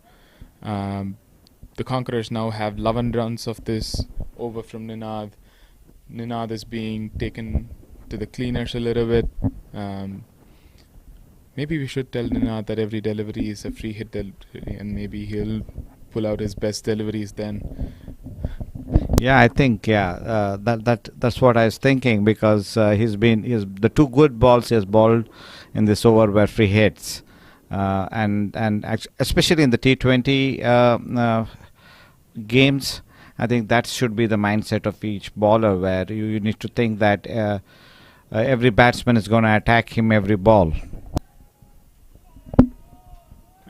The Conquerors now have 11 runs of this over from Ninad. Ninad is being taken to the cleaners a little bit. Maybe we should tell Ninad that every delivery is a free hit delivery, and maybe he'll pull out his best deliveries then. Yeah, I think that's what I was thinking, because the two good balls he has bowled in this over were free hits, and especially in the T20 games, I think that should be the mindset of each bowler, where you need to think that every batsman is going to attack him every ball.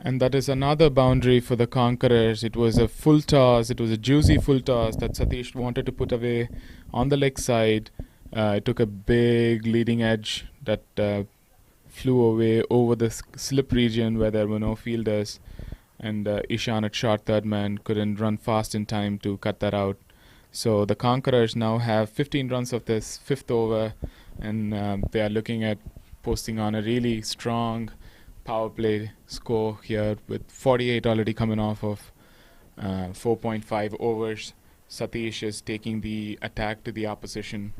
And that is another boundary for the Conquerors. It was a full toss. It was a juicy full toss that Satish wanted to put away on the leg side. It took a big leading edge that flew away over the slip region where there were no fielders, and Ishan at short third man couldn't run fast in time to cut that out. So the Conquerors now have 15 runs of this fifth over, and they are looking at posting on a really strong power play score here with 48 already coming off of 4.5 overs. Satish is taking the attack to the opposition.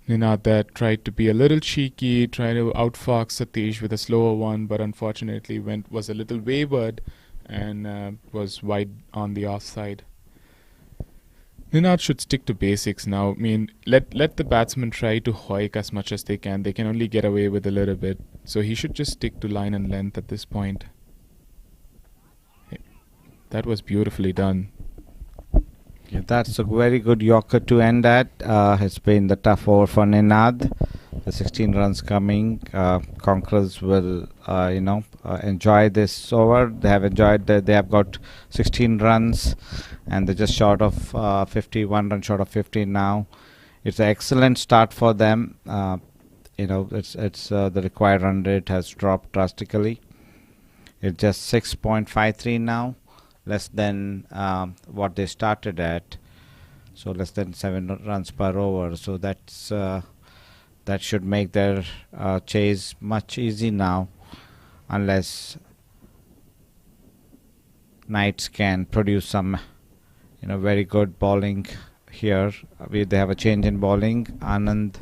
Ninad there tried to be a little cheeky, try to outfox Satish with a slower one, but unfortunately was a little wayward and was wide on the offside. Ninad should stick to basics now. I mean, let the batsmen try to hoik as much as they can. They can only get away with a little bit. So he should just stick to line and length at this point. That was beautifully done. Yeah, that's a very good Yorker to end at. It's been the tough over for Ninad. The 16 runs coming. Conquerors will, enjoy this over. They have enjoyed that. They have got 16 runs, and they're just short of 51 runs short of 50 now. It's an excellent start for them. It's the required run rate has dropped drastically. It's just 6.53 now, less than what they started at. So less than 7 runs per over. So that should make their chase much easy now, unless Knights can produce some very good bowling here. They have a change in bowling. Anand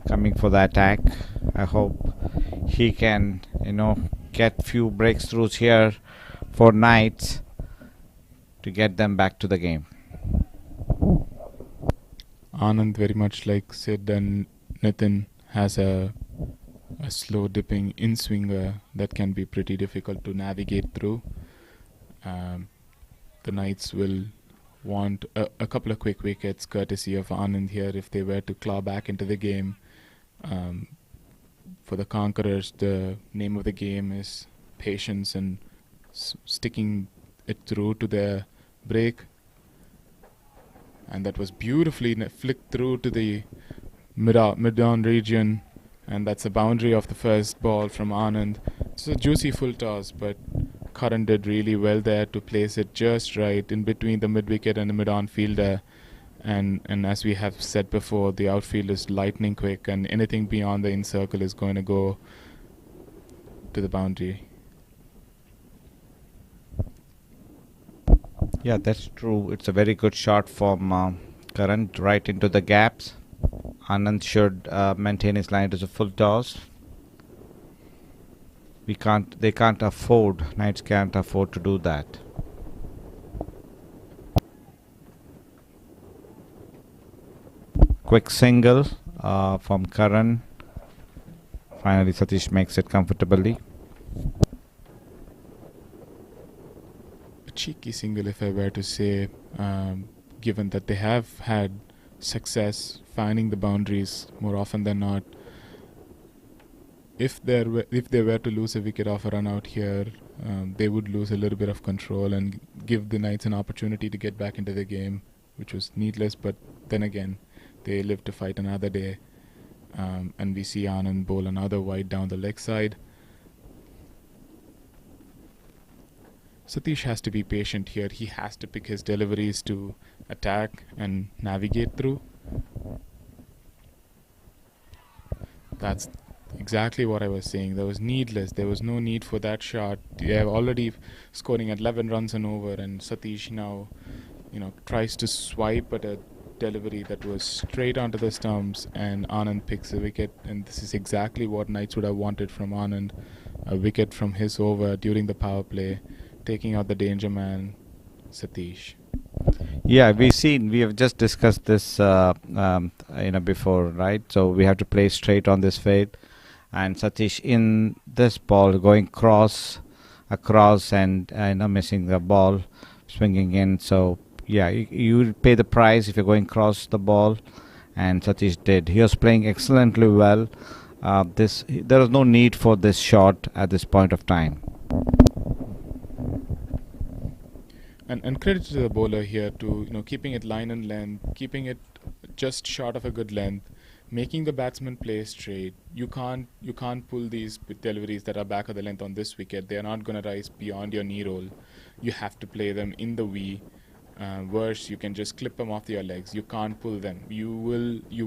coming for the attack. I hope he can get few breakthroughs here for Knights to get them back to the game. Anand, very much like Sid and Nitin, has a slow dipping in swinger that can be pretty difficult to navigate through. The Knights will want a couple of quick wickets courtesy of Anand here if they were to claw back into the game. For the Conquerors, the name of the game is patience and sticking it through to their break. And that was beautifully flicked through to the mid-on region, and that's a boundary of the first ball from Anand. It's a juicy full toss, but Karan did really well there to place it just right in between the mid-wicket and the mid-on fielder. And as we have said before, the outfield is lightning quick, and anything beyond the in circle is going to go to the boundary. Yeah, that's true. It's a very good shot from Karan right into the gaps. Anand should maintain his line. It is a full toss. They can't afford, Knights can't afford to do that. Quick single from Karan. Finally Satish makes it comfortably. A cheeky single, if I were to say, given that they have had success finding the boundaries more often than not. If they were to lose a wicket off a run out here, they would lose a little bit of control and give the Knights an opportunity to get back into the game, which was needless. But then again, they live to fight another day, and we see Anand bowl another wide down the leg side. Satish has to be patient here. He has to pick his deliveries to attack and navigate through. That's exactly what I was saying. That was needless. There was no need for that shot. They are already scoring at 11 runs and over, and Satish now, tries to swipe at a delivery that was straight onto the stumps, and Anand picks a wicket. And this is exactly what Knights would have wanted from Anand. A wicket from his over during the power play, taking out the danger man, Satish. Yeah, we have just discussed this before, right? So we have to play straight on this fade, and Satish in this ball going across and missing the ball, swinging in. So yeah, you pay the price if you're going across the ball, and Satish did. He was playing excellently well. There was no need for this shot at this point of time. and credit to the bowler here to keeping it line and length, keeping it just short of a good length, making the batsman play straight. You can't pull these deliveries that are back of the length on this wicket. They are not going to rise beyond your knee roll. You have to play them in the V. Worse, you can just clip them off your legs. You can't pull them. You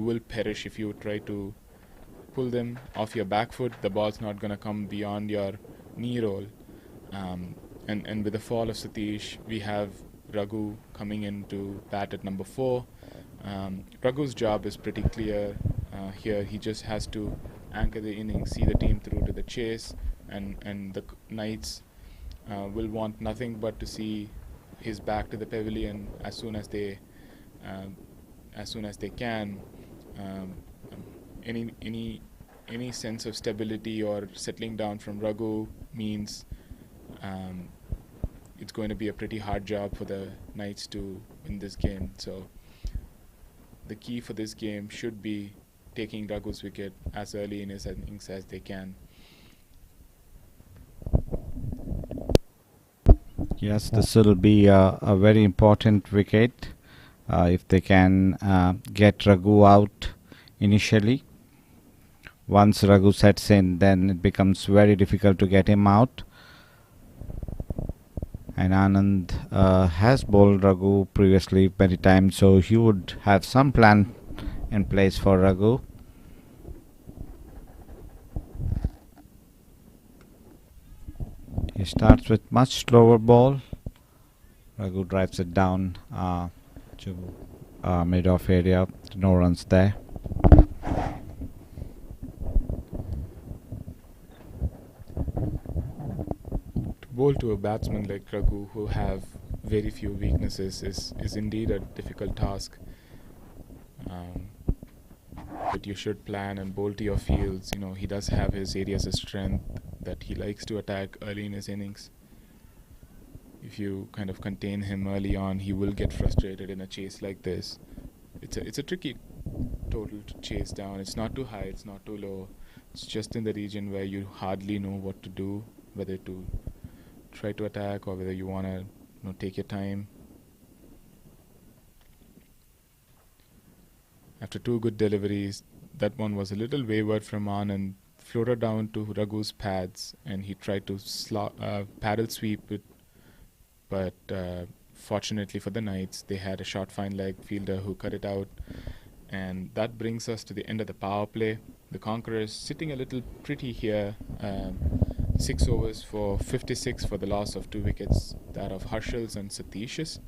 will perish if you try to pull them off your back foot. The ball's not going to come beyond your knee roll. And with the fall of Satish, we have Raghu coming in to bat at number 4. Raghu's job is pretty clear here. He just has to anchor the innings, see the team through to the chase, and the Knights will want nothing but to see his back to the pavilion as soon as they can. Um, any sense of stability or settling down from Raghu means it's going to be a pretty hard job for the Knights to win this game. So the key for this game should be taking Raghu's wicket as early in his innings as they can. Yes, this will be a very important wicket if they can get Raghu out initially. Once Raghu sets in, then it becomes very difficult to get him out. And Anand has bowled Raghu previously many times, so he would have some plan in place for Raghu. He starts with much slower ball. Raghu drives it down to mid-off area. No runs there. Bowl to a batsman like Raghu, who have very few weaknesses, is indeed a difficult task. But you should plan and bowl to your fields. He does have his areas of strength that he likes to attack early in his innings. If you kind of contain him early on, he will get frustrated in a chase like this. It's a tricky total to chase down. It's not too high, it's not too low. It's just in the region where you hardly know what to do, whether to try to attack or whether you want to take your time. After 2 good deliveries, that one was a little wayward from Anand, floated down to Raghu's pads, and he tried to paddle sweep it, but fortunately for the Knights, they had a short fine leg fielder who cut it out. And that brings us to the end of the power play. The Conquerors sitting a little pretty here. 6 overs for 56 for the loss of 2 wickets, that of Harshal's and Satish's.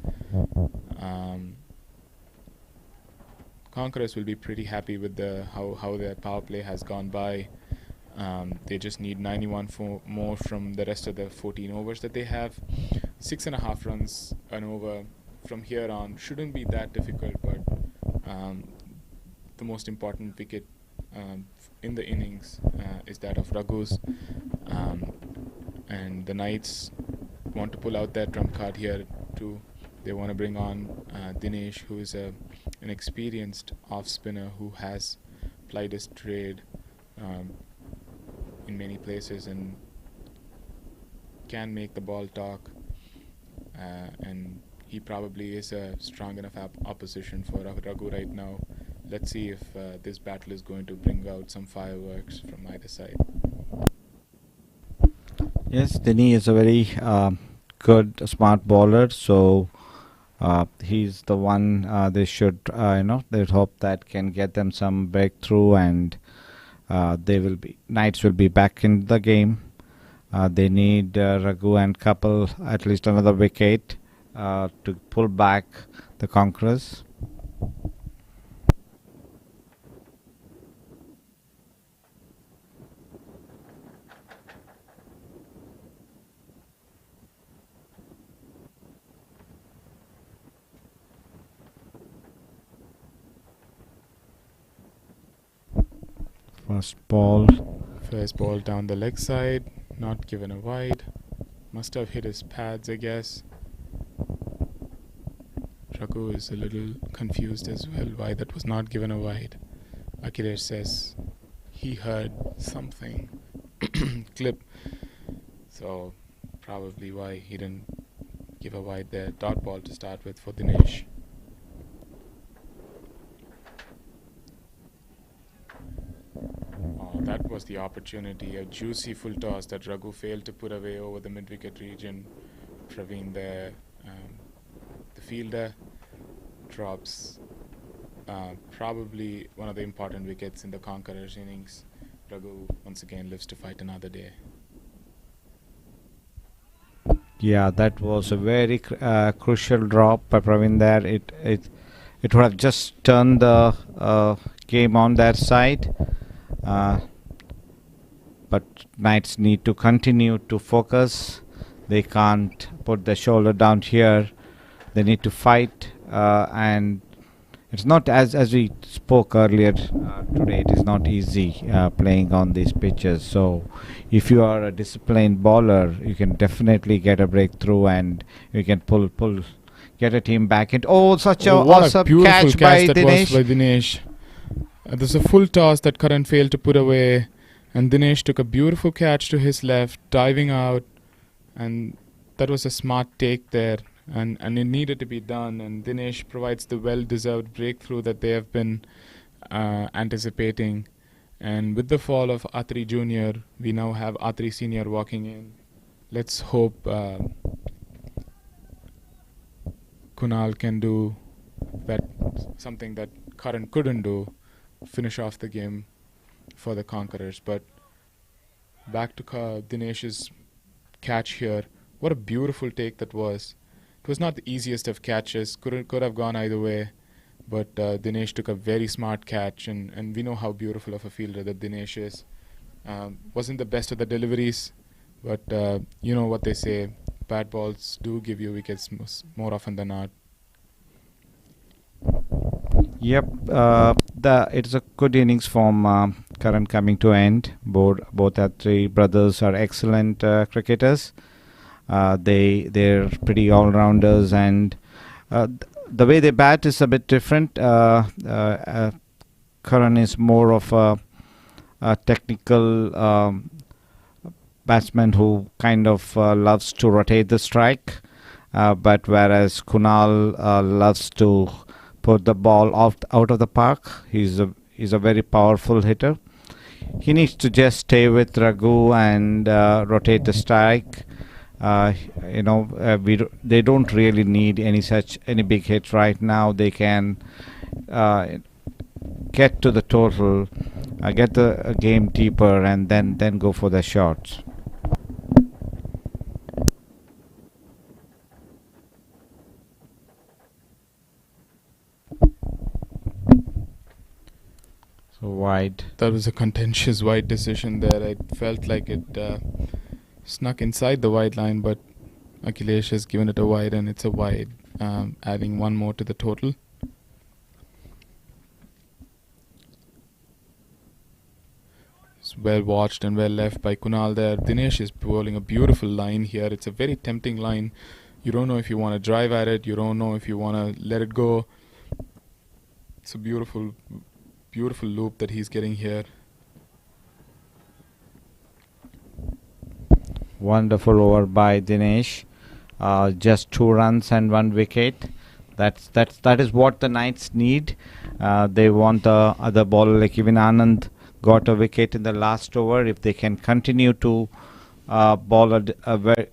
Conquerors will be pretty happy with how their power play has gone by. They just need 91 more from the rest of the 14 overs that they have. 6.5 runs an over from here on shouldn't be that difficult, but the most important wicket in the innings is that of Raghu's. And the Knights want to pull out their trump card here too. They want to bring on Dinesh, who is an experienced off-spinner who has plied his trade in many places and can make the ball talk. And he probably is a strong enough opposition for Raghu right now. Let's see if this battle is going to bring out some fireworks from either side. Yes, Dini is a very good, smart bowler, so he's the one they should, they hope that can get them some breakthrough, and Knights will be back in the game. They need Raghu and Kapil at least another wicket to pull back the Conquerors. First ball down the leg side, not given a wide. Must have hit his pads, I guess. Raghu is a little confused as well why that was not given a wide. Akhilesh says he heard something clip, so probably why he didn't give a wide there. Dot ball to start with for Dinesh. Oh, that was the opportunity, a juicy full toss that Raghu failed to put away over the mid-wicket region. Praveen there, the fielder drops probably one of the important wickets in the Conquerors innings. Raghu once again lives to fight another day. Yeah, that was a very crucial drop by Praveen there. It would have just turned the game on their side. But Knights need to continue to focus. They can't put their shoulder down here. They need to fight, and it's not as we spoke earlier today. It is not easy playing on these pitches. So, if you are a disciplined bowler, you can definitely get a breakthrough, and you can get a team back. And such a what awesome a beautiful catch by that Dinesh. was by Dinesh. There's a full toss that Karan failed to put away, and Dinesh took a beautiful catch to his left, diving out, and that was a smart take there, and it needed to be done, and Dinesh provides the well-deserved breakthrough that they have been anticipating. And with the fall of Atri Jr., we now have Atri Sr. walking in. Let's hope Kunal can do that, something that Karan couldn't do, finish off the game for the Conquerors. But back to Dinesh's catch here. What a beautiful take that was. It was not the easiest of catches, could have gone either way, but Dinesh took a very smart catch, and we know how beautiful of a fielder that Dinesh is. Wasn't the best of the deliveries, but you know what they say, bad balls do give you wickets more often than not. Yep, it's a good innings from Karan coming to end. Both our three brothers are excellent cricketers. They're pretty all-rounders, and the way they bat is a bit different. Karan is more of a technical batsman who kind of loves to rotate the strike, but whereas Kunal loves to put the ball out of the park. He's a very powerful hitter. He needs to just stay with Raghu and rotate the strike. They don't really need any big hits right now. They can get to the total, get the game deeper, and then go for the shots. So wide. That was a contentious wide decision there. I felt like it snuck inside the wide line, but Akhilesh has given it a wide, and it's a wide, adding one more to the total. It's well watched and well left by Kunal there. Dinesh is bowling a beautiful line here. It's a very tempting line. You don't know if you want to drive at it. You don't know if you want to let it go. It's a beautiful loop that he's getting here. Wonderful over by Dinesh. Just 2 runs and 1 wicket. That is what the Knights need. They want the other bowler, like even Anand got a wicket in the last over. If they can continue to bowl a very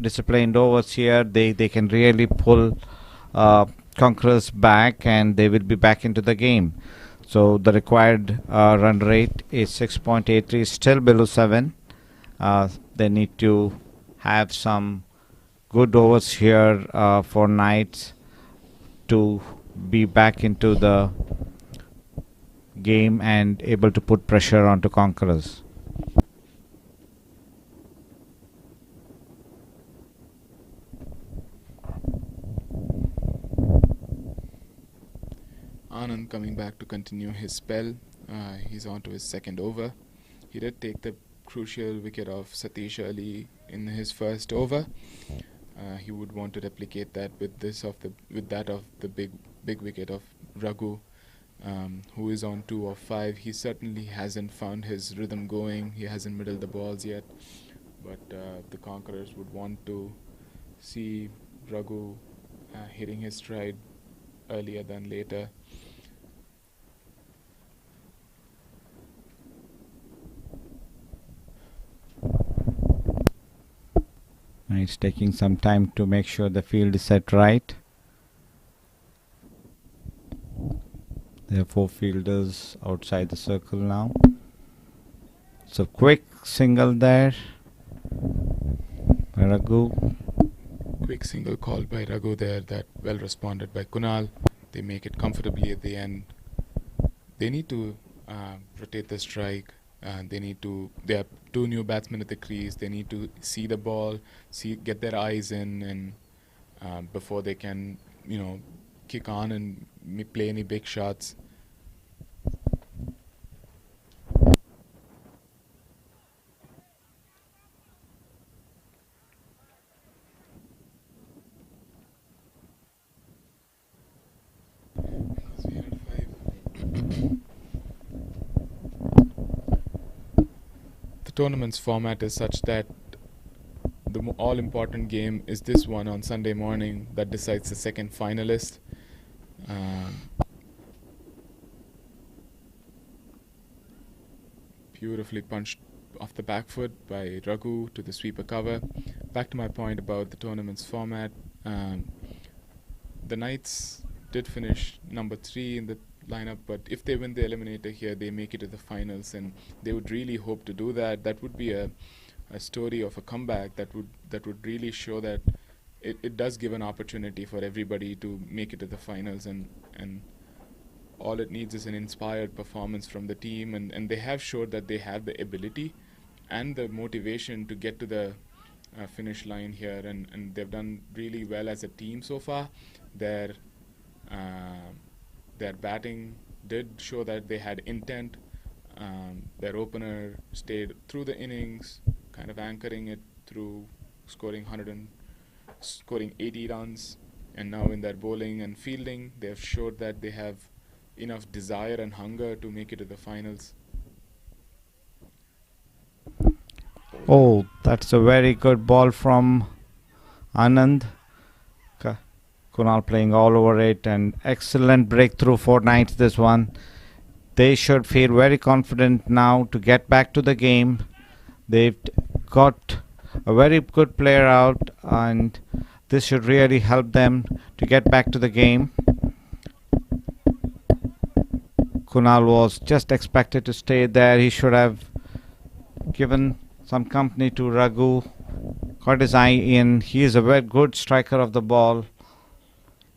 disciplined overs here, they can really pull Conquerors back, and they will be back into the game. So the required run rate is 6.83, still below 7. They need to have some good overs here for Knights to be back into the game and able to put pressure onto Conquerors. Anand coming back to continue his spell. He's on to his second over. He did take the crucial wicket of Satish Ali in his first over. He would want to replicate that with that of the big wicket of Raghu, who is on 2 of 5. He certainly hasn't found his rhythm going. He hasn't middled the balls yet, but the Conquerors would want to see Raghu hitting his stride earlier than later. And it's taking some time to make sure the field is set right. There are 4 fielders outside the circle now. So quick single there by Raghu. Quick single called by Raghu there, that well responded by Kunal. They make it comfortably at the end. They need to rotate the strike. They have 2 new batsmen at the crease. They need to see the ball, get their eyes in, and before they can, kick on and play any big shots. The tournament's format is such that the all-important game is this one on Sunday morning that decides the second finalist. Beautifully punched off the back foot by Raghu to the sweeper cover. Back to my point about the tournament's format. The Knights did finish number 3 in the lineup, but if they win the eliminator here, they make it to the finals, and they would really hope to do that. That would be a story of a comeback that would really show that it does give an opportunity for everybody to make it to the finals, and all it needs is an inspired performance from the team, and they have showed that they have the ability and the motivation to get to the finish line here, and they've done really well as a team so far. Their batting did show that they had intent. Their opener stayed through the innings, kind of anchoring it through, scoring 80 runs, and now in their bowling and fielding, they have showed that they have enough desire and hunger to make it to the finals. Oh, that's a very good ball from Anand. Kunal playing all over it, and excellent breakthrough for Knights this one. They should feel very confident now to get back to the game. They've got a very good player out, and this should really help them to get back to the game. Kunal was just expected to stay there. He should have given some company to Raghu. Got his eye in. He is a very good striker of the ball.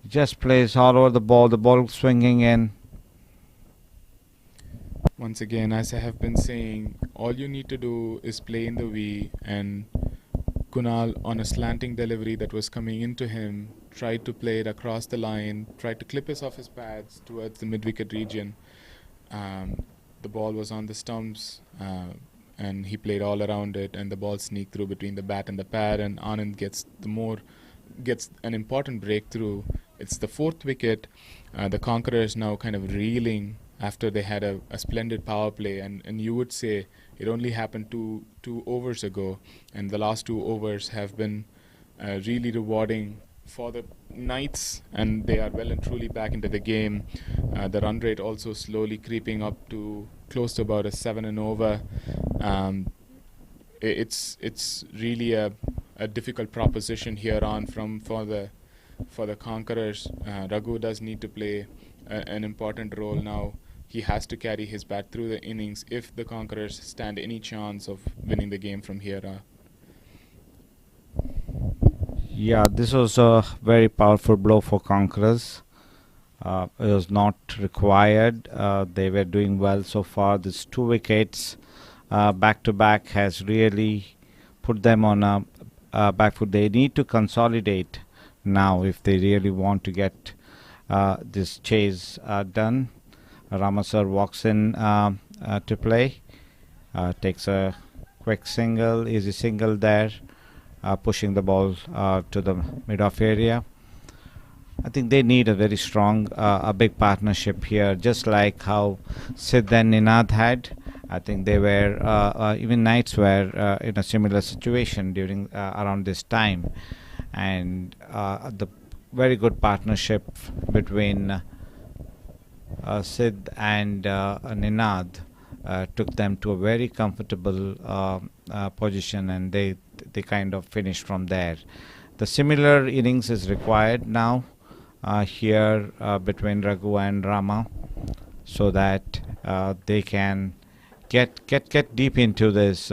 He just plays all over the ball swinging in. Once again, as I have been saying, all you need to do is play in the V, and Kunal, on a slanting delivery that was coming into him, tried to play it across the line, tried to clip us off his pads towards the mid-wicket region. The ball was on the stumps, and he played all around it, and the ball sneaked through between the bat and the pad, and Anand gets an important breakthrough. It's the 4th wicket. The Conquerors now kind of reeling after they had a splendid power play, and you would say it only happened two overs ago, and the last 2 overs have been really rewarding for the Knights, and they are well and truly back into the game. The run rate also slowly creeping up to close to about a 7 and over. It's really a difficult proposition here on for the Conquerors. Raghu does need to play an important role now. He has to carry his bat through the innings if the Conquerors stand any chance of winning the game from here on. Yeah, this was a very powerful blow for Conquerors. It was not required. They were doing well so far. These 2 wickets back to back has really put them on a back foot. They need to consolidate now if they really want to get this chase done. Ramasar walks in to play, takes a quick single, easy single there, pushing the ball to the mid-off area. I think they need a very strong, a big partnership here, just like how Sid and Ninad had. I think they were, even Knights were in a similar situation during around this time. and the very good partnership between Sid and Ninad took them to a very comfortable position, and they kind of finished from there. The similar innings is required now here between Raghu and Rama, so that they can get deep into this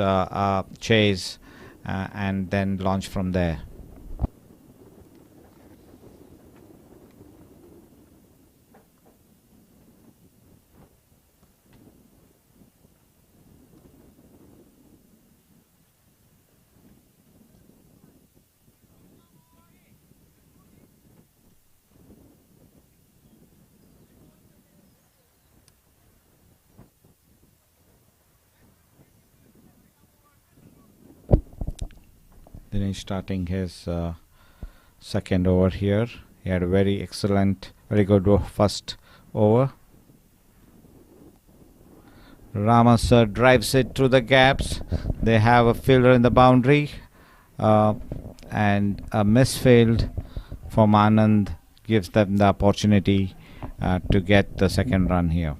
chase and then launch from there. Dinesh starting his second over here. He had a very excellent, very good first over. Rama sir drives it through the gaps. They have a fielder in the boundary, and a misfield from Anand gives them the opportunity to get the second run here.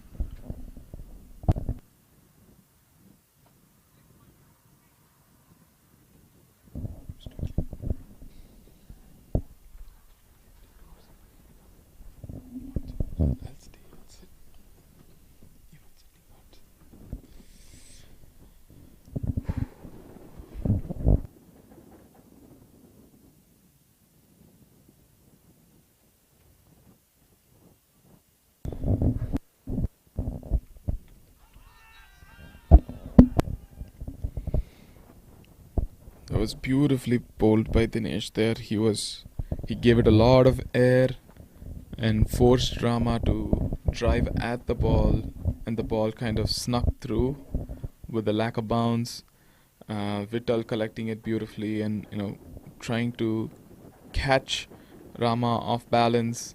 That was beautifully bowled by Dinesh there. He gave it a lot of air and forced Rama to drive at the ball, and the ball kind of snuck through with the lack of bounce. Vittal collecting it beautifully and trying to catch Rama off balance,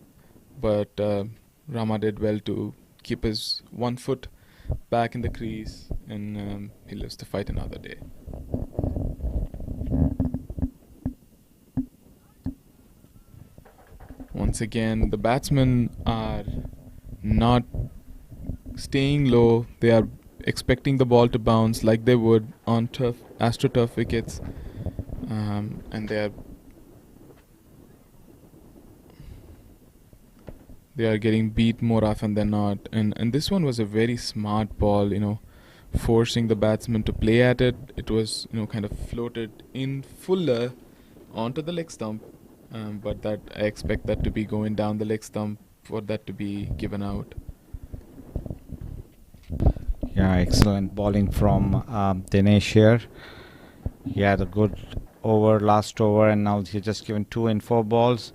but Rama did well to keep his 1 foot back in the crease, and he lives to fight another day. Once again, the batsmen are not staying low. They are expecting the ball to bounce like they would on AstroTurf wickets, and they are getting beat more often than not. And this one was a very smart ball, forcing the batsman to play at it. It was kind of floated in fuller onto the leg stump, but that I expect that to be going down the leg stump for that to be given out. Yeah, excellent bowling from Dinesh here. He had a good last over, and now he's just given 2 in 4 balls.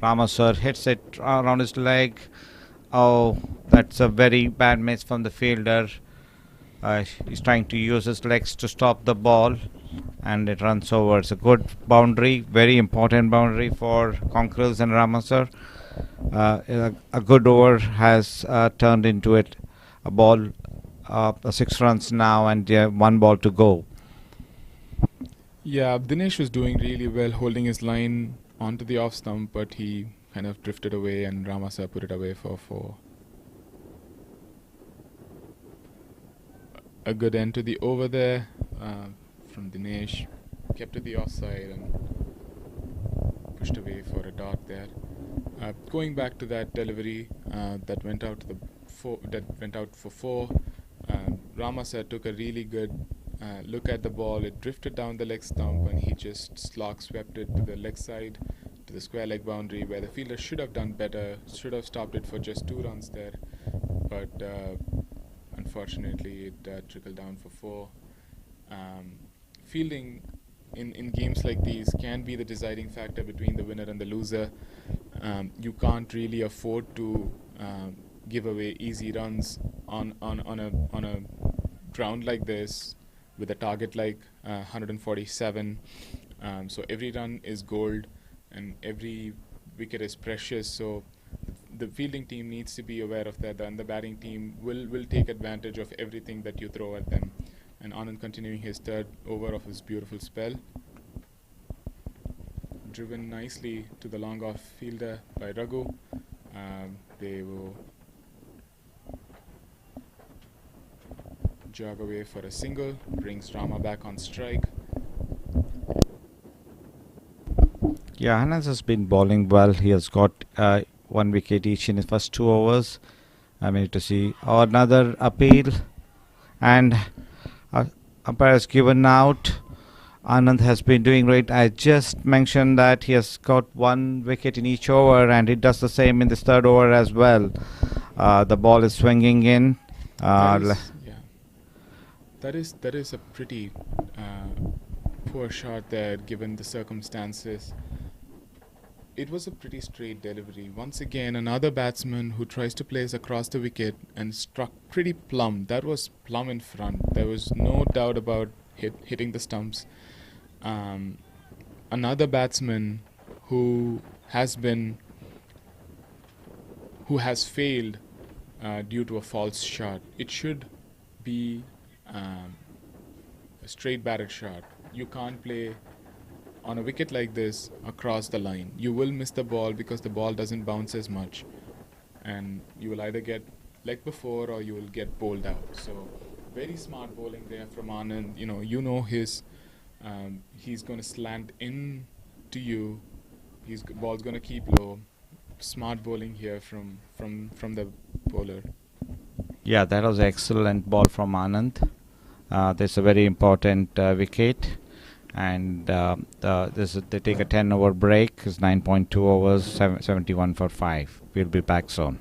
Rama sir hits it around his leg. Oh, that's a very bad miss from the fielder. He's trying to use his legs to stop the ball, and it runs over. It's a good boundary, very important boundary for Conquerors and Rama sir. A good over has turned into it. A ball, 6 runs now, and 1 ball to go. Yeah, Dinesh was doing really well holding his line onto the off stump, but he kind of drifted away, and Ramasa put it away for 4. A good end to the over there from Dinesh. Kept to the offside and pushed away for a dot there. Going back to that delivery that went out for 4. Ramasa took a really good look at the ball. It drifted down the leg stump, and he just swept it to the leg side, to the square leg boundary, where the fielder should have done better, should have stopped it for just 2 runs there, but unfortunately it trickled down for 4. Fielding in games like these can be the deciding factor between the winner and the loser. You can't really afford to give away easy runs on a ground like this, with a target like 147. So every run is gold, and every wicket is precious. So the fielding team needs to be aware of that, and the batting team will take advantage of everything that you throw at them. And Anand continuing his 3rd over of his beautiful spell. driven nicely to the long off fielder by Raghu. They will jog away for a single, brings Rama back on strike. Yeah, Hannes has been bowling well. He has got 1 wicket each in his first 2 overs. I mean to see another appeal, and umpire has given out. Anand has been doing great. I just mentioned that he has got 1 wicket in each over, and he does the same in this 3rd over as well. The ball is swinging in. That is a pretty poor shot there, given the circumstances. It was a pretty straight delivery. Once again, another batsman who tries to place across the wicket and struck pretty plumb. That was plumb in front. There was no doubt about hitting the stumps. Another batsman who has failed due to a false shot. It should be a straight batted shot. You can't play on a wicket like this across the line. You will miss the ball because the ball doesn't bounce as much, and you will either get leg before or you will get bowled out. So very smart bowling there from Anand. His he's going to slant in to you. His ball's going to keep low. Smart bowling here from the bowler. Yeah, that was excellent ball from Anand. That's a very important wicket, and they take a 10-over break. It's 9.2 overs, 71 for 5. We'll be back soon.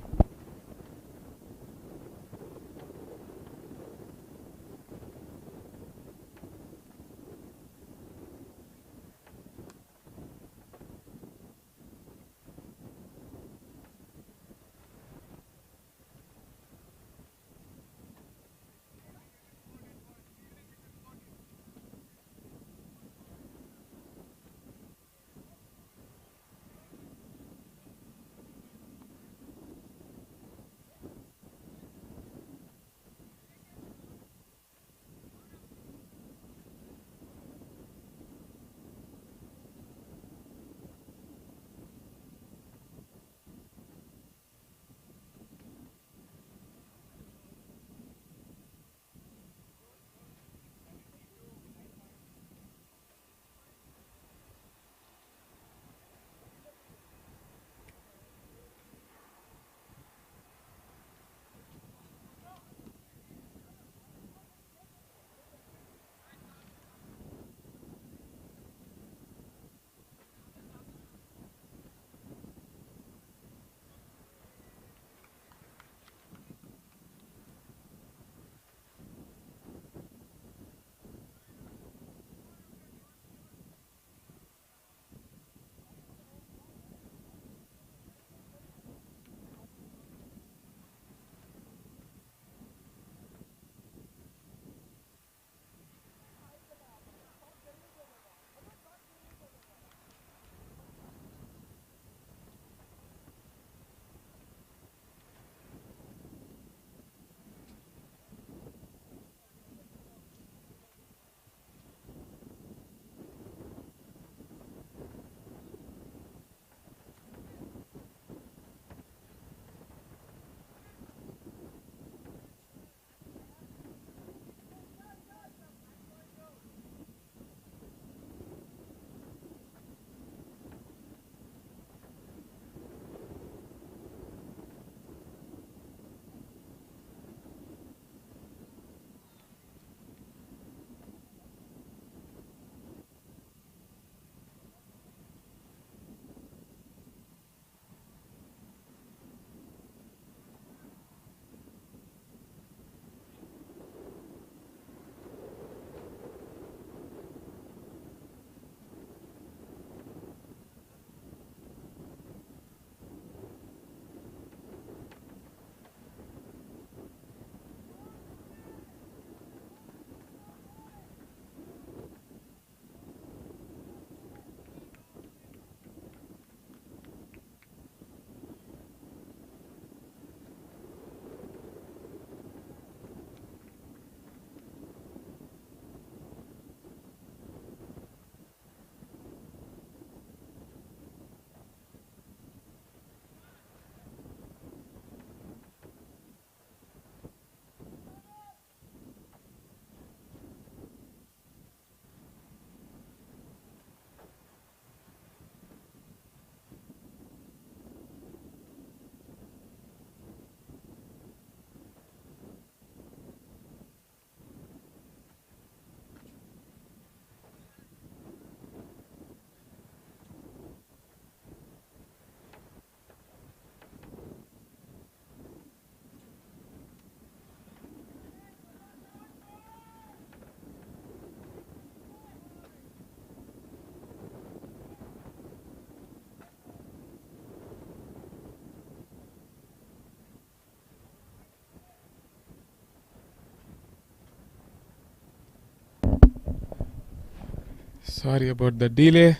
Sorry about the delay.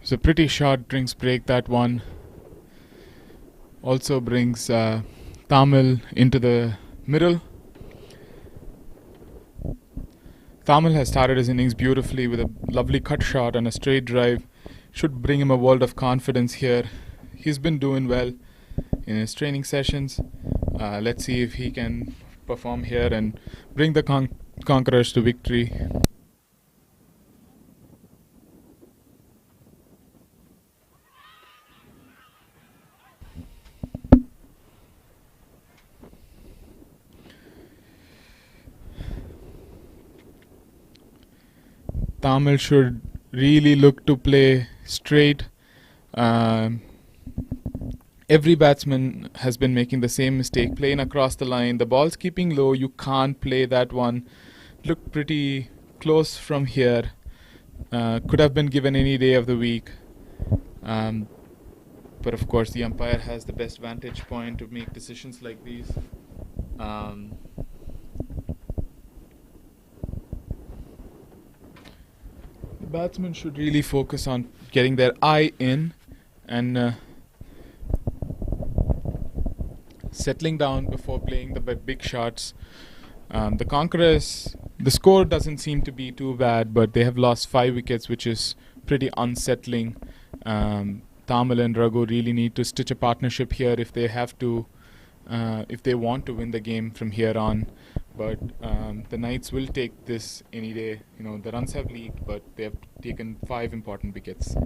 It's a pretty short drinks break, that one. Also brings Tamil into the middle. Tamil has started his innings beautifully with a lovely cut shot and a straight drive. Should bring him a world of confidence here. He's been doing well in his training sessions. Let's see if he can perform here and bring the Conquerors to victory. Tamil should really look to play straight. Every batsman has been making the same mistake, playing across the line. The ball's keeping low, you can't play that one. Looked pretty close from here. Could have been given any day of the week. But of course the umpire has the best vantage point to make decisions like these. The batsman should really focus on getting their eye in and settling down before playing the big shots. The Conquerors, the score doesn't seem to be too bad, but they have lost 5 wickets, which is pretty unsettling. Tamil and Raghu really need to stitch a partnership here if they have to, if they want to win the game from here on. But the Knights will take this any day. You know, the runs have leaked, but they have taken 5 important wickets.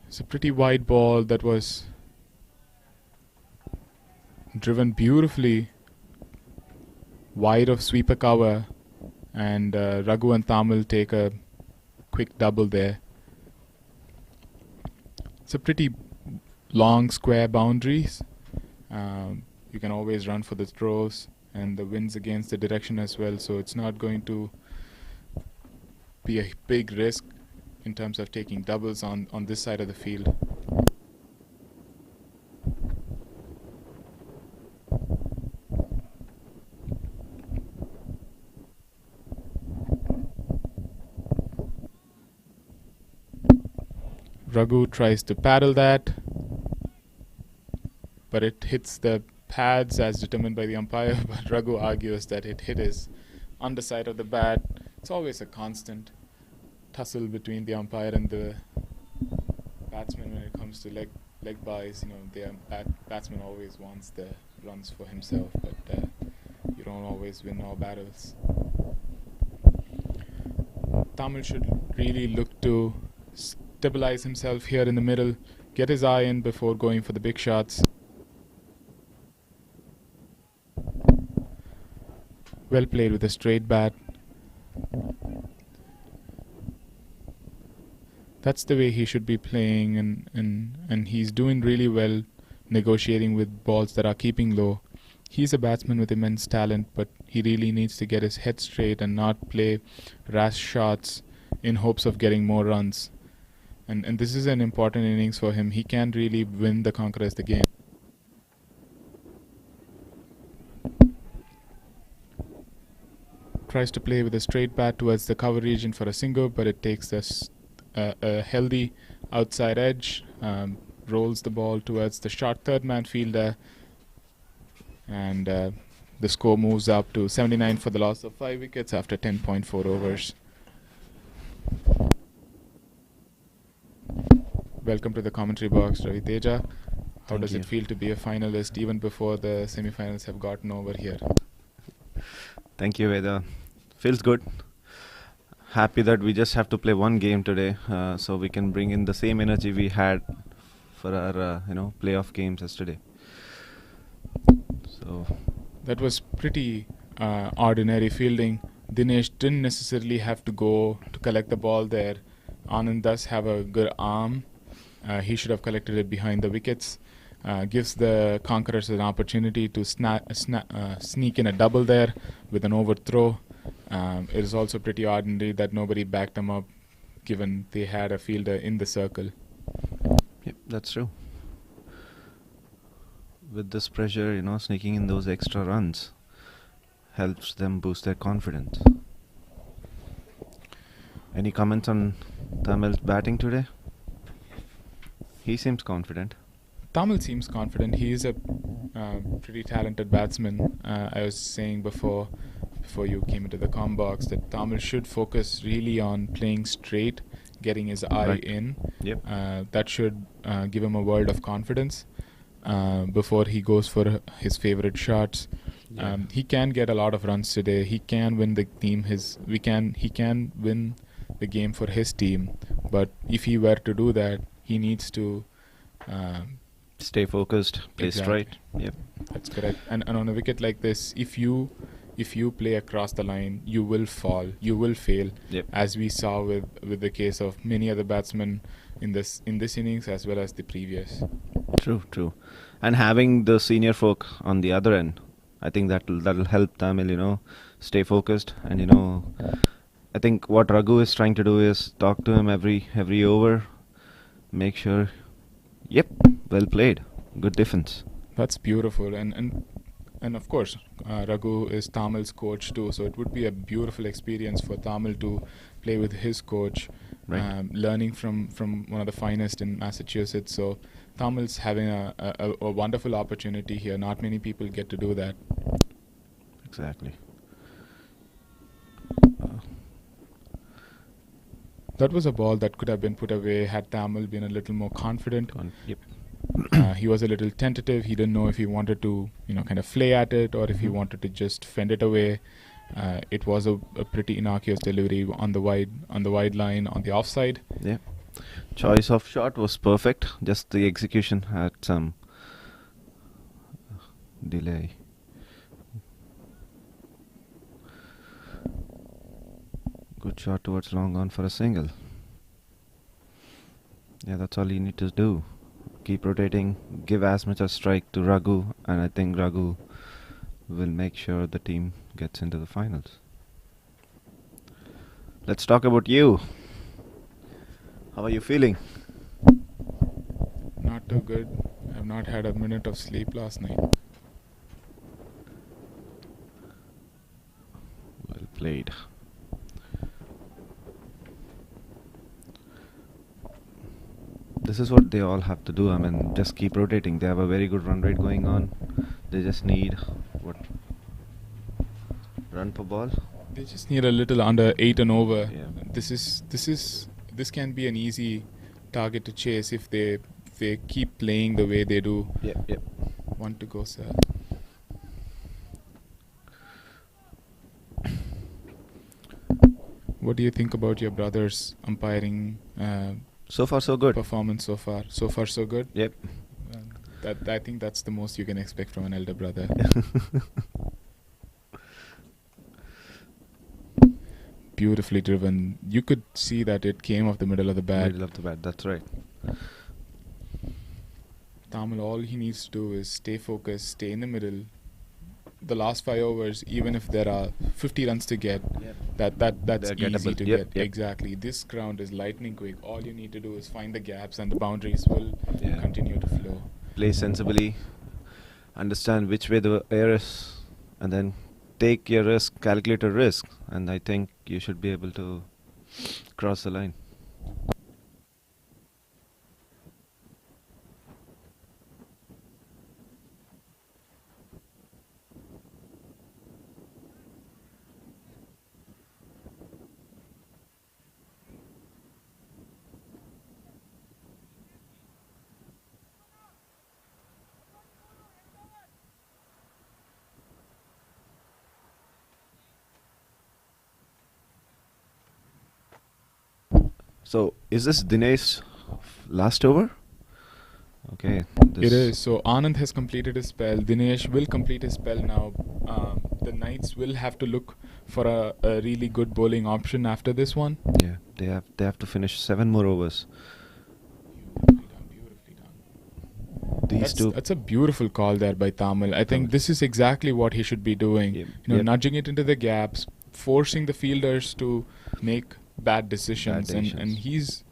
It's a pretty wide ball that was driven beautifully wide of sweeper cover, and Raghu and Tamil take a quick double there. It's a pretty long square boundaries. You can always run for the throws, and the wind's against the direction as well, so it's not going to be a big risk in terms of taking doubles on this side of the field. Raghu tries to paddle that, but it hits the pads as determined by the umpire. But Raghu argues that it hit his underside of the bat. It's always a constant tussle between the umpire and the batsman when it comes to leg buys. You know, the batsman always wants the runs for himself, but you don't always win all battles. Tamil should really look to stabilize himself here in the middle, get his eye in before going for the big shots. Well played with a straight bat. That's the way he should be playing, and he's doing really well negotiating with balls that are keeping low. He's a batsman with immense talent, but he really needs to get his head straight and not play rash shots in hopes of getting more runs. And this is an important innings for him. He can really win the Conquerors the game. Tries to play with a straight bat towards the cover region for a single, but it takes a healthy outside edge, rolls the ball towards the short third man fielder, and the score moves up to 79 for the loss of 5 wickets after 10.4 overs. Welcome to the commentary box, Ravi Teja. How does it feel to be a finalist even before the semi-finals have gotten over here? Thank you, Veda. Feels good. Happy that we just have to play one game today, so we can bring in the same energy we had for our playoff games yesterday. So that was pretty ordinary fielding. Dinesh didn't necessarily have to go to collect the ball there. Anand does have a good arm. He should have collected it behind the wickets. Gives the Conquerors an opportunity to sneak in a double there with an overthrow. It is also pretty ordinary that nobody backed them up, given they had a fielder in the circle. Yep, that's true. with this pressure, sneaking in those extra runs helps them boost their confidence. Any comments on Tamil's batting today? He seems confident. Tamil seems confident. He is a pretty talented batsman. I was saying before you came into the comm box that Tamil should focus really on playing straight, getting his eye Right. in. Yep. That should give him a world of confidence before he goes for his favorite shots. He can get a lot of runs today. He can win the team. He can win the game for his team. But if he were to do that, he needs to. Stay focused, play Exactly. straight. Yep. That's correct. And on a wicket like this, if you play across the line, you will fall. You will fail. Yep. As we saw with the case of many other batsmen in this innings as well as the previous. True. And having the senior folk on the other end, I think that'll help Tamil, stay focused. And I think what Raghu is trying to do is talk to him every over, make sure. Yep, well played, good defense. That's beautiful. And of course, Raghu is Tamil's coach too, so it would be a beautiful experience for Tamil to play with his coach, Right. learning from one of the finest in Massachusetts. So Tamil's having a wonderful opportunity here. Not many people get to do that. Exactly. That was a ball that could have been put away had Tamil been a little more confident. Yep. He was a little tentative. He didn't know if he wanted to, kind of flay at it or if he wanted to just fend it away. It was a pretty innocuous delivery on the wide line on the offside. Yeah. Choice of shot was perfect. Just the execution had some delay. Good shot towards long on for a single. Yeah, that's all you need to do. Keep rotating, give as much as strike to Raghu, and I think Raghu will make sure the team gets into the finals. Let's talk about you. How are you feeling? Not too good. I've not had a minute of sleep last night. Well played. This is what they all have to do. I mean, just keep rotating. They have a very good run rate going on. They just need run per ball. They just need a little under 8 and over. Yeah. This can be an easy target to chase if they keep playing the way they do. Yep. Want to go, sir? What do you think about your brother's umpiring So far, so good. performance so far? So far, so good. Yep. I think that's the most you can expect from an elder brother. Beautifully driven. You could see that it came off the middle of the bat. Middle of the bat. That's right. Tamil, all he needs to do is stay focused, stay in the middle. The last 5 overs, even if there are 50 runs to get, that's They're easy gettable. to Yep. get. Exactly. This ground is lightning quick. All you need to do is find the gaps, and the boundaries will Yeah. continue to flow. Play sensibly. Understand which way the air is, and then take your risk, calculate a risk, and I think you should be able to cross the line. So, is this Dinesh's last over? Okay. It is. So Anand has completed his spell. Dinesh will complete his spell now. The Knights will have to look for a really good bowling option after this one. Yeah, they have to finish 7 more overs. Beautifully done. These two. That's a beautiful call there by Tamil. I think this is exactly what he should be doing. Yep, You know, yep. nudging it into the gaps, forcing the fielders to make bad decisions, Bad and decisions. he's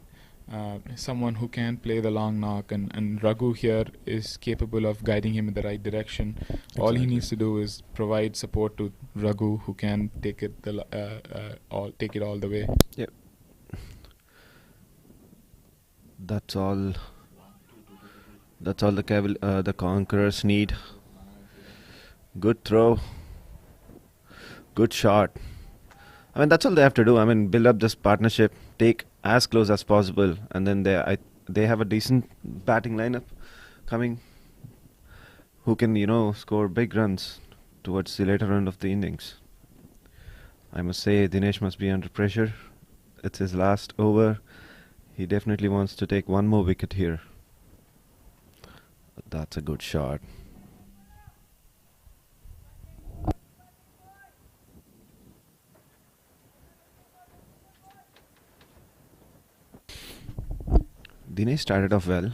someone who can play the long knock, and Raghu here is capable of guiding him in the right direction. All he Exactly. needs to do is provide support to Raghu, who can take it all the way. That's all. That's all the Conquerors need. Good throw. Good shot. I mean, that's all they have to do. I mean, build up this partnership, take as close as possible, and then they have a decent batting lineup coming, who can score big runs towards the later end of the innings. I must say, Dinesh must be under pressure. It's his last over. He definitely wants to take one more wicket here. That's a good shot. Dinesh started off well.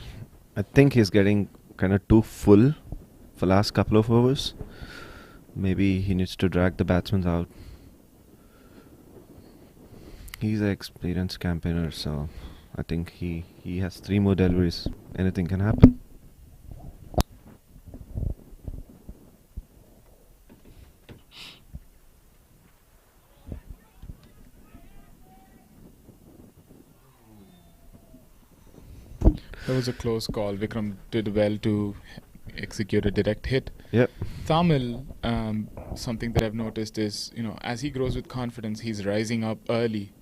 I think he's getting kind of too full for last couple of overs. Maybe he needs to drag the batsmen out. He's an experienced campaigner, so I think he has 3 more deliveries. Anything can happen. That was a close call. Vikram did well to execute a direct hit. Yep. Tamil, something that I've noticed is, as he grows with confidence, he's rising up early.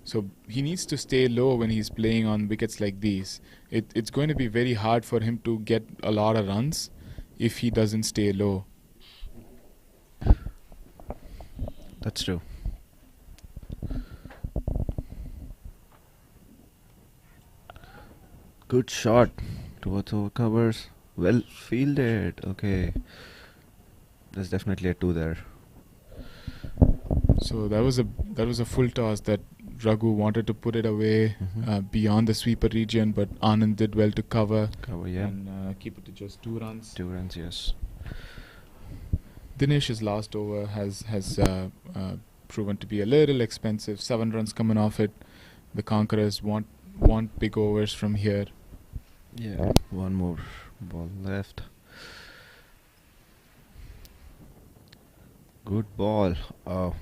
So he needs to stay low when he's playing on wickets like these. It's going to be very hard for him to get a lot of runs if he doesn't stay low. That's true. Good shot towards over covers. Well fielded. Okay. There's definitely a 2 there. So that was a full toss that Raghu wanted to put it away beyond the sweeper region, but Anand did well to cover Yeah. and keep it to just 2 runs. 2 runs, yes. Dinesh's last over has proven to be a little expensive. 7 runs coming off it. The Conquerors want big overs from here. Yeah. One more ball left. Good ball. Oh,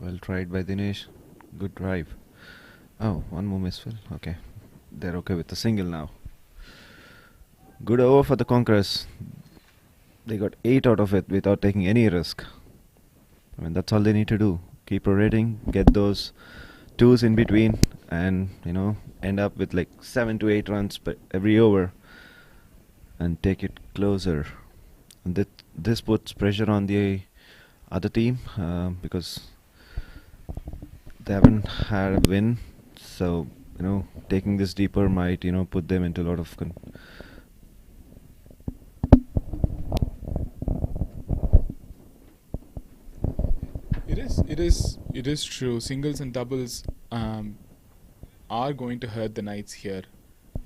well tried by Dinesh. Good drive. Oh, one more misfill. Okay. They're okay with the single now. Good over for the Conquerors. They got 8 out of it without taking any risk. I mean, that's all they need to do. Keep rotating, get those 2s in between, and end up with like 7 to 8 runs per every over, and take it closer. And this puts pressure on the other team because they haven't had a win. So taking this deeper might put them into a lot of It is true. Singles and doubles are going to hurt the Knights here.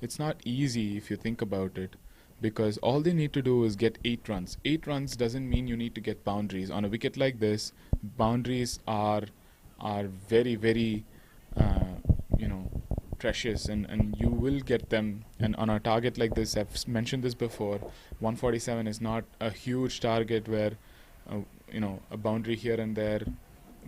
It's not easy if you think about it, because all they need to do is get 8 runs. 8 runs doesn't mean you need to get boundaries. On a wicket like this, boundaries are very, very precious, and you will get them. And on a target like this, I've mentioned this before, 147 is not a huge target where a boundary here and there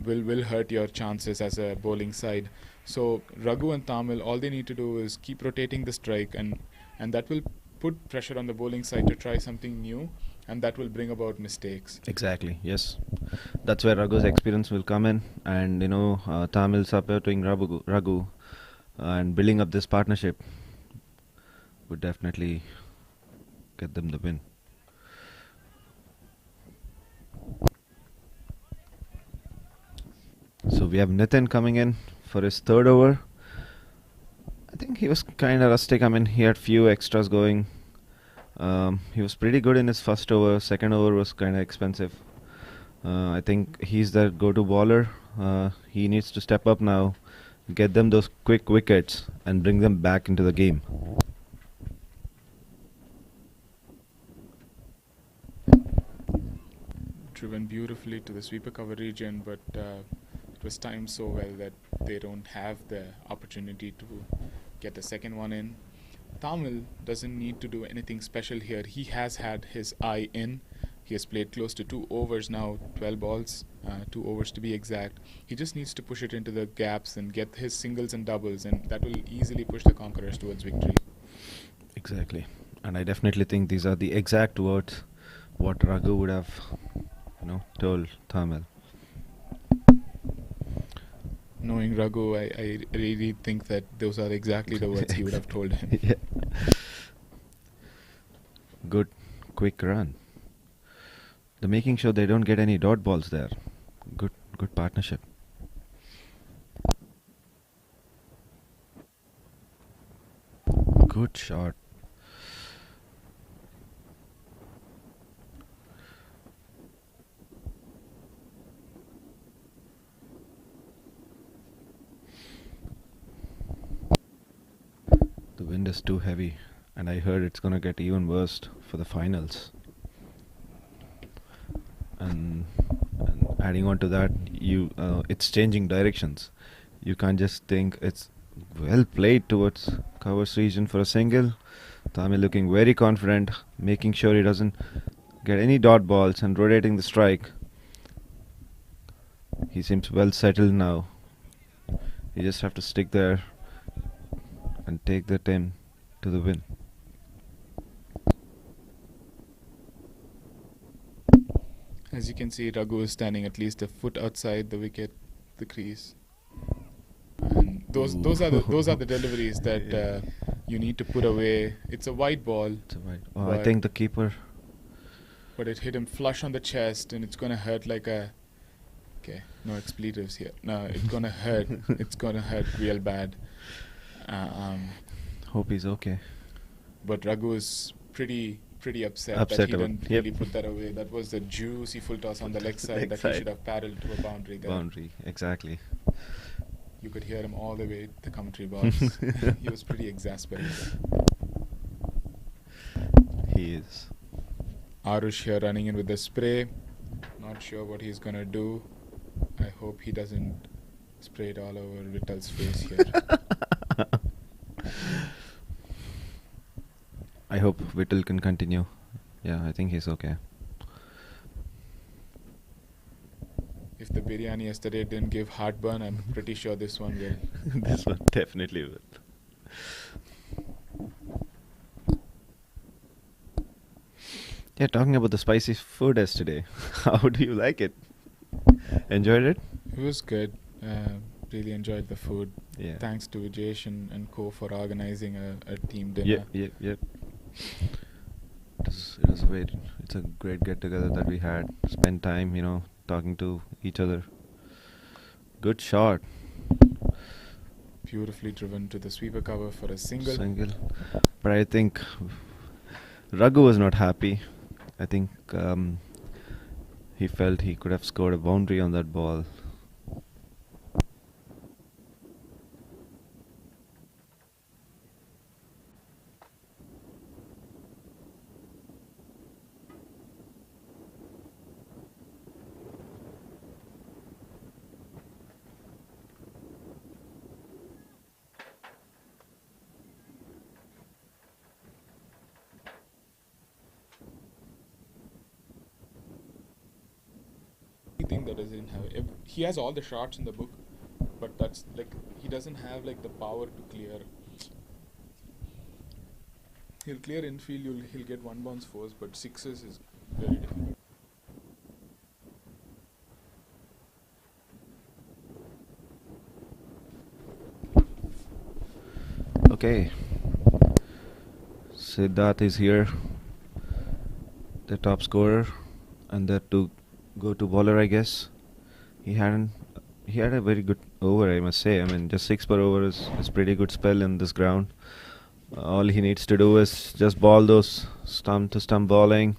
will hurt your chances as a bowling side. So Raghu and Tamil, all they need to do is keep rotating the strike, and that will put pressure on the bowling side to try something new, and that will bring about mistakes. Exactly, yes. That's where Raghu's experience will come in, and Tamil supporting Raghu and building up this partnership would definitely get them the win. So we have Nitin coming in for his 3rd over. I think he was kind of rustic. I mean, he had few extras going. He was pretty good in his first over. Second over was kind of expensive. I think he's the go-to bowler. He needs to step up now, get them those quick wickets, and bring them back into the game. Driven beautifully to the sweeper cover region, but it was timed so well that they don't have the opportunity to get the second one in. Tamil doesn't need to do anything special here. He has had his eye in. He has played close to 2 overs now, 12 balls, 2 overs to be exact. He just needs to push it into the gaps and get his singles and doubles, and that will easily push the Conquerors towards victory. Exactly. And I definitely think these are the exact words what Raghu would have, told Tamil. Knowing Raghu, I really think that those are exactly the words he would have told him. Yeah. Good, quick run. They're making sure they don't get any dot balls there. Good partnership. Good shot. The wind is too heavy, and I heard it's gonna get even worse for the finals. And adding on to that, it's changing directions. You can't just think it's well played towards covers region for a single. Tamil looking very confident, making sure he doesn't get any dot balls and rotating the strike. He seems well settled now. You just have to stick there and take the 10 to the win. As you can see, Raghu is standing at least a foot outside the wicket, the crease. And those are the deliveries that you need to put away. It's a wide ball. I think the keeper. But it hit him flush on the chest, and it's gonna hurt like a. Okay, no expletives here. No, it's gonna hurt. It's gonna hurt real bad. Hope he's okay. But Raghu is pretty upset that he didn't really put that away. That was the juicy full toss on the leg side that he should have paddled to a boundary there. Boundary, exactly. You could hear him all the way, the commentary box. He was pretty exasperated. He is. Arush here running in with the spray. Not sure what he's gonna do. I hope he doesn't spray it all over Vittal's face here. I hope Vittal can continue. Yeah, I think he's okay. If the biryani yesterday didn't give heartburn, I'm pretty sure this one will. This one definitely will. Yeah, talking about the spicy food yesterday. How do you like it? Enjoyed it? It was good. Really enjoyed the food. Yeah. Thanks to Vijesh and co for organizing a team dinner. Yep. It's a great get together that we had. Spend time, talking to each other. Good shot. Beautifully driven to the sweeper cover for a single. But I think Raghu was not happy. I think he felt he could have scored a boundary on that ball. Thing that doesn't have. He has all the shots in the book, but that's like he doesn't have like the power to clear. He'll clear infield. He'll get one bounce fours, but sixes is very difficult. Okay. Siddharth is here, the top scorer, and that to go to bowler, I guess. He had a very good over, I must say. I mean, just 6 per over is pretty good spell in this ground. All he needs to do is just ball those stump to stump bowling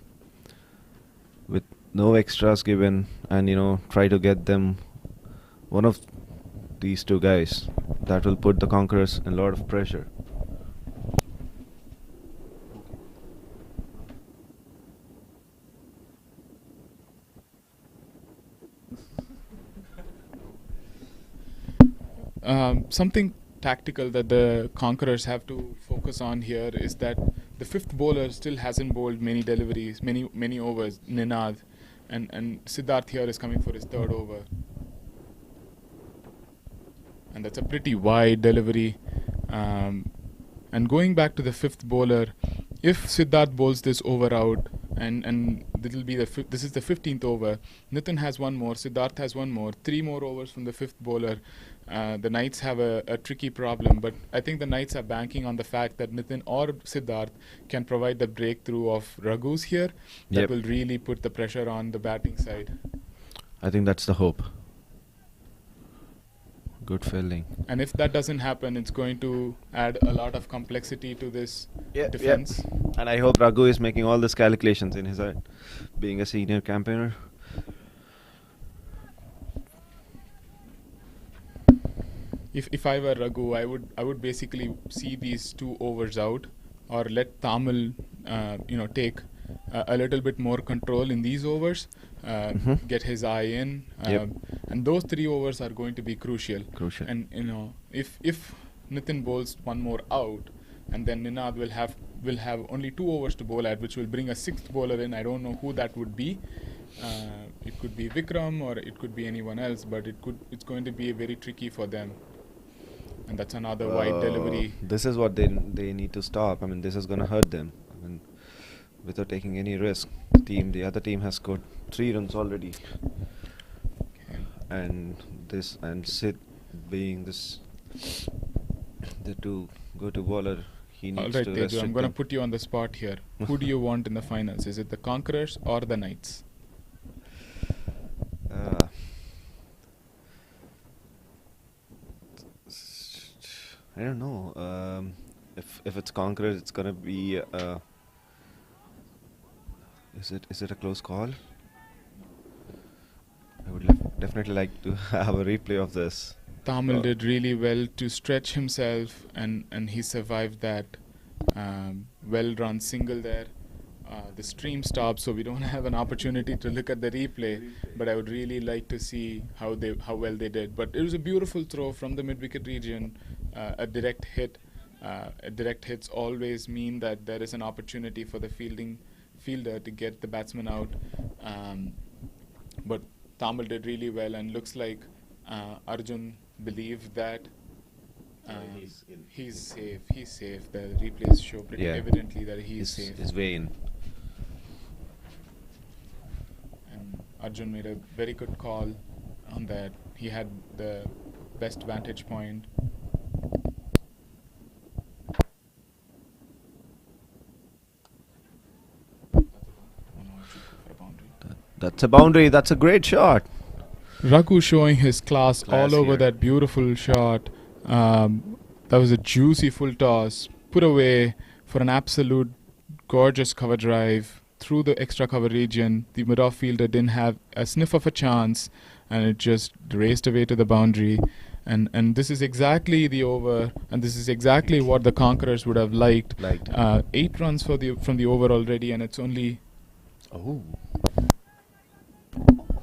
with no extras given, and try to get them one of these two guys. That will put the Conquerors in a lot of pressure. Something tactical that the Conquerors have to focus on here is that the fifth bowler still hasn't bowled many deliveries, many overs, Ninad, and Siddharth here is coming for his third over. And that's a pretty wide delivery. And going back to the fifth bowler, if Siddharth bowls this over out, and this is the 15th over, Nitin has one more, Siddharth has one more, 3 more overs from the fifth bowler. The Knights have a tricky problem, but I think the Knights are banking on the fact that Nitin or Siddharth can provide the breakthrough of Raghu's here. That will really put the pressure on the batting side. I think that's the hope. Good fielding. And if that doesn't happen, it's going to add a lot of complexity to this defense. And I hope Raghu is making all these calculations in his head, being a senior campaigner. If I were Raghu, I would basically see these 2 overs out, or let Tamil take a little bit more control in these overs, get his eye in, and those 3 overs are going to be crucial. And if Nitin bowls one more out, and then Ninad will have only 2 overs to bowl at, which will bring a 6th bowler in. I don't know who that would be. It could be Vikram or it could be anyone else, but it's going to be very tricky for them. And that's another wide delivery. This is what they need to stop. I mean, this is going to hurt them. I mean, without taking any risk, the other team has scored 3 runs already. Okay. And Sid being this the go-to bowler, he needs to restrict I'm going to put you on the spot here. Who do you want in the finals? Is it the Conquerors or the Knights? I don't know. If it's Conquerors, it's gonna be. Is it a close call? I would definitely like to have a replay of this. Tamil did really well to stretch himself, and he survived that well-run single there. The stream stopped, so we don't have an opportunity to look at the replay. But I would really like to see how well they did. But it was a beautiful throw from the mid-wicket region, a direct hit. Direct hits always mean that there is an opportunity for the fielder to get the batsman out. But Tamil did really well, and looks like Arjun believed that he's safe. He's safe. The replays show pretty evidently that he's safe. His way in. And Arjun made a very good call on that. He had the best vantage point. That's a boundary. That's a great shot. Raghu showing his class all over that beautiful shot. That was a juicy full toss. Put away for an absolute gorgeous cover drive through the extra cover region. The mid-off fielder didn't have a sniff of a chance, and it just raced away to the boundary. And this is exactly the over, and this is exactly what the Conquerors would have liked. 8 runs from the over already, and it's only... Oh.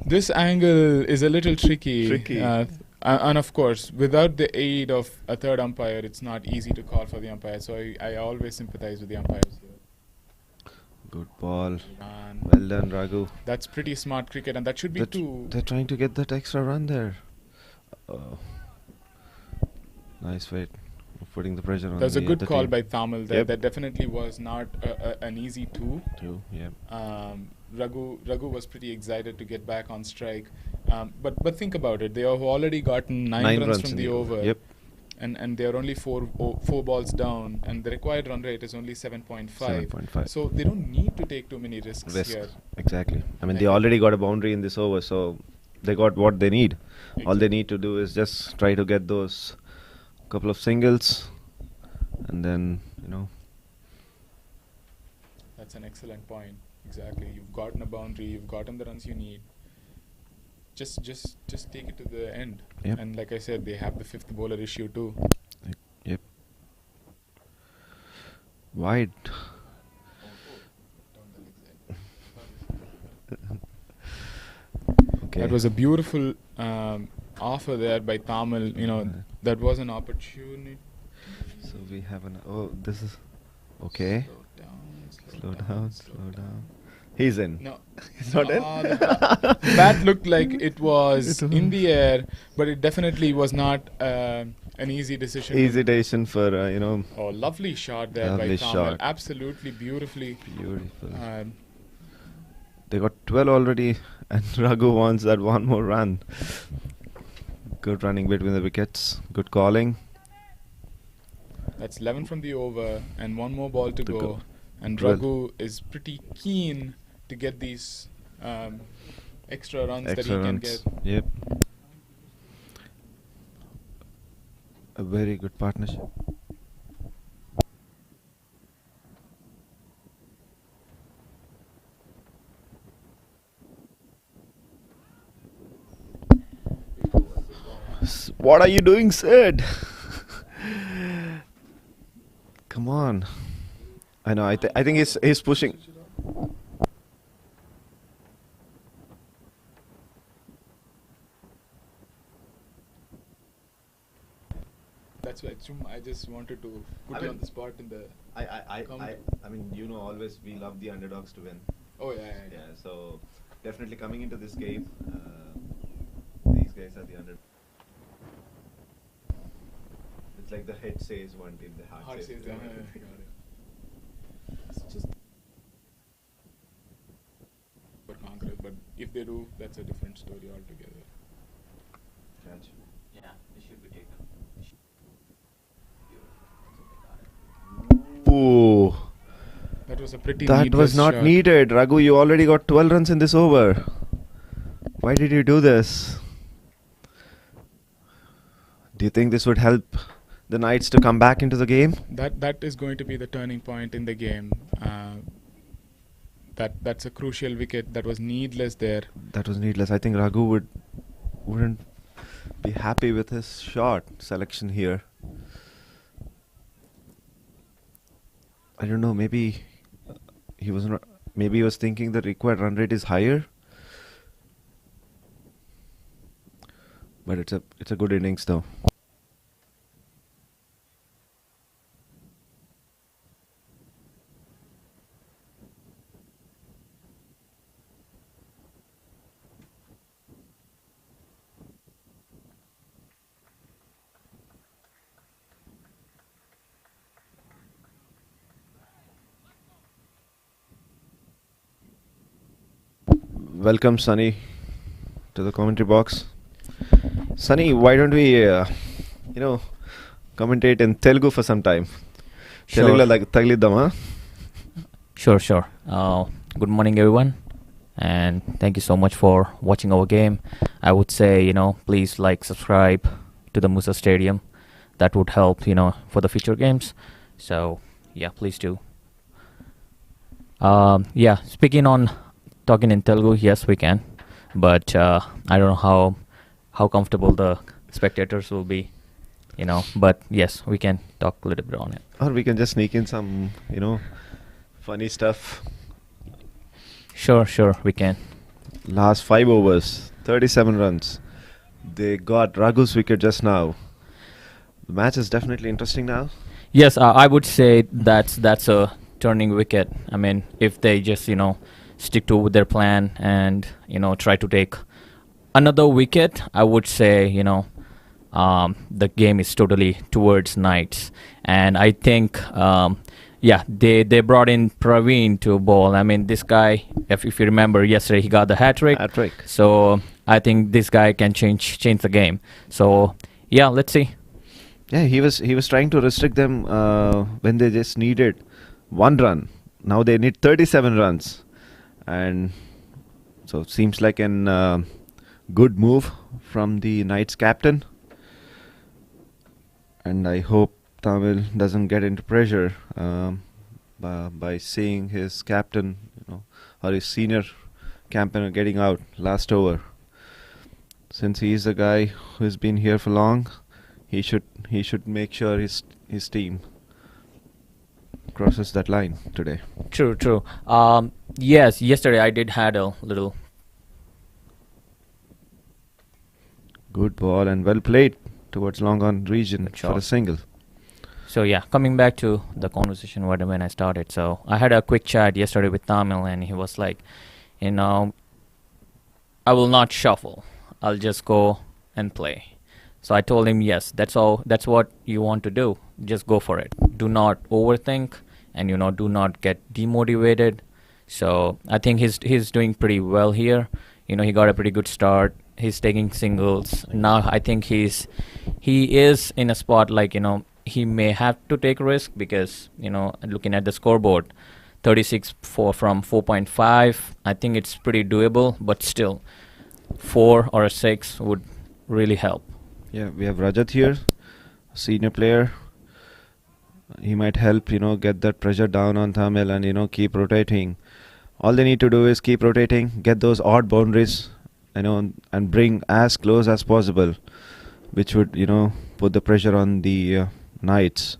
This angle is a little tricky. And of course, without the aid of a third umpire, it's not easy to call for the umpire. So I always sympathize with the umpires here. Good ball. Well done, Raghu. That's pretty smart cricket, and that should be 2. They're trying to get that extra run there. Nice way of putting the pressure on. There's a good call team. by Tamil there. That definitely was not an easy 2. Raghu was pretty excited to get back on strike. But think about it. They have already gotten 9 runs from the over. And they are only 4 balls down, and the required run rate is only 7.5. So they don't need to take too many risks here. Exactly. I mean, they already got a boundary in this over, so they got what they need. Exactly. All they need to do is just try to get those couple of singles, and then, That's an excellent point. Exactly. You've gotten a boundary. You've gotten the runs you need. Just take it to the end. And like I said, they have the 5th bowler issue too. Wide. Okay. That was a beautiful offer there by Tamil. That was an opportunity. So we have an. Oh, this is. Okay. Slow down. He's in. No, He's not in. the bat looked like it was in the air, but it definitely was not an easy decision. Hesitation for Oh, lovely shot there by Lovely Tamil. shot. Absolutely beautifully. Beautiful. Um, They got 12 already, and Raghu wants that one more run. Good running between the wickets. Good calling. That's 11 from the over, and one more ball to To go. go. And 12. Raghu is pretty keen to get these extra runs that he Extra can runs. get. Yep. A very good partnership. What are you doing, Sid? Come on. I know. I think he's pushing. That's why I just wanted to put you on the spot in the. I mean, always we love the underdogs to win. Oh yeah. Yeah, so definitely coming into this game, these guys are the under. It's like the head says one team, the heart says the other. It's just for Conquerors, but if they do, that's a different story altogether. Catch. Yeah, they should be taken. Ooh, That was a pretty. that was needless not shot. needed. Raghu, you already got 12 runs in this over. Why did you do this? Do you think this would help the Knights to come back into the game? That is going to be the turning point in the game. That's a crucial wicket that was needless there. That was needless. I think Raghu wouldn't be happy with his shot selection here. I don't know. Maybe he was not. Maybe he was thinking the required run rate is higher. But it's a good innings though. Welcome, Sunny, to the commentary box. Sunny, why don't we, commentate in Telugu for some time? Sure. Telugulo like taglidama. Sure. Good morning, everyone, and thank you so much for watching our game. I would say, please subscribe to the Musa Stadium. That would help, for the future games. So, yeah, please do. Speaking on talking in Telugu, yes, we can, but I don't know how comfortable the spectators will be, But yes, we can talk a little bit on it. Or we can just sneak in some, funny stuff. Sure, we can. Last 5 overs, 37 runs. They got Raghu's wicket just now. The match is definitely interesting now. Yes, I would say that's a turning wicket. I mean, if they just stick to their plan and try to take another wicket, I would say the game is totally towards Knights. And I think they brought in Praveen to bowl. I mean, this guy, if you remember yesterday, he got the hat trick. So I think this guy can change the game. So yeah, let's see. Yeah, he was trying to restrict them when they just needed 1 run. Now they need 37 runs. And so it seems like an good move from the Knights captain. And I hope Tamil doesn't get into pressure by seeing his captain, or his senior campaigner getting out last over. Since he is a guy who has been here for long, he should make sure his team crosses that line today. True. Yes, yesterday I did had a little Good ball and well played towards long on region Good for shot. a single. So yeah, coming back to the conversation when I started. So I had a quick chat yesterday with Tamil, and he was like, you know, I will not shuffle. I'll just go and play. So I told him, yes, that's all. That's what you want to do. Just go for it. Do not overthink, and do not get demotivated. So I think he's doing pretty well here. He got a pretty good start. He's taking singles now. I think he is in a spot like he may have to take risk because looking at the scoreboard, 36 from 4.5. I think it's pretty doable, but still, 4 or a 6 would really help. Yeah, we have Rajat here, senior player. He might help, get that pressure down on Tamil and, keep rotating. All they need to do is keep rotating, get those odd boundaries, and bring as close as possible, which would, put the pressure on the Knights.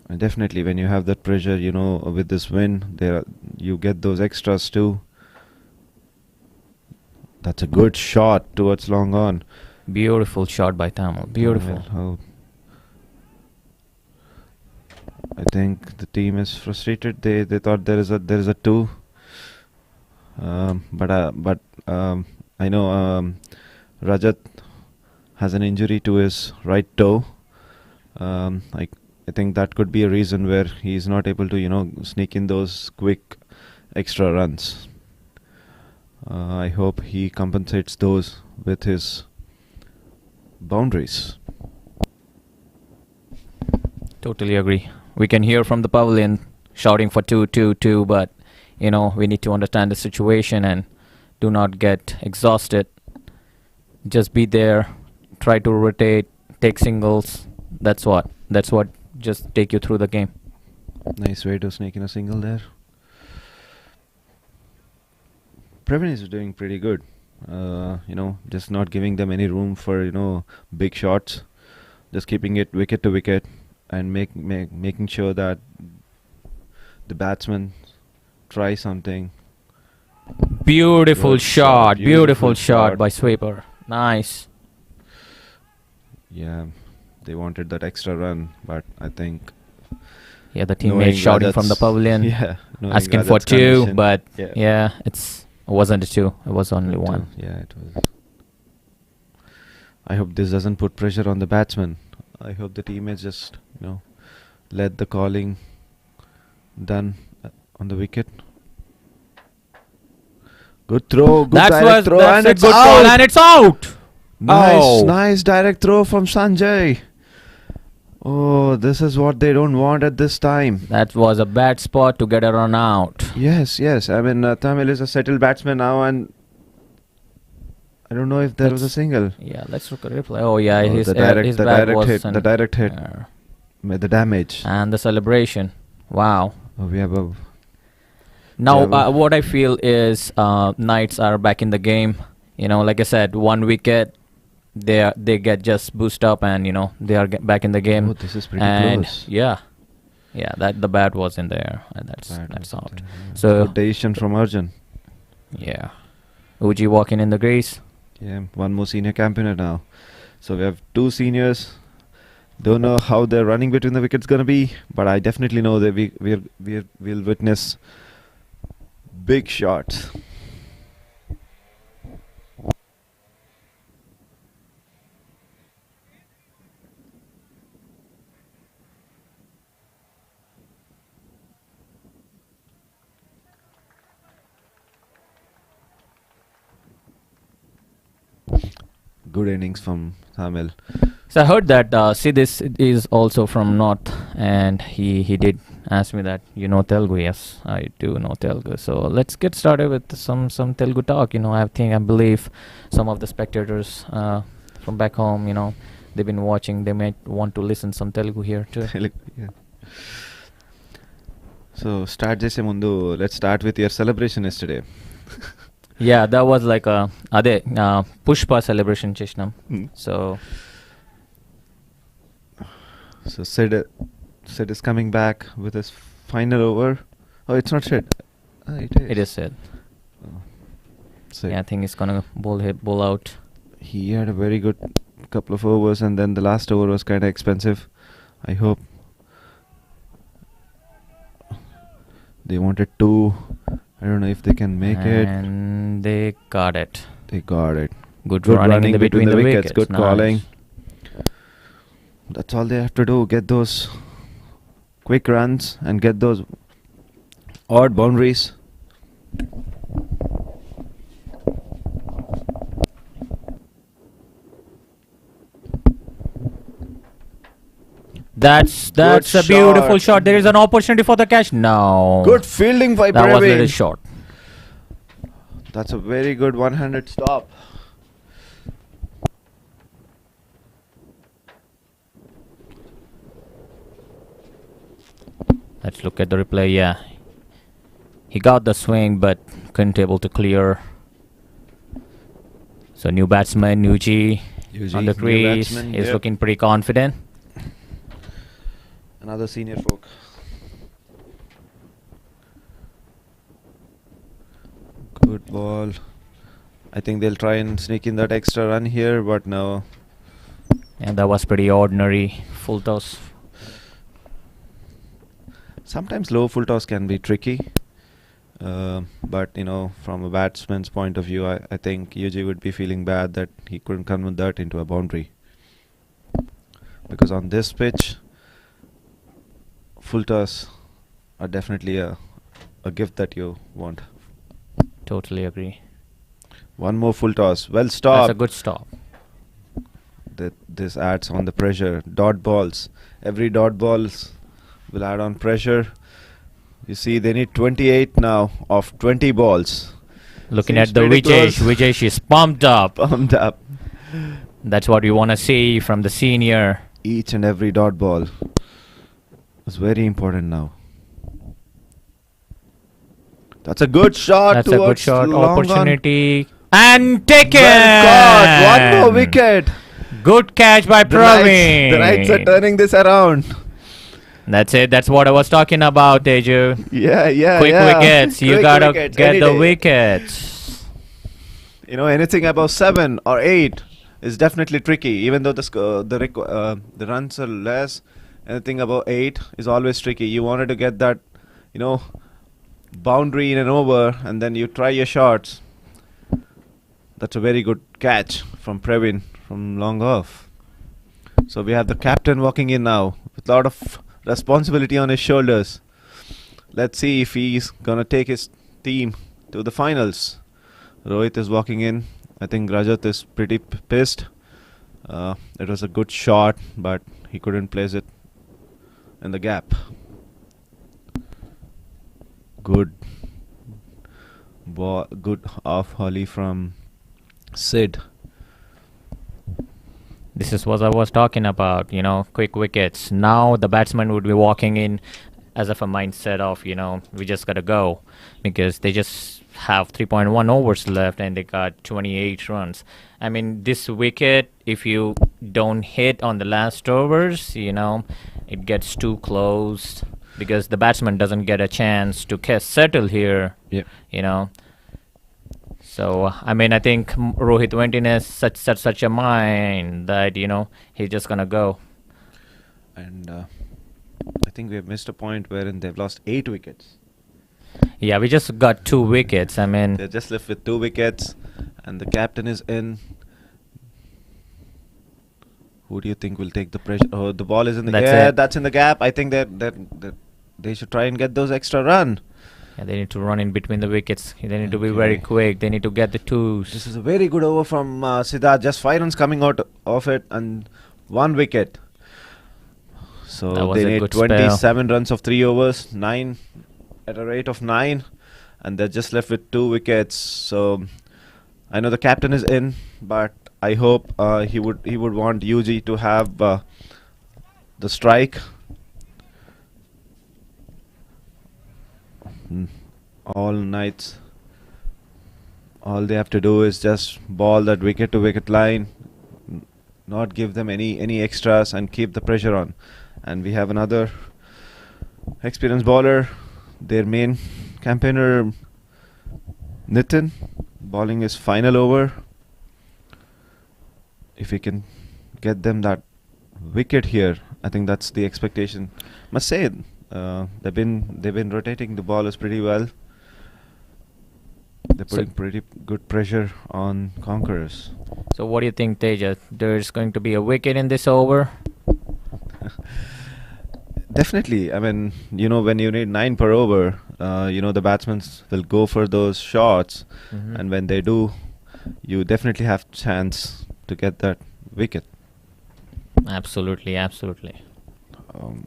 And definitely when you have that pressure, with this win, you get those extras too. That's a good shot towards long on. Beautiful shot by Tamil. Beautiful. Oh. I think the team is frustrated. They thought there is a 2. But I know Rajat has an injury to his right toe. I think that could be a reason where he's not able to sneak in those quick extra runs. I hope he compensates those with his boundaries. Totally agree. We can hear from the pavilion shouting for 2, 2, 2, but we need to understand the situation and do not get exhausted. Just be there, try to rotate, take singles. That's what just take you through the game. Nice way to sneak in a single there. Previn is doing pretty good. Just not giving them any room for big shots. Just keeping it wicket to wicket and making sure that the batsmen try something. Beautiful Good shot. Beautiful shot shot. by Sweeper. Nice. Yeah, they wanted that extra run, but I think Yeah, the knowing teammates shouting from the Rajat's- pavilion, yeah, knowing asking for Rajat's 2, condition. but Yeah. it wasn't a 2. It was only But, 1. yeah, it was. I hope this doesn't put pressure on the batsman. I hope the teammates just let the calling done on the wicket. Good throw, good direct throw, That's and a it's good call, out. and it's out. Nice direct throw from Sanjay. Oh, this is what they don't want at this time. That was a bad spot to get a run out. Yes. I mean, Tamil is a settled batsman now, and I don't know if there was a single. Yeah, let's look at replay. Oh yeah, Oh, his the bat direct was hit, the direct hit, the damage. and the celebration. Wow. Oh, we have a Now, Yeah, what I feel is Knights are back in the game. Like I said, 1 wicket, they get just boost up, and they are back in the game. Oh, this is pretty And close. yeah, that the bat was in there, and that's Bat out. was there, yeah. So Good decision from Arjun. yeah, Uji walking in the crease. Yeah, one more senior campaigner now. So we have 2 seniors. Don't know how the running between the wickets gonna be, but I definitely know that we'll witness big shots. Good innings from Tamil. So I heard that this is also from North, and he did ask me that Telugu. Yes, I do know Telugu. So let's get started with some Telugu talk. I believe some of the spectators from back home, they've been watching. They might want to listen some Telugu here too. Yeah. So start చేసే ముందు let's start with your celebration yesterday. Yeah, that was like అదే Pushpa celebration చేసినాం. So Sid is coming back with his final over. Oh, it's not Sid. It is. it is said. Oh. So Yeah, I think he's gonna bowl out. he had a very good couple of overs, and then the last over was kind of expensive. I hope they wanted two. I don't know if they can make it. And they got it. They got it. Good running in between the wickets. Good Nice. calling. That's all they have to do. Get those quick runs and get those odd boundaries. That's a beautiful shot. There is an opportunity for the catch. No. Good fielding by That was a little Praveen. short. That's a very good one-handed stop. Let's look at the replay. Yeah, he got the swing but couldn't able to clear. So new batsman Nuji on the new crease batsman, is yep. looking pretty confident. Another senior folk. Good ball. I think they'll try and sneak in that extra run here, but no. And that was pretty ordinary. Full toss. Sometimes low full toss can be tricky. But, you know, from a batsman's point of view, I think UG would be feeling bad that he couldn't convert that into a boundary. Because on this pitch, full toss are definitely a gift that you want. Totally agree. One more full toss. Well stopped. That's a good stop. This adds on the pressure. Dot balls. Every dot balls will add on pressure. You see, they need 28 now of 20 balls. Looking Seems at the pretty Vijay. close. Vijay is pumped up. Pumped up. That's what we want to see from the senior. Each and every dot ball is very important now. That's a good shot. That's a good towards shot. long on. Opportunity. And taken! Well caught. One more wicket. Good catch by Praveen. The Knights are turning this around. That's it. That's what I was talking about, Teju. Yeah. Quick wickets. You Quick gotta wickets get any the day. wickets. You know, anything above 7 or 8 is definitely tricky. Even though the runs are less, anything above 8 is always tricky. You wanted to get that, you know, boundary in an over, and then you try your shots. That's a very good catch from Praveen from long off. So we have the captain walking in now with a lot of responsibility on his shoulders. Let's see if he's gonna take his team to the finals. Rohit is walking in. I think Rajat is pretty pissed. It was a good shot, but he couldn't place it in the gap. Good ball, good off volley from Sid. This is what I was talking about, you know, quick wickets. Now the batsman would be walking in as of a mindset of, you know, we just gotta go, because they just have 3.1 overs left and they got 28 runs. I mean, this wicket, if you don't hit on the last overs, you know, it gets too close because the batsman doesn't get a chance to settle here. Yep. You know. So I mean, I think Rohit went in as such a mind that, you know, he's just gonna go. And I think we have missed a point wherein they've lost 8 wickets. Yeah, we just got 2 wickets. I mean, They're just left with 2 wickets, and the captain is in. Who do you think will take the pressure? Oh, the ball is in the That's it. That's in the gap. I think that they should try and get those extra run. yeah, they need to run in between the wickets. They need to be very Okay. quick. They need to get the twos. This is a very good over from Siddharth. Just 5 runs coming out of it and 1 wicket. That So was they a need good spell. 27 runs of 3 overs, 9 at a rate of 9, and they're just left with 2 wickets. So I know the captain is in, but I hope he would want UG to have the strike. All nights, all they have to do is just ball that wicket to wicket line, not give them any extras, and keep the pressure on. And we have another experienced bowler, their main campaigner Nitin. bowling his final over. If he can get them that wicket here, I think that's the expectation. Must say, they've been rotating the bowlers pretty well. They're So- putting pretty good pressure on Conquerors. So what do you think, Teja? There's going to be a wicket in this over? Definitely. I mean, when you need 9 per over, the batsmen will go for those shots, Mhm. and when they do, you definitely have chance to get that wicket. Absolutely, absolutely. Um,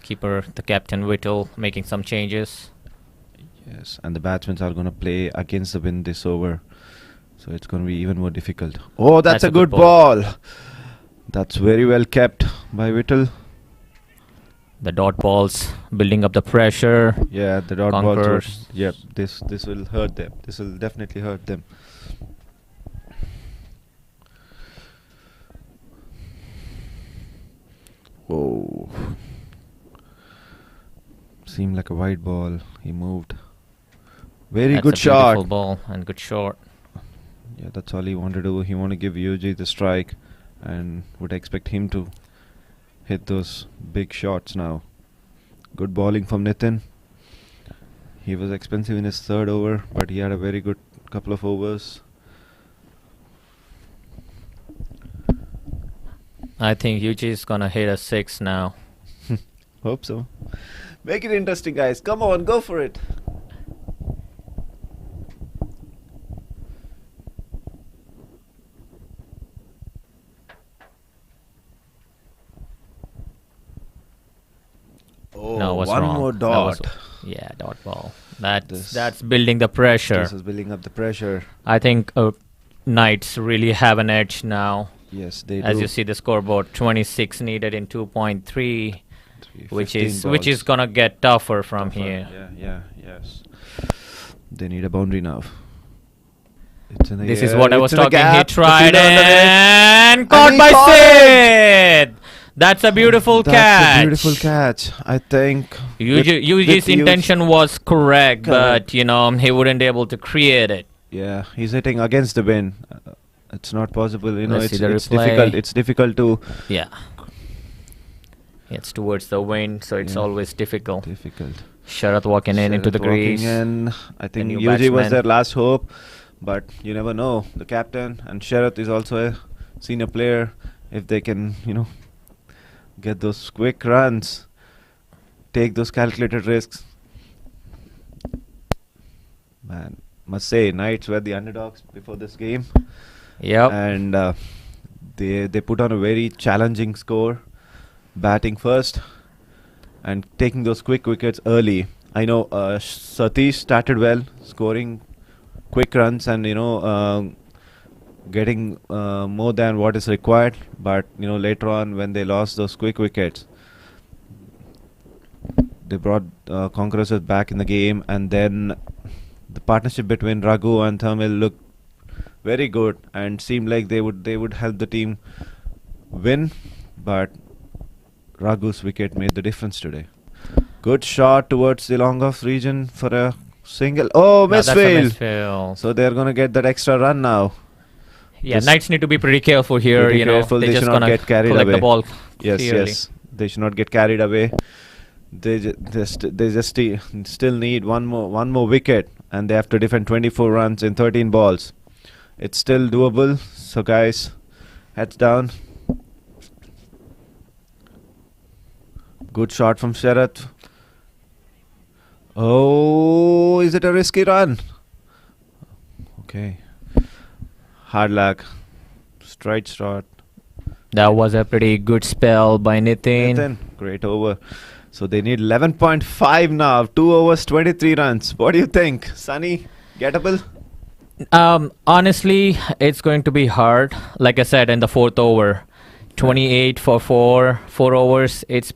Keeper, the captain Whittle, making some changes. yes, and the batsmen are going to play against the wind this over, so it's going to be even more difficult. Oh, that's a good ball. That's very well kept by Whittle. The dot balls building up the pressure. Yeah, the dot ball. Conquerors. Yep, this will hurt them. This will definitely hurt them. Oh, seemed like a wide ball. He moved. Very That's good a shot. beautiful ball and good shot. Yeah, that's all he wanted to do. He wanted to give UG the strike, and would expect him to hit those big shots now. Good bowling from Nitin. He was expensive in his third over, but he had a very good couple of overs. I think UG is gonna hit a 6 now. Hope so. Make it interesting, guys. Come on, go for it. Oh, No, what's one wrong? more That dot. was- yeah, dot ball. That's This- that's building the pressure. This is building up the pressure. I think Knights really have an edge now. Yes, they As do. you see the scoreboard, 26 needed in 2.3, which 15 is balls. gonna get tougher from Tougher. here. Yes. They need a boundary now. It's in the This is air, what I it's was in the talking. He gap, the tried fielder under it. and caught he by caught it. Sid. That's a beautiful That's catch. a beautiful catch. I think UG's with intention was correct, Correct. but he wouldn't able to create it. Yeah, he's hitting against the wind. It's not possible. Let's It's see the replay. difficult. It's difficult to Yeah. It's towards the wind, so it's Yeah. always difficult. difficult. Sharath walking in into the Sharath walking crease. in. I think new UG was batsman. their last hope, but you never know. The captain and Sharath is also a senior player. If they can, get those quick runs, take those calculated risks. Man, must say, Knights were the underdogs before this game. Yep. And they put on a very challenging score, batting first and taking those quick wickets early. I know Satish started well, scoring quick runs and getting more than what is required, but later on when they lost those quick wickets, they brought Conquerors back in the game, and then the partnership between Raghu and Thamil looked very good and seemed like they would help the team win, but Raghu's wicket made the difference today. Good shot towards the long off region for a single. Oh, No, that's a misfield. misfield. So they're gonna get that extra run now. Yeah, Just Knights need to be pretty careful here. pretty careful. They They just should not gonna get carried collect away. the ball Yes, clearly. yes. They should not get carried away. They just still need one more wicket, and they have to defend 24 runs in 13 balls. It's still doable. So guys, heads down. Good shot from Sharath. Oh, is it a risky run? Okay. Hard luck. Straight shot. That was a pretty good spell by Nitin. Great over. So they need 11.5 now. 2 overs, 23 runs. What do you think, Sunny? Gettable? Honestly, it's going to be hard. Like I said, in the fourth over, 28 for 4 overs. It's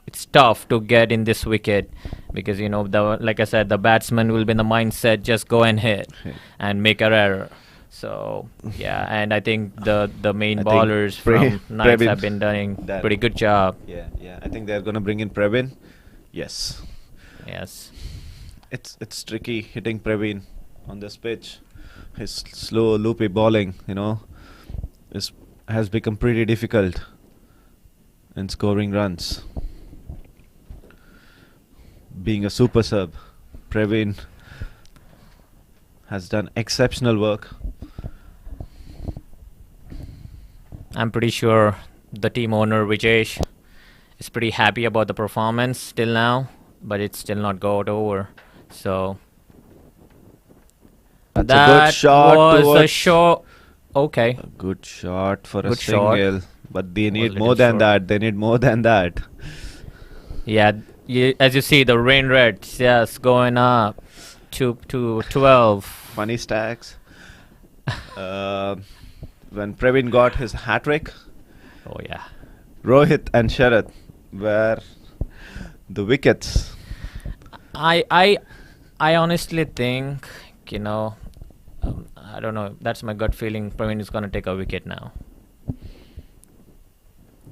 it's tough to get in this wicket because like I said, the batsman will be in the mindset just go and hit and make an error. So yeah, and I think the main I think bowlers from Knights Previn have been doing that- pretty good job. Yeah. I think they're going to bring in Previn. Yes. Yes. it's tricky hitting Praveen on this pitch. His slow, loopy bowling, has become pretty difficult in scoring runs. Being a super sub, Praveen has done exceptional work. I'm pretty sure the team owner Vijesh is pretty happy about the performance till now, but it's still not got over. So That's a that good shot was a towards- shot. Okay, A good shot for a Good shot. single, but they Was a need little more than short. that. They need more than that. yeah. As you see, the rain red just going up to 12. Funny stacks. When Praveen got his hat trick, Oh yeah. Rohit and Sharath were the wickets. I honestly think, I don't know. That's my gut feeling. Praveen is gonna take a wicket now.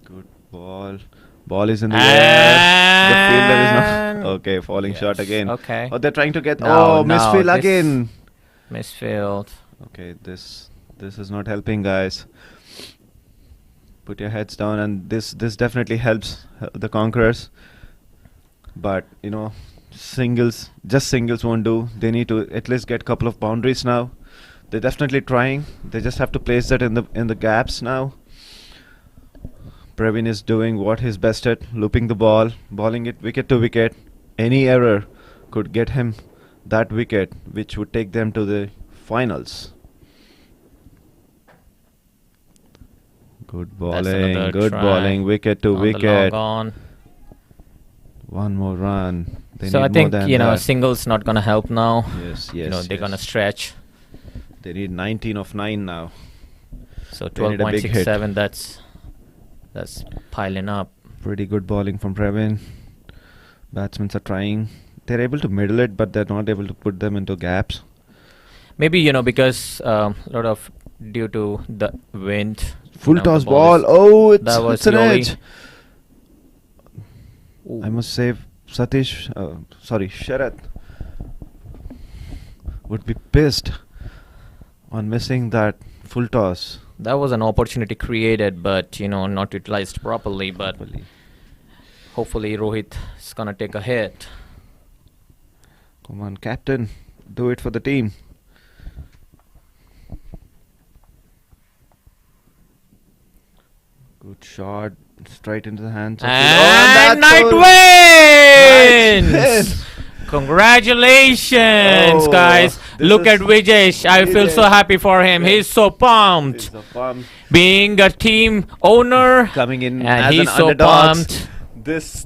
Good ball. Ball is in the air. The fielder is And- not. Okay, falling shot Yes, again. okay. Oh, they're trying to get. No, misfield this- again. Misfield. Okay, this is not helping, guys. Put your heads down, and this definitely helps the Conquerors. But singles won't do. They need to at least get a couple of boundaries now. They're definitely trying. They just have to place that in the gaps now. Praveen is doing what he's best at, looping the ball, bowling it wicket to wicket. Any error could get him that wicket, which would take them to the finals. Good That's bowling, another good try bowling, wicket to on the wicket. long on. One more run. They So need I more think than that. singles not gonna help now. Yes. They're gonna stretch. They need 19 of 9 now. So They need a big hit. 12.67. That's piling up. Pretty good bowling from Praveen. Batsmen are trying. They're able to middle it, but they're not able to put them into gaps. Maybe because lot of due to the wind. Full the toss ball ball. is- Oh, that was it's an slowly- edge. I must say, Sharath would be pissed on missing that full toss. That was an opportunity created, but not utilized properly. But Properly. hopefully Rohit is gonna take a hit. Come on, captain. Do it for the team. Good shot. Straight into the hands of And that's Knight all. wins! Nice. Congratulations, Oh, guys! this Look is at Vijesh. I feel so Vijesh. happy for him. He's so pumped. It's a pump. Being a team owner, Coming in and as he's an so underdogs. pumped.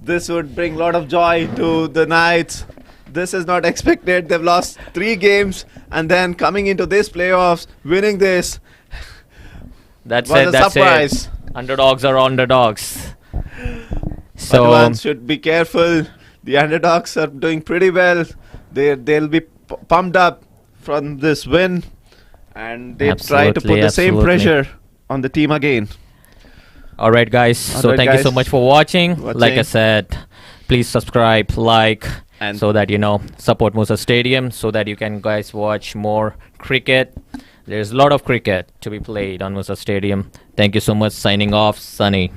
This would bring a lot of joy to the Knights. This is not expected. They've lost 3 games, and then coming into this playoffs, winning this That's was it. a That's surprise. it. Underdogs are underdogs. So Advance should be careful. The underdogs are doing pretty well. They'll be pumped up from this win, and they try to put Absolutely, the same absolutely. pressure on the team again. all right, guys. So Alright, thank you so guys. much for watching. Like I Watching. said, please subscribe, like, And so that support Musa Stadium, so that you can guys watch more cricket. There's a lot of cricket to be played on Musa Stadium. Thank you so much. Signing off, Sunny.